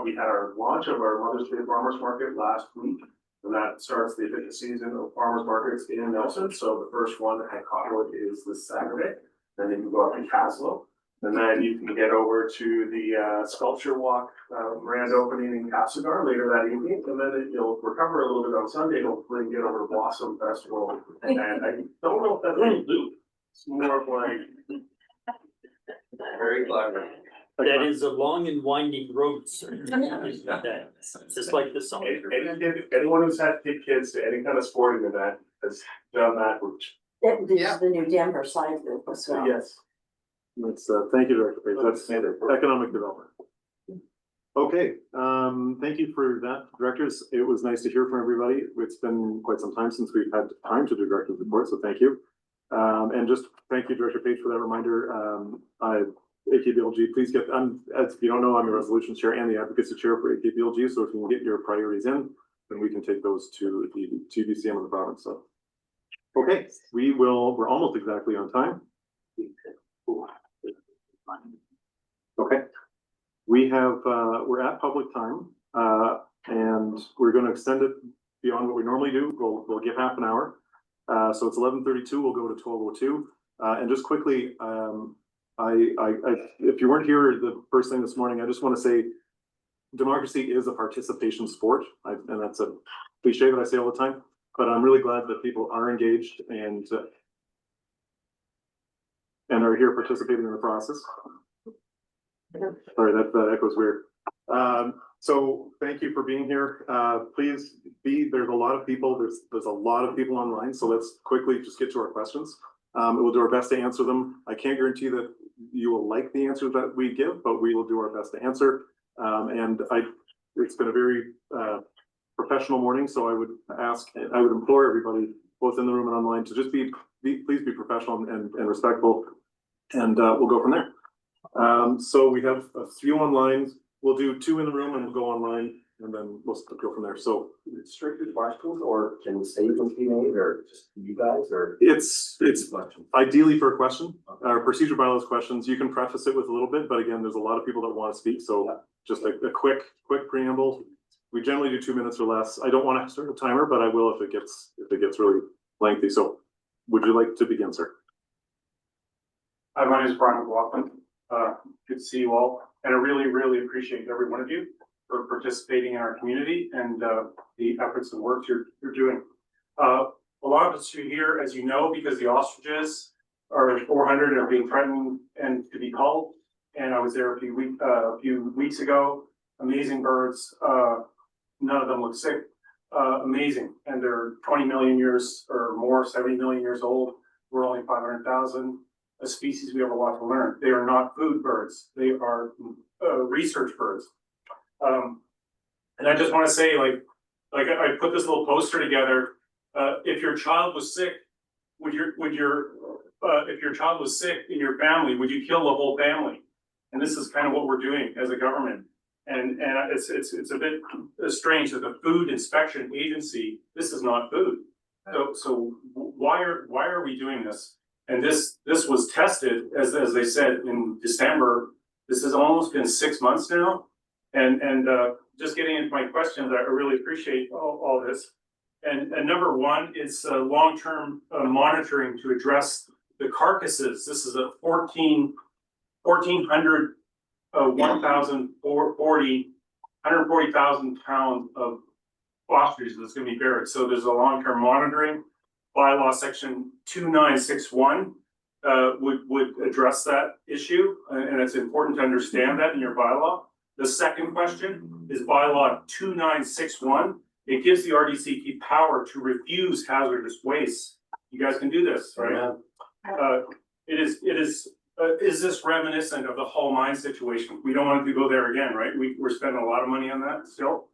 We had our launch of our Mother's Day Farmers Market last week. And that starts the official season of farmers markets in Nelson. So the first one at Cottonwood is this Saturday. Then you can go up to Caslo. And then you can get over to the sculpture walk grand opening in Castlegar later that evening. And then you'll recover a little bit on Sunday, hopefully and get over to Blossom Festival. And I don't know if that's any loop. It's more of like Very clever. That is a long and winding road, sir. That's just like the song. Anyone who's had to take kids to any kind of sporting event has done that route. This is the new Denver side group as well. Yes. That's, thank you, Director Page. That's economic development. Okay, thank you for that, directors. It was nice to hear from everybody. It's been quite some time since we've had time to do director's report, so thank you. And just thank you, Director Page, for that reminder. AKBLG, please get, as if you don't know, I'm the resolutions chair and the advocacy chair for AKBLG, so if you can get your priorities in, then we can take those to the TBCM of the province. So, okay, we're almost exactly on time. Okay, we're at public time, and we're going to extend it beyond what we normally do. We'll give half an hour. So it's 11:32. We'll go to 12:02. And just quickly, if you weren't here the first thing this morning, I just want to say, democracy is a participation sport, and that's a cliche that I say all the time. But I'm really glad that people are engaged and are here participating in the process. Sorry, that echoes weird. So thank you for being here. Please there's a lot of people, there's a lot of people online, so let's quickly just get to our questions. We'll do our best to answer them. I can't guarantee that you will like the answers that we give, but we will do our best to answer. It's been a very professional morning, so I would implore everybody, both in the room and online, to just please be professional and respectful, and we'll go from there. So we have a few online. We'll do 2 in the room and we'll go online, and then we'll go from there. So Strictly questions, or can statements be made, or just you guys, or? it's ideally for a question, or procedure bylaws questions. You can preface it with a little bit, but again, there's a lot of people that want to speak. So just a quick preamble. We generally do 2 minutes or less. I don't want to start a timer, but I will if it gets really lengthy. So would you like to begin, sir? Hi, my name is Brian McLaughlin. Good to see you all. And I really, really appreciate every one of you for participating in our community and the efforts and work you're doing. A lot of us are here, as you know, because the ostriches are 400 are being threatened and to be culled. And I was there a few weeks ago. Amazing birds. None of them look sick. Amazing. And they're 20 million years or more, 70 million years old. We're only 500,000. A species we have a lot to learn. They are not food birds. They are research birds. And I just want to say, like I put this little poster together. If your child was sick, if your child was sick in your family, would you kill the whole family? And this is kind of what we're doing as a government. And it's a bit strange that the Food Inspection Agency, this is not food. So why are we doing this? And this was tested, as they said, in December. This has almost been 6 months now. And just getting into my questions, I really appreciate all this. And number one is long-term monitoring to address the carcasses. This is a 140,000 pounds of ostriches that's going to be buried. So there's a long-term monitoring. Bylaw section 2961 would address that issue, and it's important to understand that in your bylaw. The second question is bylaw 2961. It gives the RDCK power to refuse hazardous waste. You guys can do this, right? Is this reminiscent of the Hull mine situation? We don't want to go there again, right? We're spending a lot of money on that still.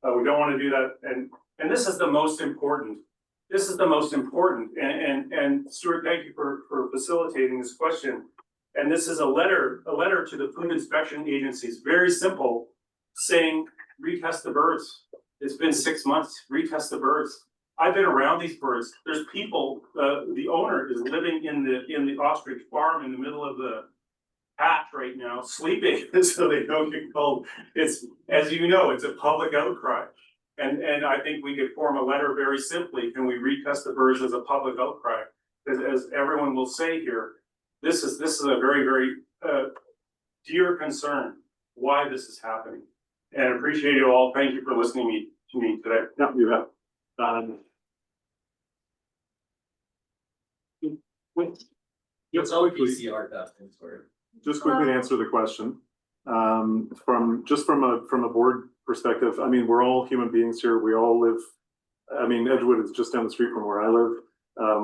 We don't want to do that, and this is the most important. This is the most important, and Stuart, thank you for facilitating this question. And this is a letter to the Food Inspection Agencies, very simple, saying retest the birds. It's been 6 months, retest the birds. I've been around these birds. There's people, the owner is living in the ostrich farm in the middle of the patch right now, sleeping so they don't get cold. It's, as you know, it's a public outcry. And I think we could form a letter very simply. Can we retest the birds as a public outcry? As everyone will say here, this is a very, very dear concern why this is happening. And I appreciate you all. Thank you for listening to me today. Yeah, you have. It's all PCR testing for. Just quickly to answer the question. From a board perspective, I mean, we're all human beings here. We all live, I mean, Edgewood is just down the street from where I live.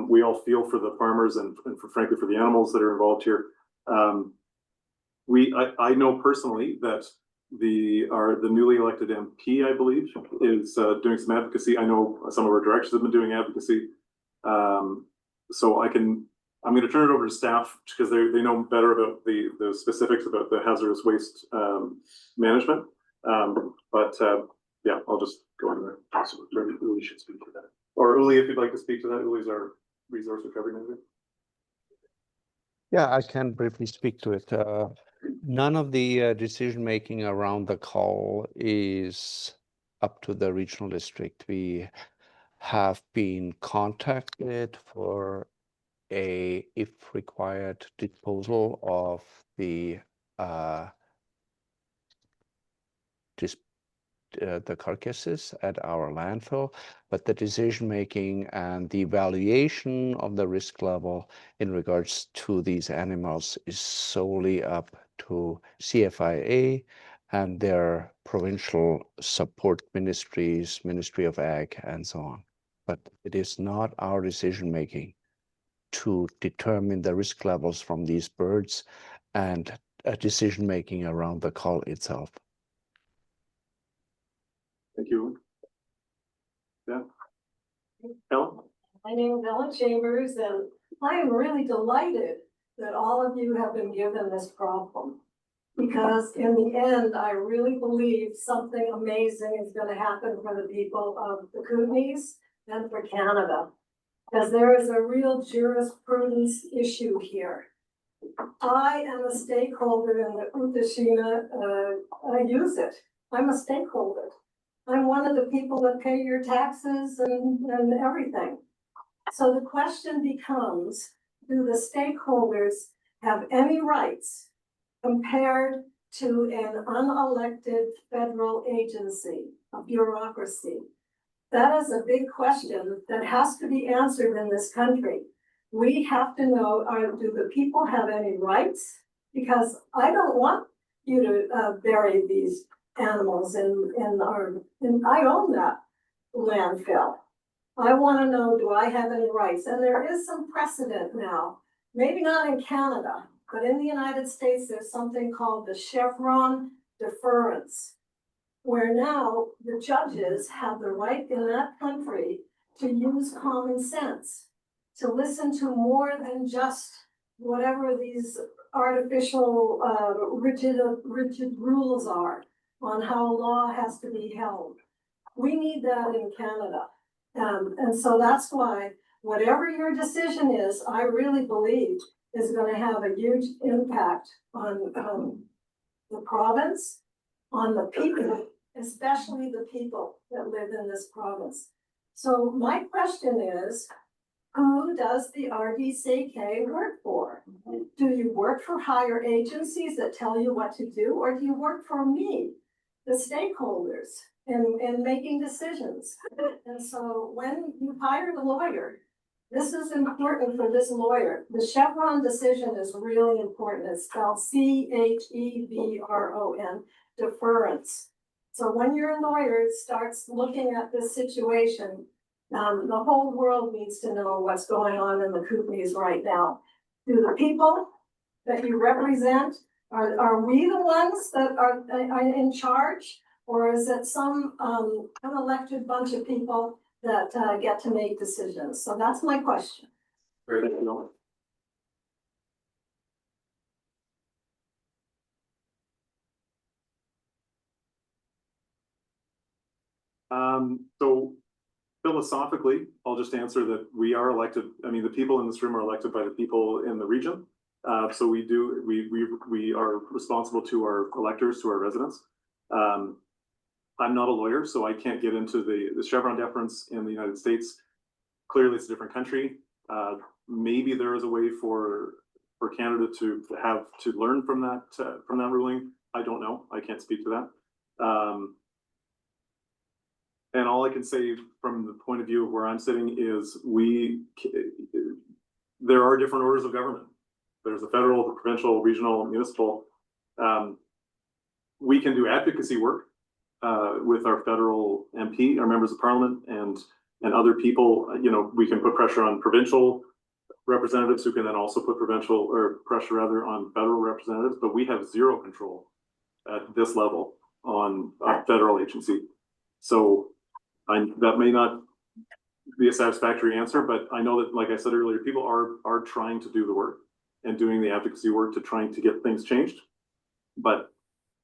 We all feel for the farmers and frankly for the animals that are involved here. I know personally that the newly elected MP, I believe, is doing some advocacy. I know some of our directors have been doing advocacy. So I'm going to turn it over to staff because they know better about the specifics about the hazardous waste management. Yeah, I'll just go in there. So Uli should speak to that. Or Uli, if you'd like to speak to that, Uli's our resource recovery manager. Yeah, I can briefly speak to it. None of the decision-making around the call is up to the regional district. We have been contacted for if required, disposal of the carcasses at our landfill, but the decision-making and the evaluation of the risk level in regards to these animals is solely up to CFIA and their provincial support ministries, Ministry of Ag, and so on. But it is not our decision-making to determine the risk levels from these birds and decision-making around the call itself. Thank you. Yeah. Ellen? My name is Ellen Chambers, and I am really delighted that all of you have been given this problem. Because in the end, I really believe something amazing is going to happen for the people of the Kootenays and for Canada. Because there is a real jurisprudence issue here. I am a stakeholder in the Utashina, I use it. I'm a stakeholder. I'm one of the people that pay your taxes and everything. So the question becomes, do the stakeholders have any rights compared to an unelected federal agency, a bureaucracy? That is a big question that has to be answered in this country. We have to know, do the people have any rights? Because I don't want you to bury these animals I own that landfill. I want to know, do I have any rights? And there is some precedent now, maybe not in Canada, but in the United States, there's something called the Chevron deference, where now the judges have the right in that country to use common sense, to listen to more than just whatever these artificial rigid rules are on how law has to be held. We need that in Canada. And so that's why whatever your decision is, I really believe is going to have a huge impact on the province, on the people, especially the people that live in this province. So my question is, who does the RDCK work for? Do you work for higher agencies that tell you what to do, or do you work for me, the stakeholders, in making decisions? And so when you hire a lawyer, this is important for this lawyer. The Chevron decision is really important. It's spelled CHEVRON, deference. So when your lawyer starts looking at this situation, the whole world needs to know what's going on in the Kootenays right now. Do the people that you represent, are we the ones that are in charge? Or is it some unelected bunch of people that get to make decisions? So that's my question. Very good. So philosophically, I'll just answer that we are elected. I mean, the people in this room are elected by the people in the region. So we are responsible to our electors, to our residents. I'm not a lawyer, so I can't get into the Chevron deference in the United States. Clearly, it's a different country. Maybe there is a way for Canada to learn from that ruling. I don't know. I can't speak to that. And all I can say from the point of view of where I'm sitting is there are different orders of government. There's the federal, the provincial, regional, municipal. We can do advocacy work with our federal MP, our members of parliament, and other people. You know, we can put pressure on provincial representatives who can then also put pressure rather on federal representatives. But we have zero control at this level on a federal agency. So that may not be a satisfactory answer, but I know that, like I said earlier, people are trying to do the work and doing the advocacy work to trying to get things changed. But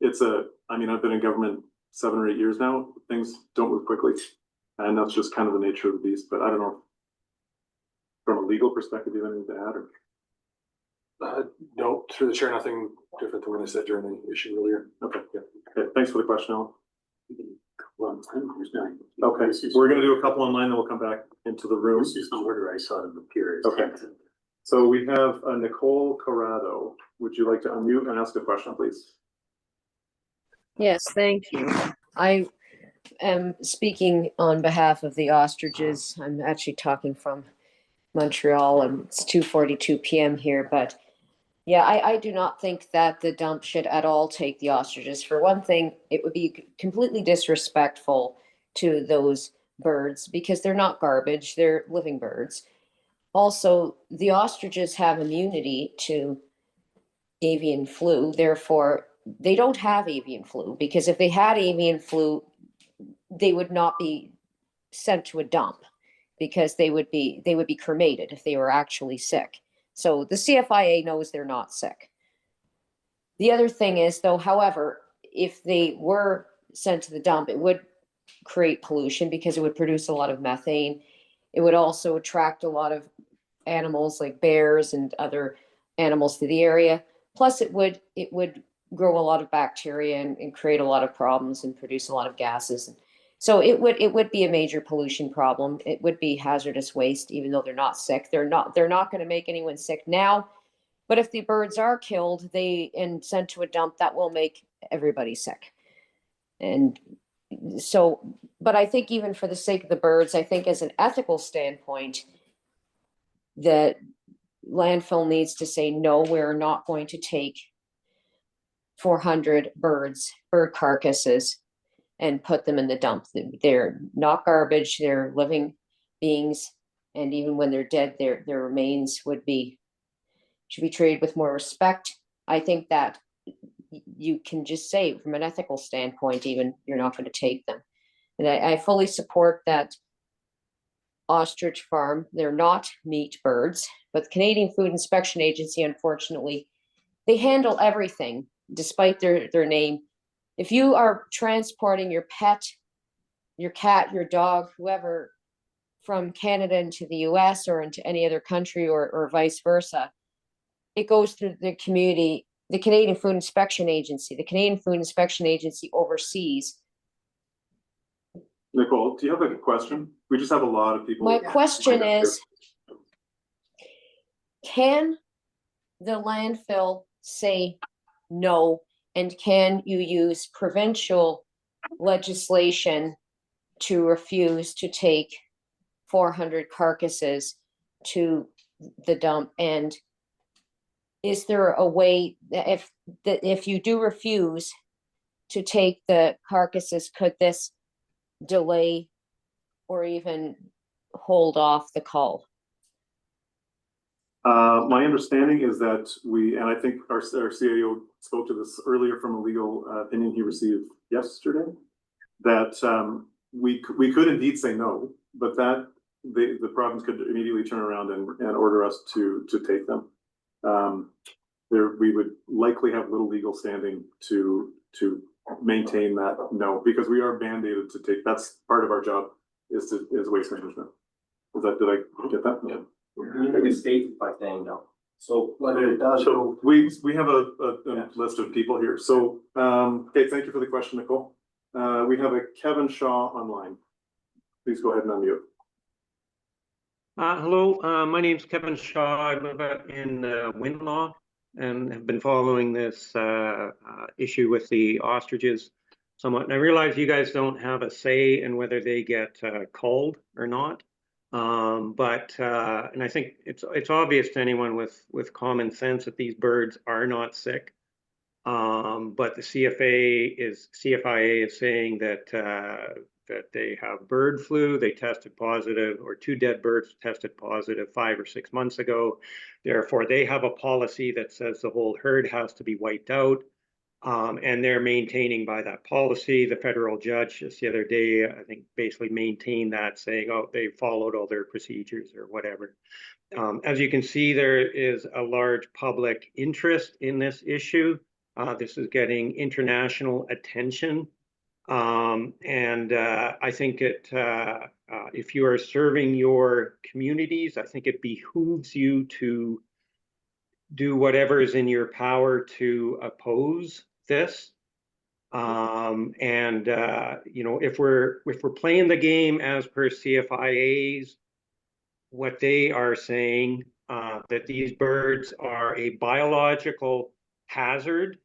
I mean, I've been in government 7 or 8 years now. Things don't move quickly, and that's just kind of the nature of the beast. But I don't know, from a legal perspective, do you have anything to add? Or? No, through the chair, nothing different than what I said during the issue earlier. Okay, yeah. Okay, thanks for the question, Alan. Okay, This is- we're going to do a couple online, then we'll come back into the room. This is the order I saw them appear. Okay. So we have Nicole Corrado. Would you like to unmute and ask a question, please? Yes, thank you. I am speaking on behalf of the Ostriches. I'm actually talking from Montreal, and it's 2:42 p.m. here, but yeah, I do not think that the dump should at all take the ostriches. For one thing, it would be completely disrespectful to those birds because they're not garbage, they're living birds. Also, the ostriches have immunity to avian flu, therefore they don't have avian flu, because if they had avian flu, they would not be sent to a dump because they would be cremated if they were actually sick. So the CFIA knows they're not sick. The other thing is, though, however, if they were sent to the dump, it would create pollution because it would produce a lot of methane. It would also attract a lot of animals like bears and other animals to the area. Plus, it would grow a lot of bacteria and create a lot of problems and produce a lot of gases. So it would be a major pollution problem. It would be hazardous waste, even though they're not sick. They're not going to make anyone sick now. But if the birds are killed, and sent to a dump, that will make everybody sick. And so, but I think even for the sake of the birds, I think as an ethical standpoint, that landfill needs to say, no, we're not going to take 400 bird carcasses and put them in the dump. They're not garbage, they're living beings. And even when they're dead, their remains should be treated with more respect. I think that you can just say from an ethical standpoint, even you're not going to take them. And I fully support that ostrich farm. They're not meat birds, but the Canadian Food Inspection Agency, unfortunately, they handle everything despite their name. If you are transporting your pet, your cat, your dog, whoever, from Canada into the US or into any other country or vice versa, it goes through the community, the Canadian Food Inspection Agency. The Canadian Food Inspection Agency oversees. Nicole, do you have a question? We just have a lot of people. My question is, can the landfill say no? And can you use provincial legislation to refuse to take 400 carcasses to the dump? And is there a way that if you do refuse to take the carcasses, could this delay or even hold off the call? My understanding is that and I think our CAO spoke to this earlier from a legal opinion he received yesterday, that we could indeed say no, but that the province could immediately turn around and order us to take them. We would likely have little legal standing to maintain that? No, because we are mandated to take, that's part of our job is waste management. Did I get that? Yeah. Community state by saying no. So, but it does. So we have a list of people here. So, okay, thank you for the question, Nicole. We have a Kevin Shaw online. Please go ahead and unmute. Hello, my name's Kevin Shaw. I live out in Windlaw and have been following this issue with the ostriches somewhat. And I realize you guys don't have a say in whether they get culled or not. And I think it's obvious to anyone with common sense that these birds are not sick. But the CFIA is saying that they have bird flu. They tested positive, or 2 dead birds tested positive 5 or 6 months ago. Therefore, they have a policy that says the whole herd has to be wiped out. And they're maintaining by that policy. The federal judge just the other day, I think, basically maintained that, saying, oh, they followed all their procedures or whatever. As you can see, there is a large public interest in this issue. This is getting international attention. I think if you are serving your communities, I think it behooves you to do whatever is in your power to oppose this. If we're playing the game as per CFIA's, what they are saying, that these birds are a biological hazard,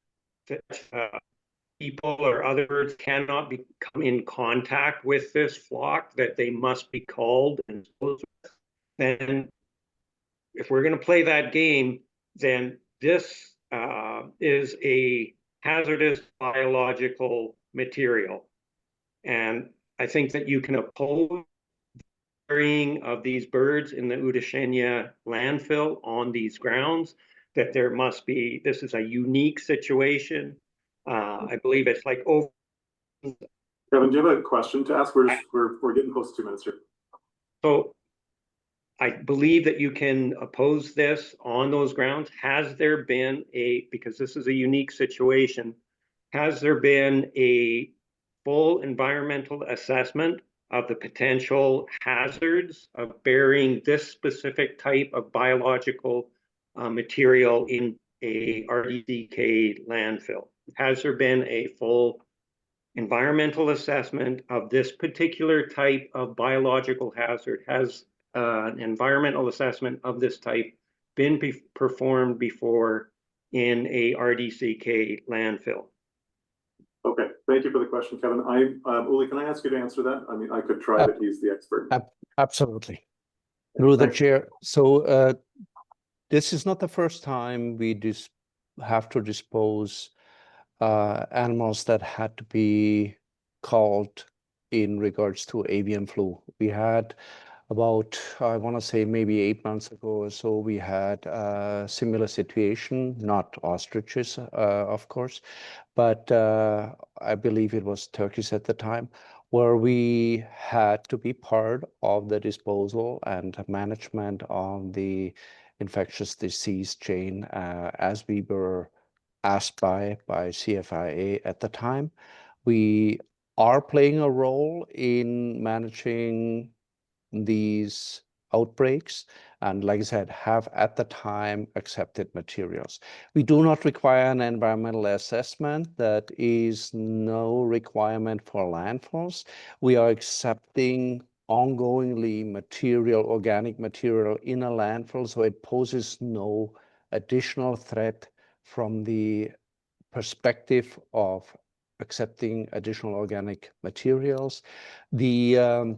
that people or other birds cannot come in contact with this flock, that they must be culled and disposed of. Then if we're going to play that game, then this is a hazardous biological material. And I think that you can oppose the burying of these birds in the Outichenya landfill on these grounds, that there must be, this is a unique situation. I believe it's like over. Kevin, do you have a question to ask? We're getting close to 2 minutes here. So I believe that you can oppose this on those grounds. Has there been because this is a unique situation, has there been a full environmental assessment of the potential hazards of burying this specific type of biological material in a RDCK landfill? Has there been a full environmental assessment of this particular type of biological hazard? Has an environmental assessment of this type been performed before in a RDCK landfill? Okay, thank you for the question, Kevin. Uli, can I ask you to answer that? I mean, I could try, but he's the expert. Absolutely. Through the chair. So this is not the first time we have to dispose animals that had to be culled in regards to avian flu. We had about, I want to say maybe 8 months ago or so, we had a similar situation, not ostriches, of course, but I believe it was turkeys at the time, where we had to be part of the disposal and management of the infectious disease chain, as we were asked by CFIA at the time. We are playing a role in managing these outbreaks, and like I said, have at the time accepted materials. We do not require an environmental assessment. That is no requirement for landfills. We are accepting ongoingly organic material in a landfill, so it poses no additional threat from the perspective of accepting additional organic materials. The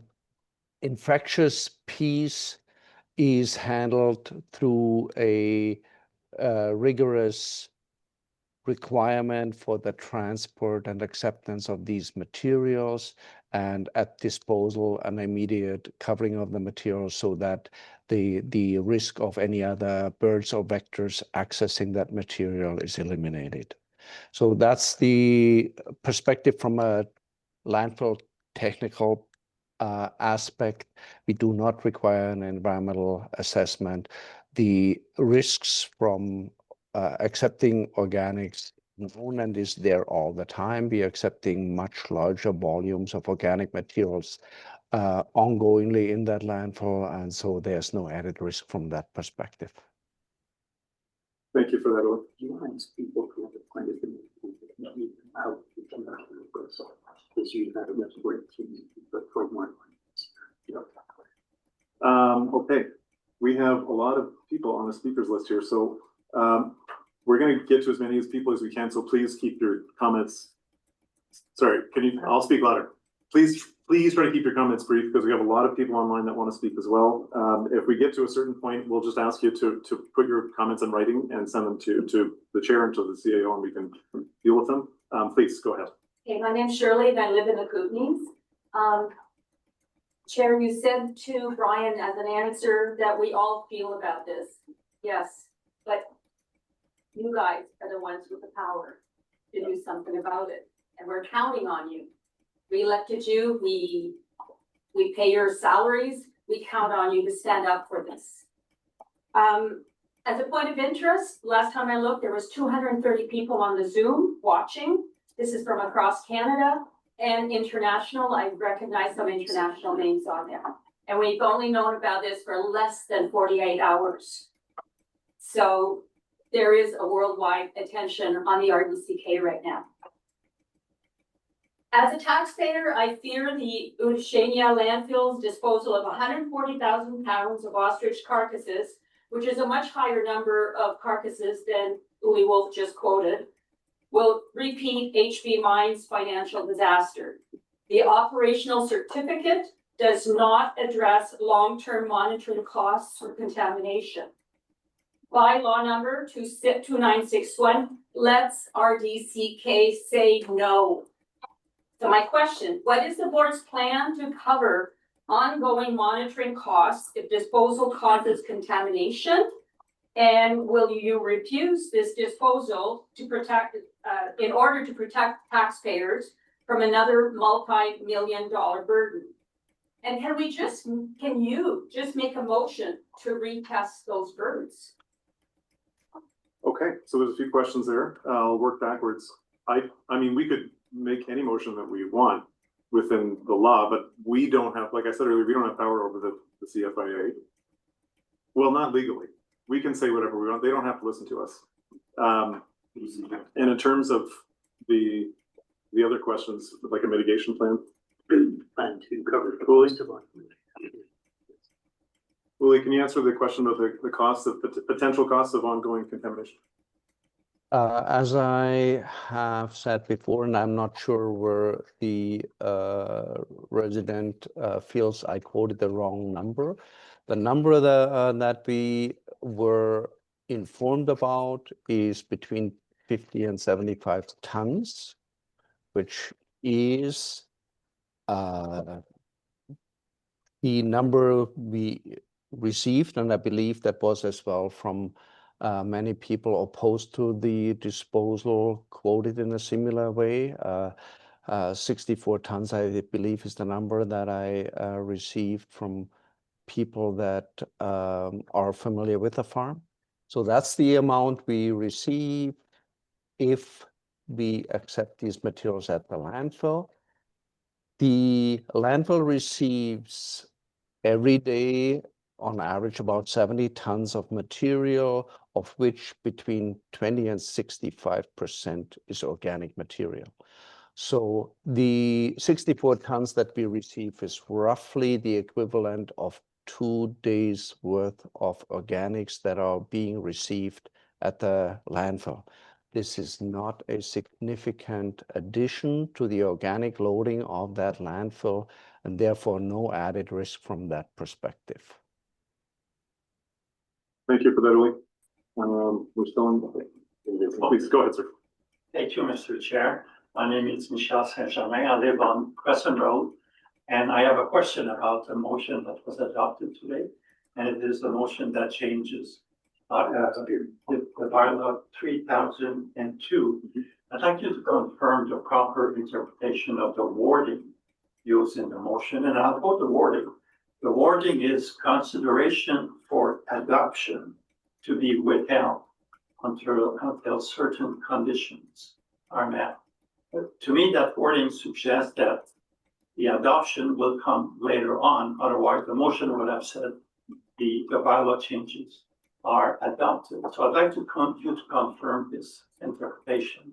infectious piece is handled through a rigorous requirement for the transport and acceptance of these materials, and at disposal an immediate covering of the materials so that the risk of any other birds or vectors accessing that material is eliminated. So that's the perspective from a landfill technical aspect. We do not require an environmental assessment. The risks from accepting organics known and is there all the time. We are accepting much larger volumes of organic materials ongoingly in that landfill, and so there's no added risk from that perspective. Thank you for that, Owen. Okay, we have a lot of people on the speakers list here, so we're going to get to as many as people as we can, so please keep your comments. Sorry, I'll speak louder. Please try to keep your comments brief, because we have a lot of people online that want to speak as well. If we get to a certain point, we'll just ask you to put your comments in writing and send them to the chair and to the CAO, and we can deal with them. Please go ahead. Okay, my name's Shirley and I live in the Kootenays. Chair, you said to Brian as an answer that we all feel about this. Yes, but you guys are the ones with the power to do something about it, and we're counting on you. We elected you, we pay your salaries, we count on you to stand up for this. As a point of interest, last time I looked, there was 230 people on the Zoom watching. This is from across Canada and international. I recognize some international names on there. And we've only known about this for less than 48 hours. So there is a worldwide attention on the RDCK right now. As a taxpayer, I fear the Ostrichs landfill's disposal of 140,000 pounds of ostrich carcasses, which is a much higher number of carcasses than Uli Wolf just quoted, will repeat HB Mine's financial disaster. The operational certificate does not address long-term monitoring costs for contamination. Bylaw number 2961 lets RDCK say no. So my question, what is the board's plan to cover ongoing monitoring costs if disposal causes contamination? And will you refuse this disposal to protect, in order to protect taxpayers from another multi-million-dollar burden? And can you just make a motion to retest those birds? Okay, so there's a few questions there. I'll work backwards. I mean, we could make any motion that we want within the law, but we don't have, like I said earlier, we don't have power over the CFIA. Well, not legally. We can say whatever we want. They don't have to listen to us. And in terms of the other questions, like a mitigation plan. Plan to cover the cost of Uli, can you answer the question about the cost of potential costs of ongoing contamination? As I have said before, and I'm not sure where the resident feels I quoted the wrong number. The number that we were informed about is between 50 and 75 tons, which is the number we received, and I believe that was as well from many people opposed to the disposal quoted in a similar way. 64 tons, I believe, is the number that I received from people that are familiar with the farm. So that's the amount we receive if we accept these materials at the landfill. The landfill receives every day, on average, about 70 tons of material, of which between 20 and 65% is organic material. So the 64 tons that we receive is roughly the equivalent of 2 days worth of organics that are being received at the landfill. This is not a significant addition to the organic loading of that landfill, and therefore no added risk from that perspective. Thank you for that, Uli. We're still in. Please go ahead, sir. Thank you, Mr. Chair. My name is Michel Saint-Germain. I live on Crescent Road, and I have a question about the motion that was adopted today. And it is the motion that changes the bylaw 3002. I'd like you to confirm the proper interpretation of the wording used in the motion, and I'll quote the wording. The wording is consideration for adoption to be withheld. until certain conditions are met. But to me, that wording suggests that the adoption will come later on, otherwise the motion would have said the bylaw changes are adopted. So I'd like you to confirm this interpretation.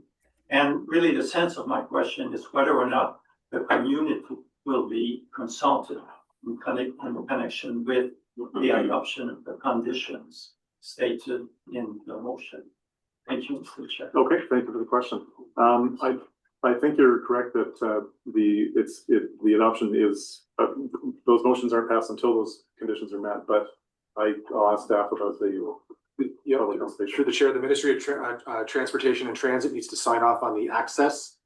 And really the sense of my question is whether or not the community will be consulted in connection with the adoption of the conditions stated in the motion. Thank you, Mr. Chair. Okay, thank you for the question. I think you're correct that the adoption is those motions aren't passed until those conditions are met. But I'll ask staff about the Through the chair, the Ministry of Transportation and Transit needs to sign off on the access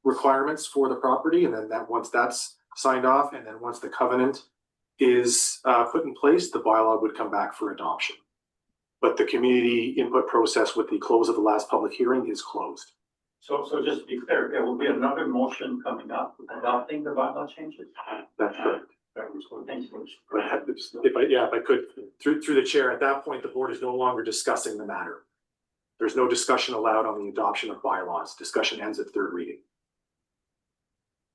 requirements for the property, and then once that's signed off, and then once the covenant is put in place, the bylaw would come back for adoption. But the community input process with the close of the last public hearing is closed. So just to be clear, there will be another motion coming up adopting the bylaw changes? That's correct. Thank you. If I could, through the chair, at that point, the board is no longer discussing the matter. There's no discussion allowed on the adoption of bylaws. Discussion ends at third reading.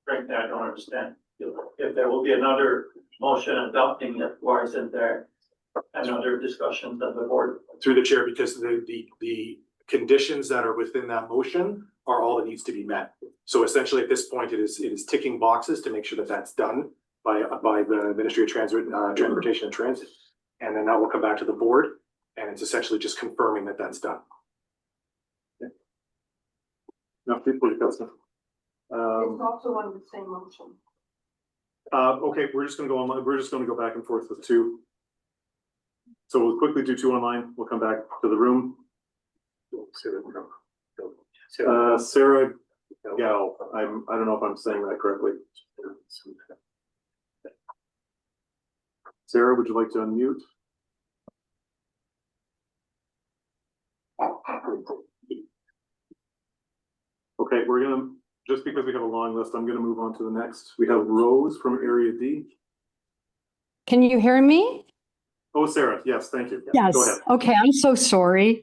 Frankly, I don't understand. If there will be another motion adopting it, why isn't there another discussion that the board? Through the chair, because the conditions that are within that motion are all that needs to be met. So essentially at this point, it is ticking boxes to make sure that that's done by the Ministry of Transportation and Transit. And then that will come back to the board, and it's essentially just confirming that that's done. No, people, It's also on the same motion. okay, we're just gonna go online. We're just gonna go back and forth with two. So we'll quickly do two online. We'll come back to the room. Sarah Gal, I don't know if I'm saying that correctly. Sarah, would you like to unmute? Okay, we're gonna, just because we have a long list, I'm gonna move on to the next. We have Rose from Area D. Can you hear me? Oh, Sarah, yes, thank you. Yes. Go ahead. Okay, I'm so sorry.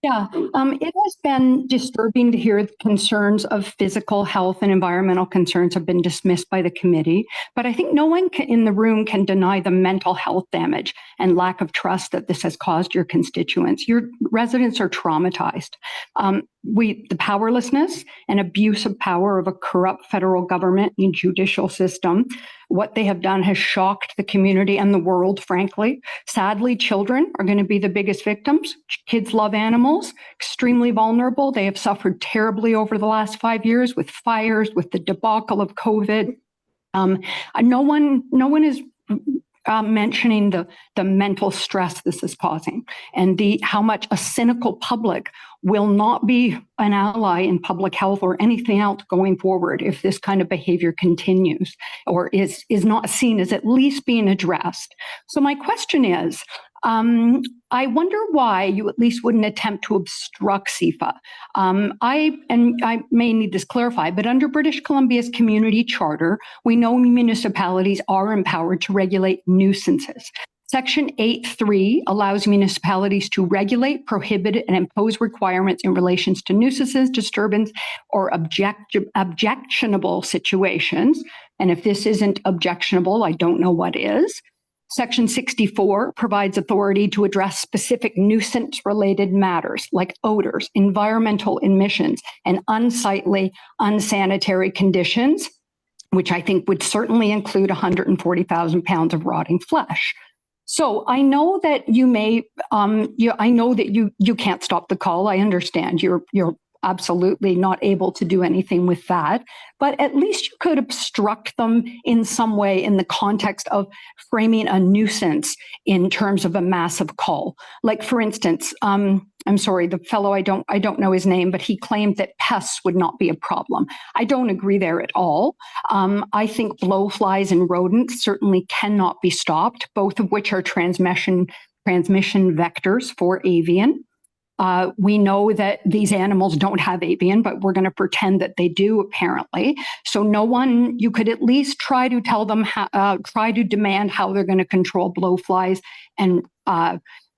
Yeah, it has been disturbing to hear the concerns of physical health and environmental concerns have been dismissed by the committee, but I think no one in the room can deny the mental health damage and lack of trust that this has caused your constituents. Your residents are traumatized. The powerlessness and abuse of power of a corrupt federal government and judicial system, what they have done has shocked the community and the world, frankly. Sadly, children are going to be the biggest victims. Kids love animals, extremely vulnerable. They have suffered terribly over the last 5 years with fires, with the debacle of COVID. No one is mentioning the mental stress this is causing and how much a cynical public will not be an ally in public health or anything else going forward if this kind of behavior continues or is not seen as at least being addressed. So my question is, I wonder why you at least wouldn't attempt to obstruct CIFA. I may need this clarified, but under British Columbia's community charter, we know municipalities are empowered to regulate nuisances. Section 8.3 allows municipalities to regulate, prohibit, and impose requirements in relation to nuisances, disturbance, or objectionable situations. And if this isn't objectionable, I don't know what is. Section 64 provides authority to address specific nuisance-related matters like odors, environmental emissions, and unsightly, unsanitary conditions, which I think would certainly include 140,000 pounds of rotting flesh. So I know that you may, I know that you can't stop the call. I understand you're absolutely not able to do anything with that, but at least you could obstruct them in some way in the context of framing a nuisance in terms of a massive call. Like for instance, I'm sorry, the fellow, I don't know his name, but he claimed that pests would not be a problem. I don't agree there at all. I think blowflies and rodents certainly cannot be stopped, both of which are transmission vectors for avian. We know that these animals don't have avian, but we're going to pretend that they do, apparently. So you could at least try to tell them, try to demand how they're going to control blowflies and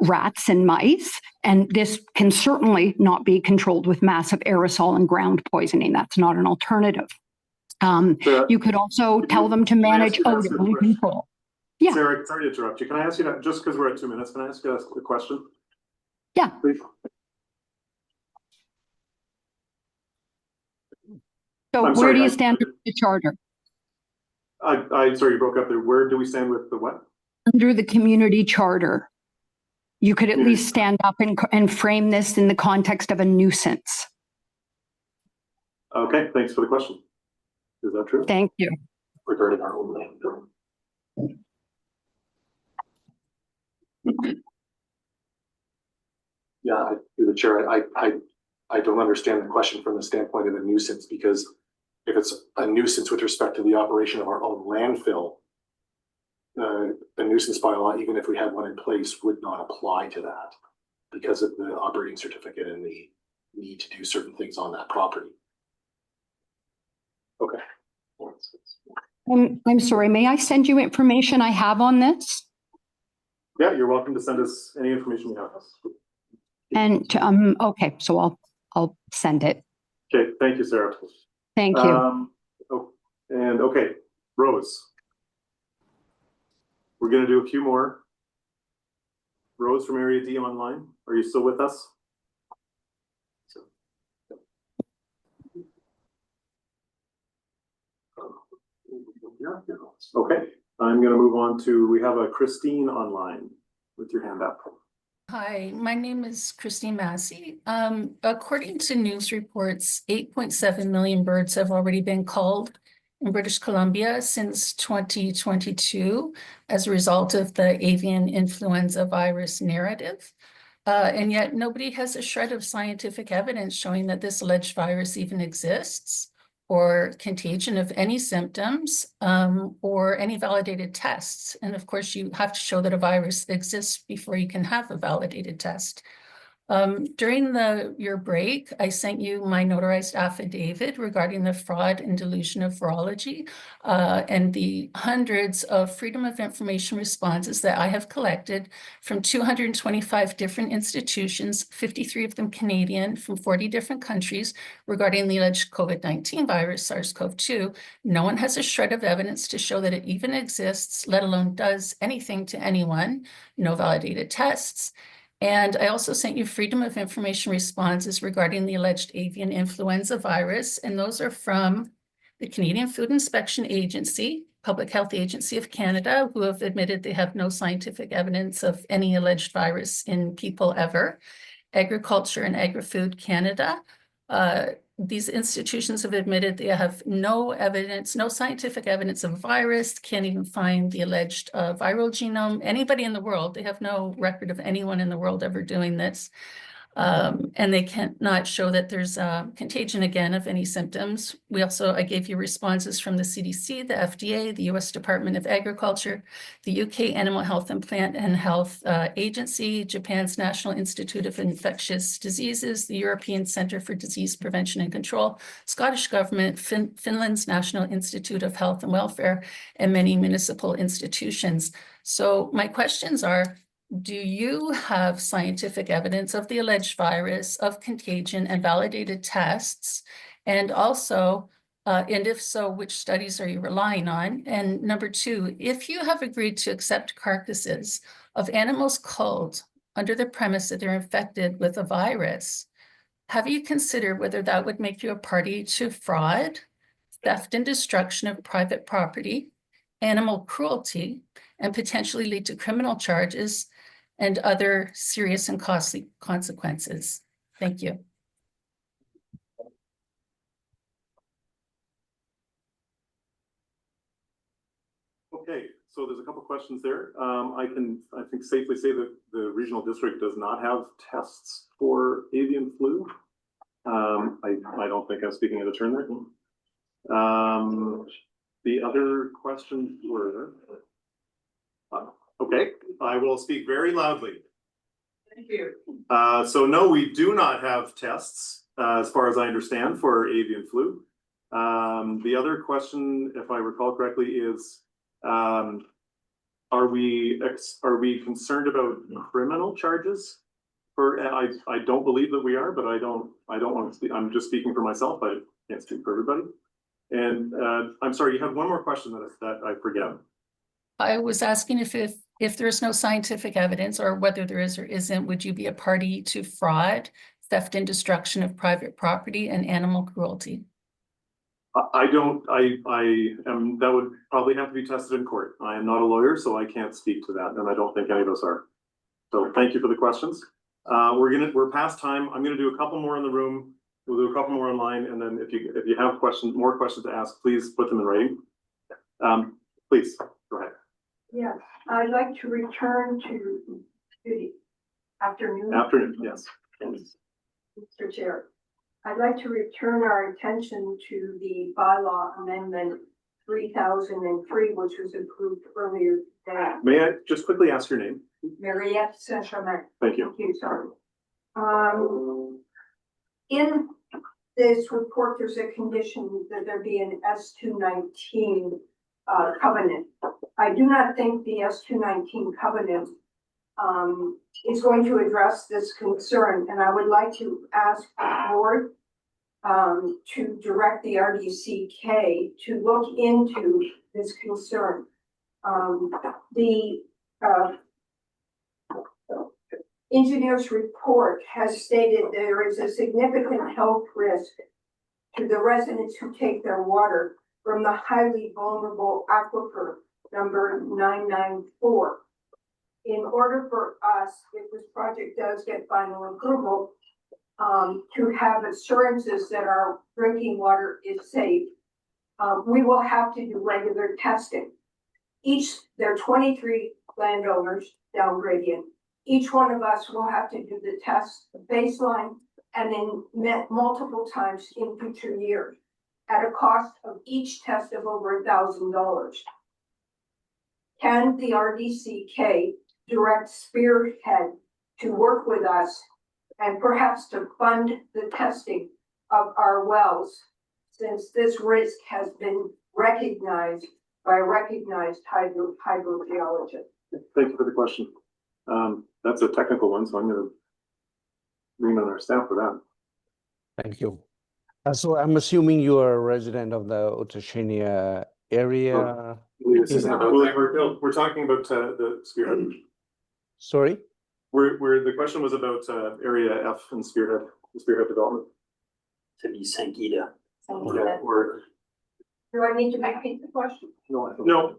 rats and mice. And this can certainly not be controlled with massive aerosol and ground poisoning. That's not an alternative. You could also tell them to manage odor and control. Yeah. Sarah, sorry to interrupt you. Can I ask you that, just because we're at 2 minutes, can I ask you a question? Yeah. Please. So where do you stand with the charter? Sorry, you broke up there. Where do we stand with the what? Under the community charter, you could at least stand up and frame this in the context of a nuisance. Okay, thanks for the question. Is that true? Thank you. Regarding our own land. Yeah, through the chair, I don't understand the question from the standpoint of a nuisance, because if it's a nuisance with respect to the operation of our own landfill, the nuisance bylaw, even if we had one in place, would not apply to that because of the operating certificate and the need to do certain things on that property. Okay. I'm sorry, may I send you information I have on this? Yeah, you're welcome to send us any information you have. And okay, so I'll send it. Okay, thank you, Sarah. Thank you. And okay, Rose. We're gonna do a few more. Rose from Area D online, are you still with us? Okay, I'm gonna move on to, we have a Christine online with your hand up. Hi, my name is Christine Massey. According to news reports, 8.7 million birds have already been culled in British Columbia since 2022 as a result of the avian influenza virus narrative. And yet nobody has a shred of scientific evidence showing that this alleged virus even exists, or contagion of any symptoms, or any validated tests. And of course, you have to show that a virus exists before you can have a validated test. During your break, I sent you my notarized affidavit regarding the fraud and delusion of virology, and the hundreds of Freedom of Information responses that I have collected from 225 different institutions, 53 of them Canadian, from 40 different countries regarding the alleged COVID-19 virus, SARS-CoV-2. No one has a shred of evidence to show that it even exists, let alone does anything to anyone. No validated tests. And I also sent you Freedom of Information responses regarding the alleged avian influenza virus. And those are from the Canadian Food Inspection Agency, Public Health Agency of Canada, who have admitted they have no scientific evidence of any alleged virus in people ever. Agriculture and Agri-Food Canada. These institutions have admitted they have no evidence, no scientific evidence of virus, can't even find the alleged viral genome. Anybody in the world, they have no record of anyone in the world ever doing this. And they cannot show that there's contagion again of any symptoms. I gave you responses from the CDC, the FDA, the US Department of Agriculture, the UK Animal Health and Plant and Health Agency, Japan's National Institute of Infectious Diseases, the European Centre for Disease Prevention and Control, Scottish Government, Finland's National Institute of Health and Welfare, and many municipal institutions. So my questions are, do you have scientific evidence of the alleged virus, of contagion, and validated tests? And also, and if so, which studies are you relying on? And number two, if you have agreed to accept carcasses of animals culled under the premise that they're infected with a virus, have you considered whether that would make you a party to fraud, theft and destruction of private property, animal cruelty, and potentially lead to criminal charges and other serious and costly consequences? Thank you. Okay, so there's a couple questions there. I think safely say that the regional district does not have tests for avian flu. I don't think I'm speaking out of turn there. The other questions were, okay, I will speak very loudly. Thank you. So no, we do not have tests, as far as I understand, for avian flu. The other question, if I recall correctly, is, are we concerned about criminal charges I don't believe that we are, but I don't want to speak, I'm just speaking for myself, I can't speak for everybody. And, I'm sorry, you have one more question that I forget. I was asking if there's no scientific evidence, or whether there is or isn't, would you be a party to fraud, theft and destruction of private property, and animal cruelty? I am, that would probably have to be tested in court. I am not a lawyer, so I can't speak to that, and I don't think any of us are. So thank you for the questions. We're past time. I'm gonna do a couple more in the room. We'll do a couple more online, and then if you have more questions to ask, please put them in writing. Please, go ahead. Yeah, I'd like to return to the afternoon. Afternoon, yes. Mr. Chair, I'd like to return our attention to the bylaw amendment 3003, which was approved earlier today. May I just quickly ask your name? Mariette Saint-Germain. Thank you. Thank you, sorry. In this report, there's a condition that there be an S219 covenant. I do not think the S219 covenant is going to address this concern, and I would like to ask the board to direct the RDCK to look into this concern. The engineer's report has stated there is a significant health risk to the residents who take their water from the highly vulnerable aquifer number 994. In order for us, if this project does get final approval, to have assurances that our drinking water is safe, we will have to do regular testing. There are 23 landowners down gradient. Each one of us will have to do the test baseline and then met multiple times in future years at a cost of each test of over $1,000. Can the RDCK direct Spearhead to work with us and perhaps to fund the testing of our wells, since this risk has been recognized by a recognized hydrogeologist? Thank you for the question. That's a technical one, so I'm going to lean on our staff for that. Thank you. So I'm assuming you are a resident of the Ostrichs area. We're talking about the Spearhead. Sorry? The question was about area F and Spearhead, the Spearhead development. To be Sankita. Do I need to repeat the question? No.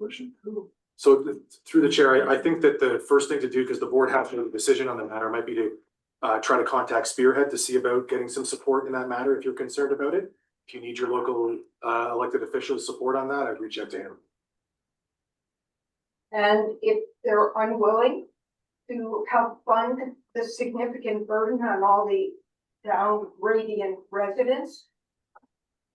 So through the chair, I think that the first thing to do, because the board has to make a decision on the matter, might be to try to contact Spearhead to see about getting some support in that matter if you're concerned about it. If you need your local elected officials' support on that, I'd reach out to him. And if they're unwilling to help fund the significant burden on all the down gradient residents,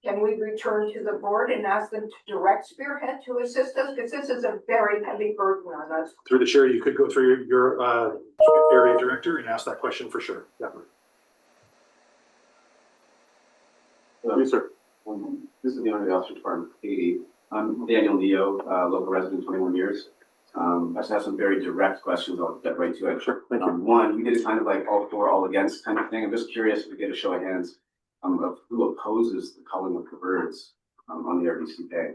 can we return to the board and ask them to direct Spearhead to assist us? Because this is a very heavy burden on us. Through the chair, you could go through your area director and ask that question for sure. Yeah. Yes, sir. This is the owner of the Officer Department, Katie. I'm Daniel Neo, local resident, 21 years. I just have some very direct questions. I'll get right to it. Sure, thank you. One, we did a kind of like all for, all against kind of thing. I'm just curious if we get a show of hands of who opposes the culling of the birds on the RDCK.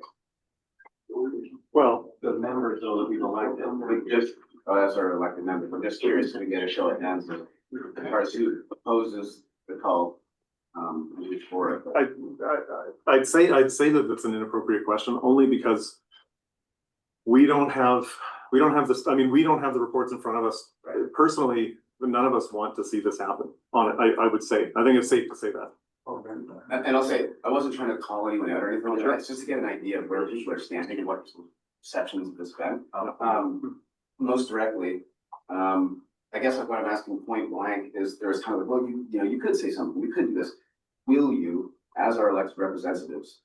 Well, the members, though, that we've elected. We just, as our elected members, I'm just curious if we get a show of hands of as far as who opposes the cull. Who's for it. I'd say that that's an inappropriate question, only because we don't have this. I mean, we don't have the reports in front of us. Personally, none of us want to see this happen. I would say. I think it's safe to say that. And I'll say, I wasn't trying to call anyone out or anything like that. It's just to get an idea of where people are standing and what perceptions of this been. Most directly, I guess like what I'm asking point blank is there was kind of like, well, you could say something. We could do this. Will you, as our elected representatives,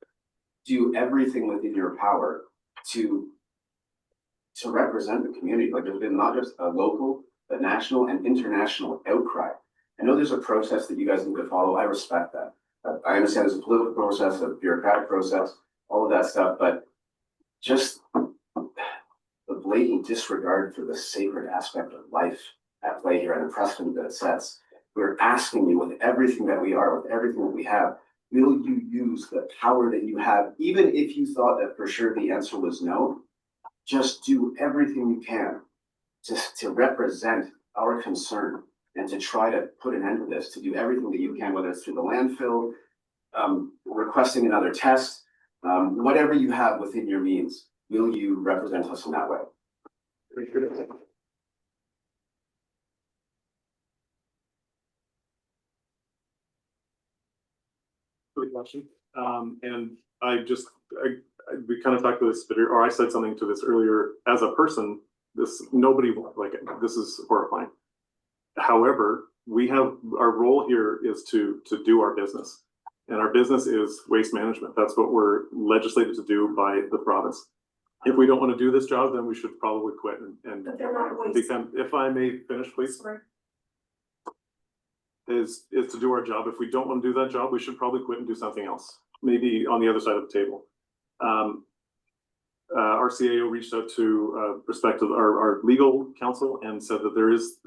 do everything within your power to represent the community? Like there's been not just a local, but national and international outcry. I know there's a process that you guys need to follow. I respect that. I understand there's a political process, a bureaucratic process, all of that stuff, but just the blatant disregard for the sacred aspect of life at play here and the precedent that it sets. We're asking you with everything that we are, with everything that we have, will you use the power that you have, even if you thought that for sure the answer was no? Just do everything you can to represent our concern and to try to put an end to this, to do everything that you can, whether it's through the landfill, requesting another test, whatever you have within your means, will you represent us in that way? Good question. And we kind of talked about this, or I said something to this earlier. As a person, nobody like it. This is horrifying. However, our role here is to do our business, and our business is waste management. That's what we're legislated to do by the province. If we don't want to do this job, then we should probably quit and become. If I may finish, please. Sorry. Is to do our job. If we don't want to do that job, we should probably quit and do something else. Maybe on the other side of the table. Our CAO reached out to our legal counsel and said that there's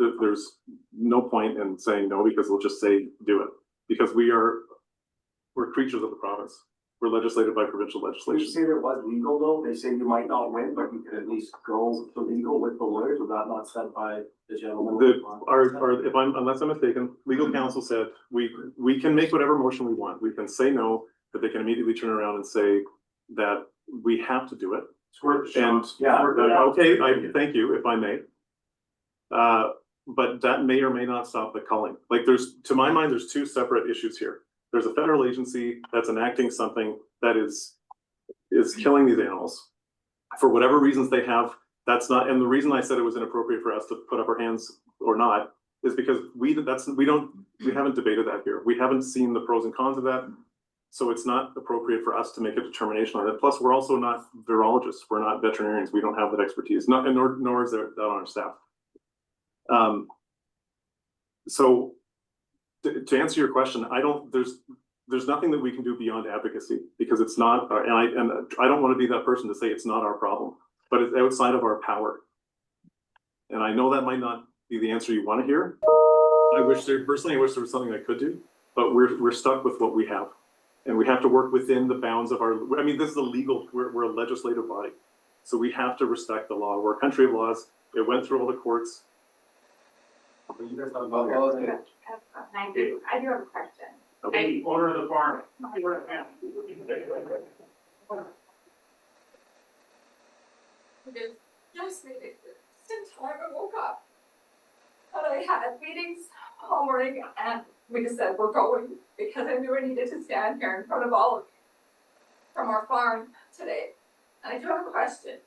no point in saying no, because we'll just say do it, because we're creatures of the province. We're legislated by provincial legislation. You say there was legal though, they say you might not win, but you could at least go to legal with the lawyers. Was that not said by the gentleman? Unless I'm mistaken, legal counsel said we can make whatever motion we want. We can say no, but they can immediately turn around and say that we have to do it. Okay, thank you, if I may. But that may or may not stop the culling. Like to my mind, there's two separate issues here. There's a federal agency that's enacting something that is killing these animals for whatever reasons they have. That's not, and the reason I said it was inappropriate for us to put up our hands or not is because we haven't debated that here. We haven't seen the pros and cons of that. So it's not appropriate for us to make a determination on it. Plus, we're also not virologists. We're not veterinarians. We don't have that expertise. Nor is that on our staff. So to answer your question, there's nothing that we can do beyond advocacy, because it's not, and I don't want to be that person to say it's not our problem, but it's outside of our power. And I know that might not be the answer you want to hear. I wish there was something I could do, but we're stuck with what we have. And we have to work within the bounds of this is we're a legislative body. So we have to respect the law. We're a country of laws. It went through all the courts. I do have a question. Okay, owner of the farm. Just since time I woke up. And I had meetings all morning, and we just said we're going because I knew I needed to stand here in front of all of you from our farm today. And I do have a question.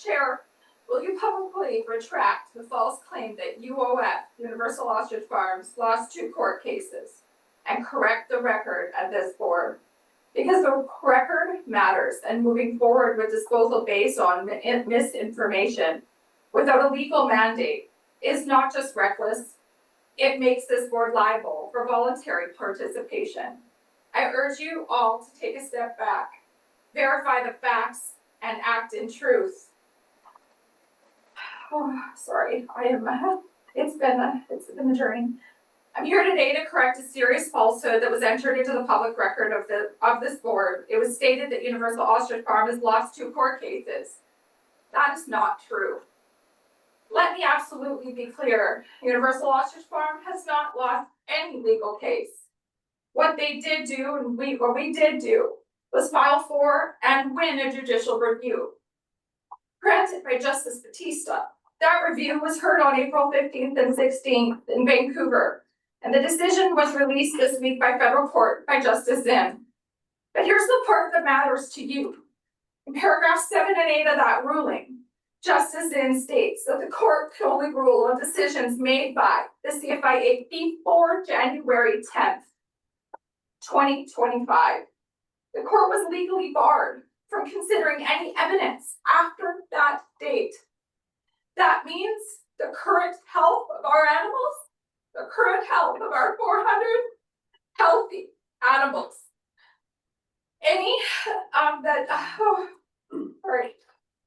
Chair, will you publicly retract the false claim that UOF, Universal Ostrich Farms, lost 2 court cases and correct the record at this board? Because the record matters, and moving forward with disposal based on misinformation without a legal mandate is not just reckless, it makes this board liable for voluntary participation. I urge you all to take a step back, verify the facts, and act in truth. Oh, sorry, it's been a journey. I'm here today to correct a serious falsehood that was entered into the public record of this board. It was stated that Universal Ostrich Farm has lost 2 court cases. That is not true. Let me absolutely be clear. Universal Ostrich Farm has not lost any legal case. What they did do, and what we did do, was file for and win a judicial review, granted by Justice Batista. That review was heard on April 15th and 16th in Vancouver, and the decision was released this week by federal court by Justice Zinn. But here's the part that matters to you. In paragraphs 7 and 8 of that ruling, Justice Zinn states that the court can only rule on decisions made by the CFIA before January 10th, 2025. The court was legally barred from considering any evidence after that date. That means the current health of our animals, the current health of our 400 healthy animals.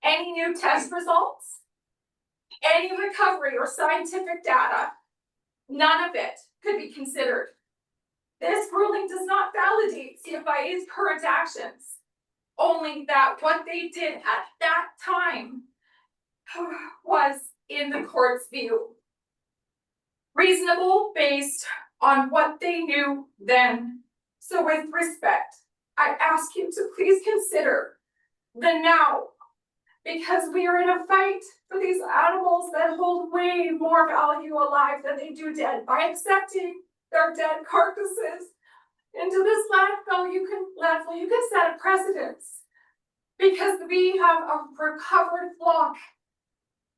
Any new test results, any recovery or scientific data, none of it could be considered. This ruling does not validate CFIA's current actions, only that what they did at that time was in the court's view reasonable based on what they knew then. So with respect, I ask you to please consider the now, because we are in a fight for these animals that hold way more value alive than they do dead. By accepting their dead carcasses into this landfill, you can set a precedence. Because we have a recovered flock,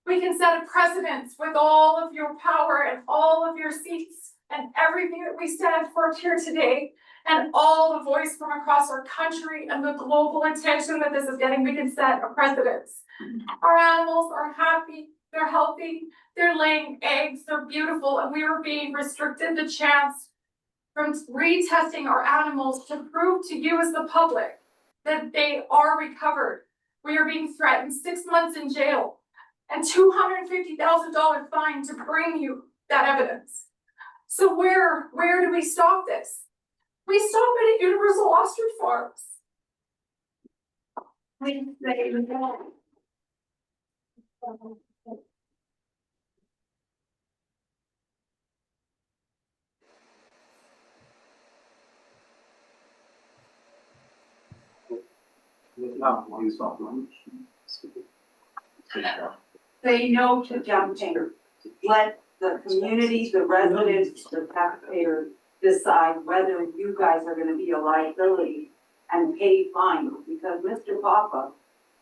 we can set a precedence with all of your power and all of your seats and everything that we stand for here today, and all the voice from across our country and the global attention that this is getting. We can set a precedence. Our animals are happy, they're healthy, they're laying eggs, they're beautiful, and we are being restricted the chance from retesting our animals to prove to you as the public that they are recovered. We are being threatened 6 months in jail and $250,000 fine to bring you that evidence. So where do we stop this? We stop it at Universal Ostrich Farms. We say no. Say no to dumping. Let the community, the residents, the taxpayers decide whether you guys are gonna be a liability and pay fines. Because Mr. Papa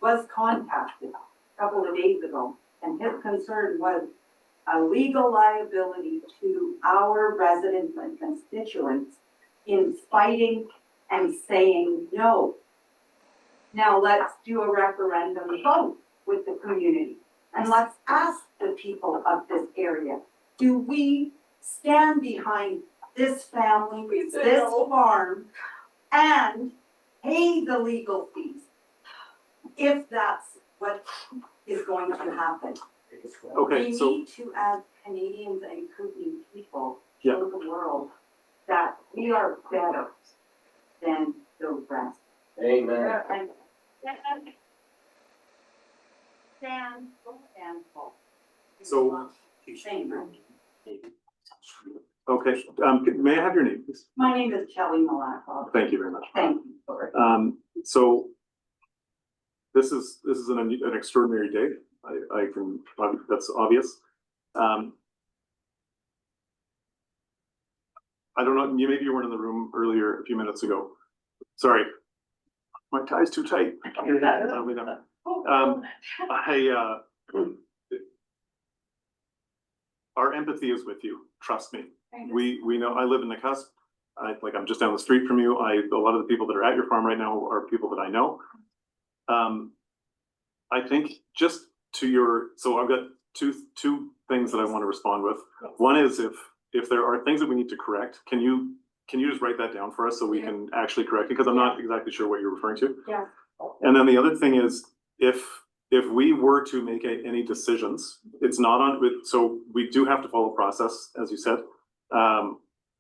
was contacted a couple of days ago, and his concern was a legal liability to our residents and constituents in fighting and saying no. Now let's do a referendum vote with the community, and let's ask the people of this area, do we stand behind this family, this farm, and pay the legal fees if that's what is going to happen? Okay, so. We need to, as Canadians and Kootenay people, Yeah. show the world that we are better than the rest. Amen. Stand fall. So, Same. okay, may I have your name, please? My name is Kelly Malakov. Thank you very much. Thank you. So this is an extraordinary day. I can, that's obvious. I don't know, maybe you weren't in the room earlier a few minutes ago. Sorry, my tie's too tight. Our empathy is with you, trust me. We know, I live in the cusp. I'm just down the street from you. A lot of the people that are at your farm right now are people that I know. I think just to your, so I've got two things that I want to respond with. One is if there are things that we need to correct, can you just write that down for us so we can actually correct it? Because I'm not exactly sure what you're referring to. Yeah. And then the other thing is, if we were to make any decisions, it's not on, so we do have to follow process, as you said.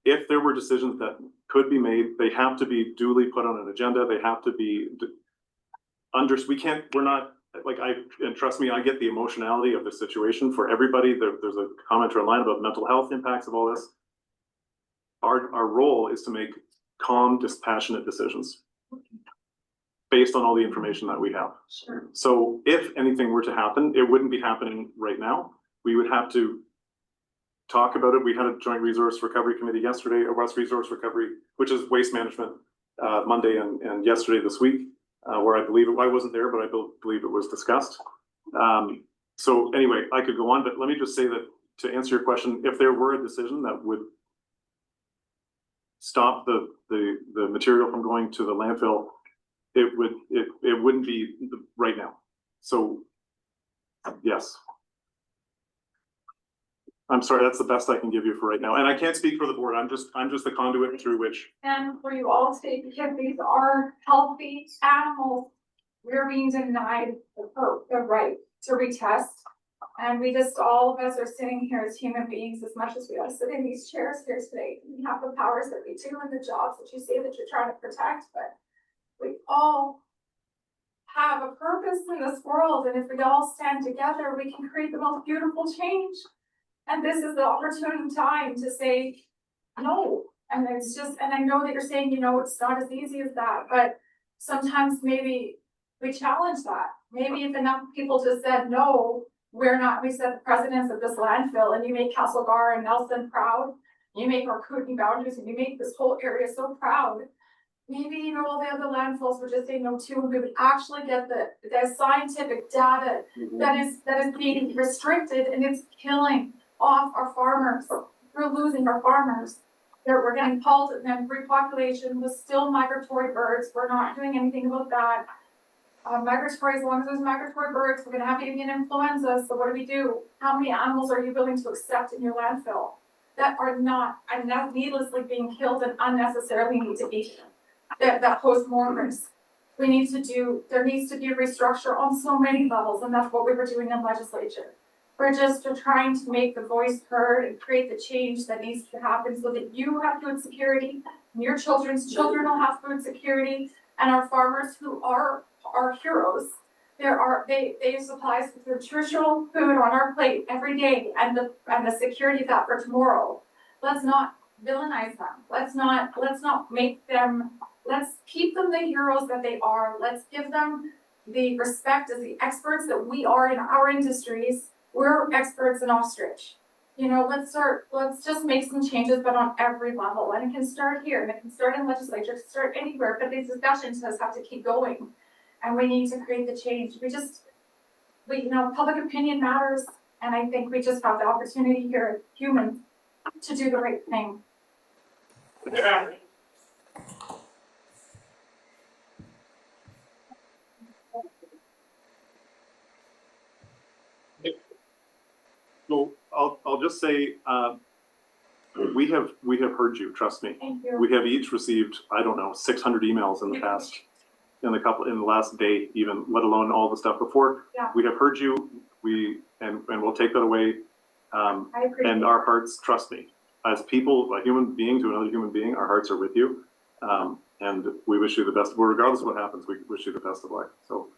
If there were decisions that could be made, they have to be duly put on an agenda. They have to be we're not, and trust me, I get the emotionality of the situation for everybody. There's a comment online about mental health impacts of all this. Our role is to make calm, dispassionate decisions based on all the information that we have. Sure. So if anything were to happen, it wouldn't be happening right now. We would have to talk about it. We had a joint resource recovery committee yesterday, a West Resource Recovery, which is waste management, Monday and yesterday this week, where I believe I wasn't there, but I believe it was discussed. So anyway, I could go on, but let me just say that to answer your question, if there were a decision that would stop the material from going to the landfill, it wouldn't be right now. So yes. I'm sorry, that's the best I can give you for right now. And I can't speak for the board. I'm just the conduit through which. And for you all to take, because these are healthy animals, we're being denied the right to retest And we just, all of us are sitting here as human beings as much as we are sitting in these chairs here today. We have the powers that we do and the jobs that you say that you're trying to protect, but we all have a purpose in this world, and if we all stand together, we can create the most beautiful change. And this is the opportune time to say no. And it's just, and I know that you're saying, it's not as easy as that, but sometimes maybe we challenge that. Maybe if enough people just said, no, we're not, we set the precedence of this landfill, and you make Castlegar and Nelson proud, you make our Kootenay boundaries, and you make this whole area so proud. Maybe, all the other landfills would just say no too, and we would actually get the scientific data that is being restricted, and it's killing off our farmers. We're losing our farmers. We're getting pulled, and then repopulation with still migratory birds. We're not doing anything about that. Migratory, as long as there's migratory birds, we're gonna have avian influenza. So what do? How many animals are you willing to accept in your landfill that are not needlessly being killed and unnecessarily need to be that pose more risk? There needs to be a restructure on so many levels, and that's what we were doing in legislature. We're just trying to make the voice heard and create the change that needs to happen so that you have food security, and your children's children will have food security, and our farmers, who are our heroes, they supply nutritional food on our plate every day, and the security of that for tomorrow. Let's not villainize them. Let's not make them. Let's keep them the heroes that they are. Let's give them the respect as the experts that we are in our industries. We're experts in ostrich. Let's just make some changes, but on every level. And it can start here, and it can start in legislature, it can start anywhere, but these discussions just have to keep going. And we need to create the change. Public opinion matters, and I think we just have the opportunity here as humans to do the right thing. Yeah. So I'll just say, we have heard you, trust me. Thank you. We have each received, 600 emails in the past, in the last day even, let alone all the stuff before. Yeah. We have heard you, and we'll take that away. I appreciate And our hearts, trust me, as people, a human being to another human being, our hearts are with you. And we wish you the best. Well, regardless of what happens, we wish you the best of luck. So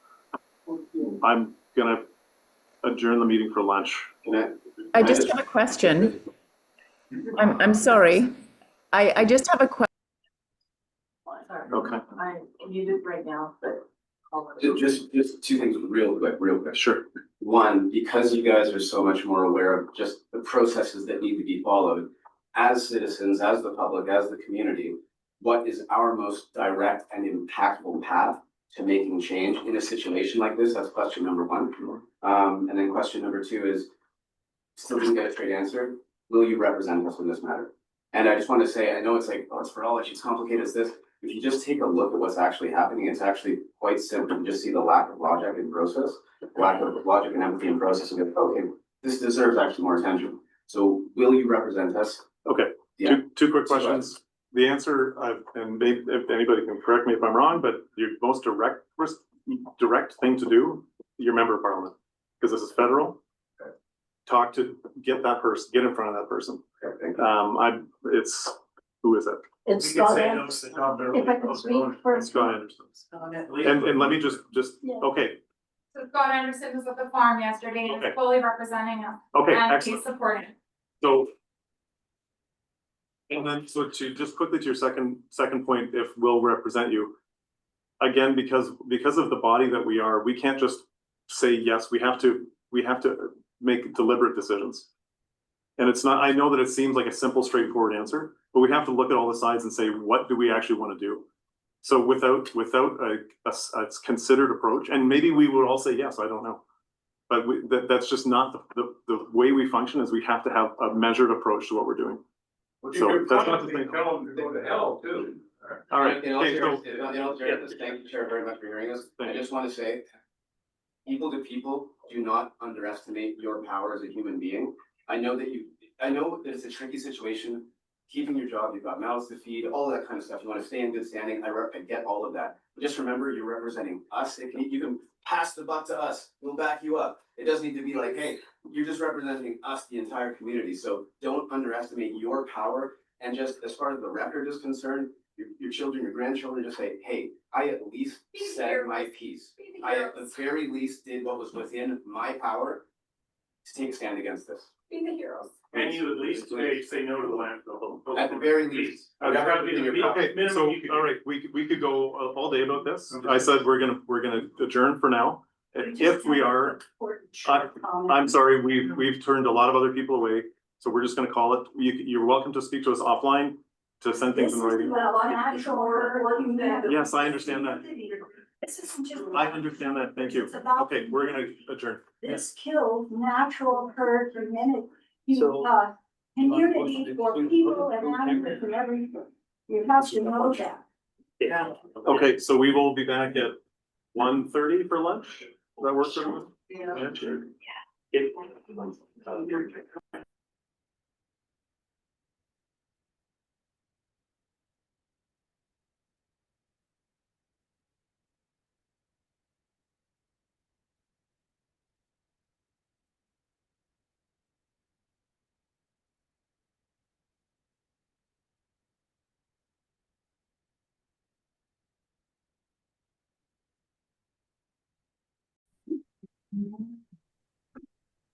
I'm gonna adjourn the meeting for lunch. I just have a question. I'm sorry. I just have a question. Okay. I'm muted right now, but. Just two things real quick. Sure. One, because you guys are so much more aware of just the processes that need to be followed, as citizens, as the public, as the community, what is our most direct and impactful path to making change in a situation like this? That's question number one. And then question number two is, still didn't get a straight answer. Will you represent us in this matter? And I just want to say, I know it's like, it's for all, it's complicated as this. If you just take a look at what's actually happening, it's actually quite simple. You just see the lack of logic and process, lack of logic and empathy and process, and go, okay, this deserves actually more attention. So will you represent us? Okay. Yeah. Two quick questions. The answer, and maybe if anybody can correct me if I'm wrong, but your most direct thing to do, your member of parliament, because this is federal. Get in front of that person. Okay, thank you. Who is it? It's Scott Anderson. If I could speak for. Scott Anderson. And let me just, okay, So Scott Anderson was at the farm yesterday and is fully representing us. Okay, And excellent. he's supporting. So. And then, so to just quickly to your second point, if we'll represent you. Again, because of the body that we are, we can't just say yes, we have to make deliberate decisions. And it's not, I know that it seems like a simple, straightforward answer, but we have to look at all the sides and say, what do we actually want to do? So without a considered approach, and maybe we would all say yes, I don't know. But that's just not the way we function, is we have to have a measured approach to what we're doing. So that's not the thing. Tell them to go to hell too. All right. In all Okay, so- seriousness, thank you, Chair, very much for hearing us. I just want to say, people to people, do not underestimate your power as a human being. I know that it's a tricky situation, keeping your job, you've got mouths to feed, all that kind of stuff. You want to stay in good standing. I get all of that. But just remember, you're representing us. You can pass the buck to us. We'll back you up. It doesn't need to be like, hey, you're just representing us, the entire community, so don't underestimate your power. And just as far as the record is concerned, your children, your grandchildren, just say, hey, I at least said my piece. I at the very least did what was within my power to take a stand against this. Be the heroes. And you at least today say no to the landfill. At the very least. That's gotta be the Okay, minimum so, you could do. all right, we could go all day about this. I said we're gonna adjourn for now. If we are, I'm sorry, we've turned a lot of other people away, so we're just gonna call it. You're welcome to speak to us offline, to send things in writing. Yes, I understand that. This isn't just. I understand that, thank you. It's about- Okay, we're gonna adjourn. This kills natural herd community, So- community for people and animals and everything. You have to know that. Yeah. Okay, so we will be back at 1:30 for lunch. Does that work for everyone? Yeah. Sure.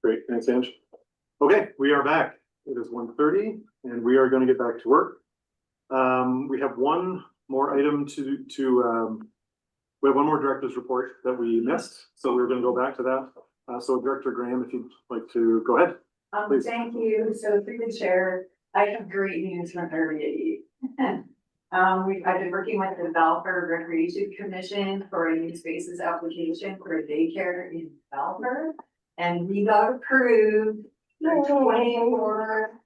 Great, thanks, Ange. Okay, we are back. It is 1:30 and we are gonna get back to work. We have one more item we have one more director's report that we missed, so we're gonna go back to that. So Director Graham, if you'd like to go ahead. Please. Thank you. So through the chair, I have great news from RDCK. I've been working with the Developer Recreation Commission for a new spaces application for a daycare in Developer. And we got approved for 24.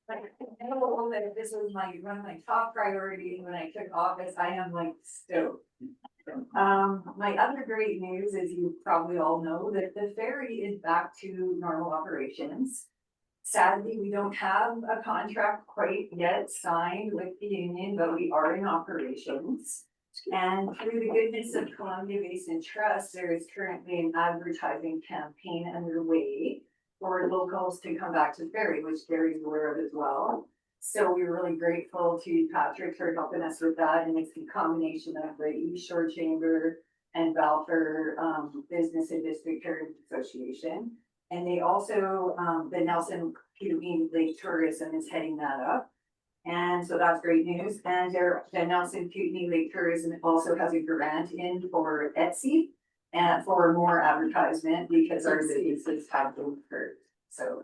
I know that this was one of my top priorities when I took office. I am like stoked. My other great news is you probably all know that the ferry is back to normal operations. Sadly, we don't have a contract quite yet signed with the union, but we are in operations. And through the goodness of Columbia Basin Trust, there is currently an advertising campaign underway for locals to come back to the ferry, which Gary's aware of as well. So we're really grateful to Patrick for helping us with that, and it's the combination of the East Shore Chamber and Balfour Business and District Heritage Association. And they also, the Nelson Kootenay Lake Tourism is heading that up. And so that's great news. And the Nelson Kootenay Lake Tourism also has a grant in for Etsy and for more advertisement because our businesses have been hurt. So.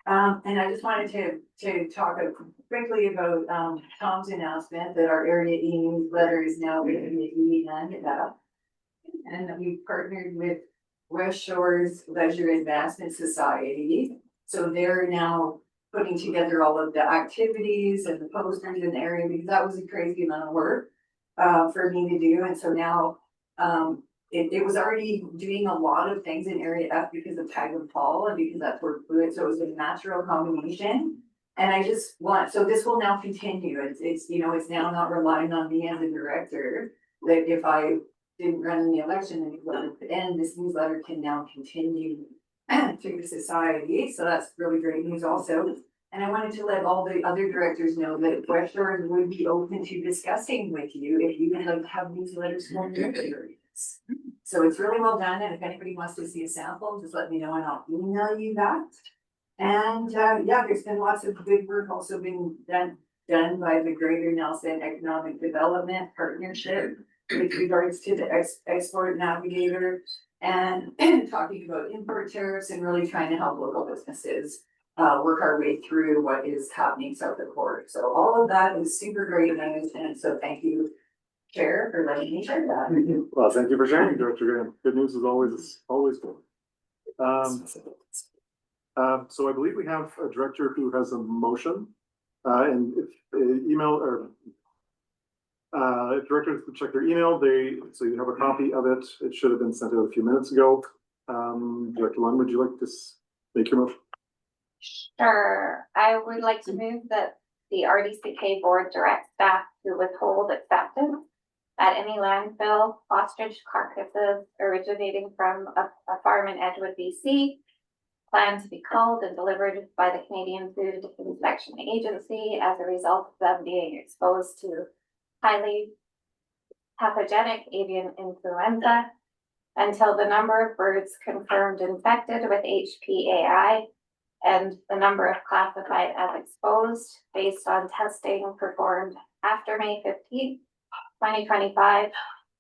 And I just wanted to talk quickly about Tom's announcement that our area e-newsletter is now going to be e-and up. And that we've partnered with West Shores Leisure Advancement Society. So they're now putting together all of the activities and the posters in the area, because that was a crazy amount of work for me to do. And so now it was already doing a lot of things in area F because of Tag and Fall and because that's where fluid. So it was a natural combination. And I just want, so this will now continue. It's it's now not relying on me as a director, that if I didn't run in the election and at the end, this newsletter can now continue through the society. So that's really great news also. And I wanted to let all the other directors know that West Shores would be open to discussing with you if you would like to have newsletters for your areas. So it's really well done. And if anybody wants to see a sample, just let me know and I'll email you that. And yeah, there's been lots of good work also being done by the Greater Nelson Economic Development Partnership with regards to the export navigator and talking about import tariffs and really trying to help local businesses work our way through what is happening south of port. So all of that is super great news, and so thank you, Chair, for letting me share that. Well, thank you for sharing, Director Graham. Good news is always good. So I believe we have a director who has a motion, and if email or if directors could check their email, so you have a copy of it. It should have been sent out a few minutes ago. Director Lund, would you like to make your motion? Sure. I would like to move that the RDCK board direct staff to withhold acceptance that any landfill ostrich carcasses originating from a farm in Edgewood, BC, plan to be culled and delivered by the Canadian Food Inspection Agency as a result of them being exposed to highly pathogenic avian influenza until the number of birds confirmed infected with HPAI and the number of classified as exposed based on testing performed after May 15th, 2025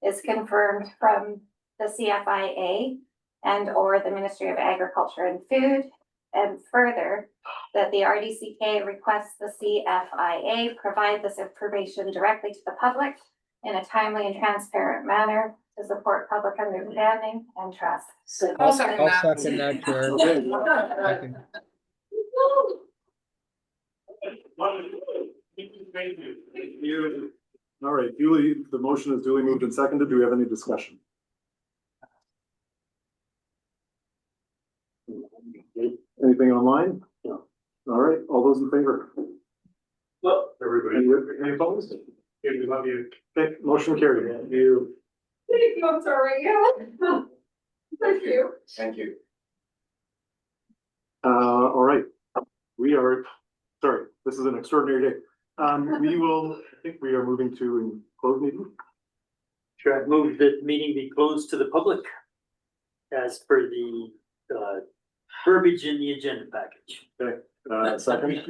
is confirmed from the CFIA and or the Ministry of Agriculture and Food, and further, that the RDCK requests the CFIA provide this information directly to the public in a timely and transparent manner to support public understanding and trust. I'll second that. that, Chair. Second. Thank you. All right, duly, the motion is duly moved and seconded. Do we have any discussion? Anything online? No. All right, all those in favor? Well, everybody. Any opposed? We love you. Okay, motion carried. Thank you. Thank you, I'm sorry, yeah. Thank you. Thank you. All right, we are, sorry, this is an extraordinary day. We will, I think we are moving to a closed meeting. Sure, I move that meeting be closed to the public as per the verbiage in the agenda package. Okay, second.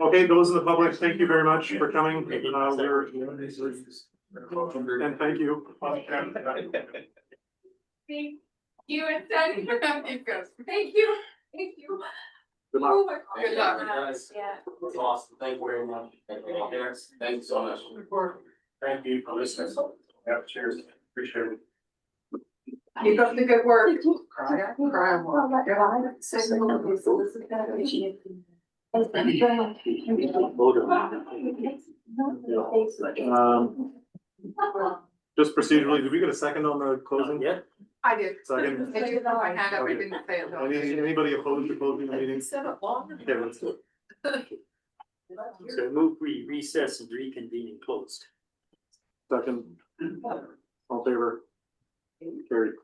Okay, those in the public, thank you very much for coming. And thank you. Thank you, and thank you. Thank you, thank you. Good luck. Oh my God. Good luck. Yeah. That's awesome. Thank you very much. Thank you so much. Thank you for listening. Yeah, cheers. Appreciate it. Keep up the good work. Just procedurally, did we get a second on the closing? Yeah. I did. Second. I did my hand up, I didn't say it. though. Anybody opposed to closing the meeting? Said it long. Okay, let's do it. So I move we recess and reconvene and closed. Second. All in favor? Carried.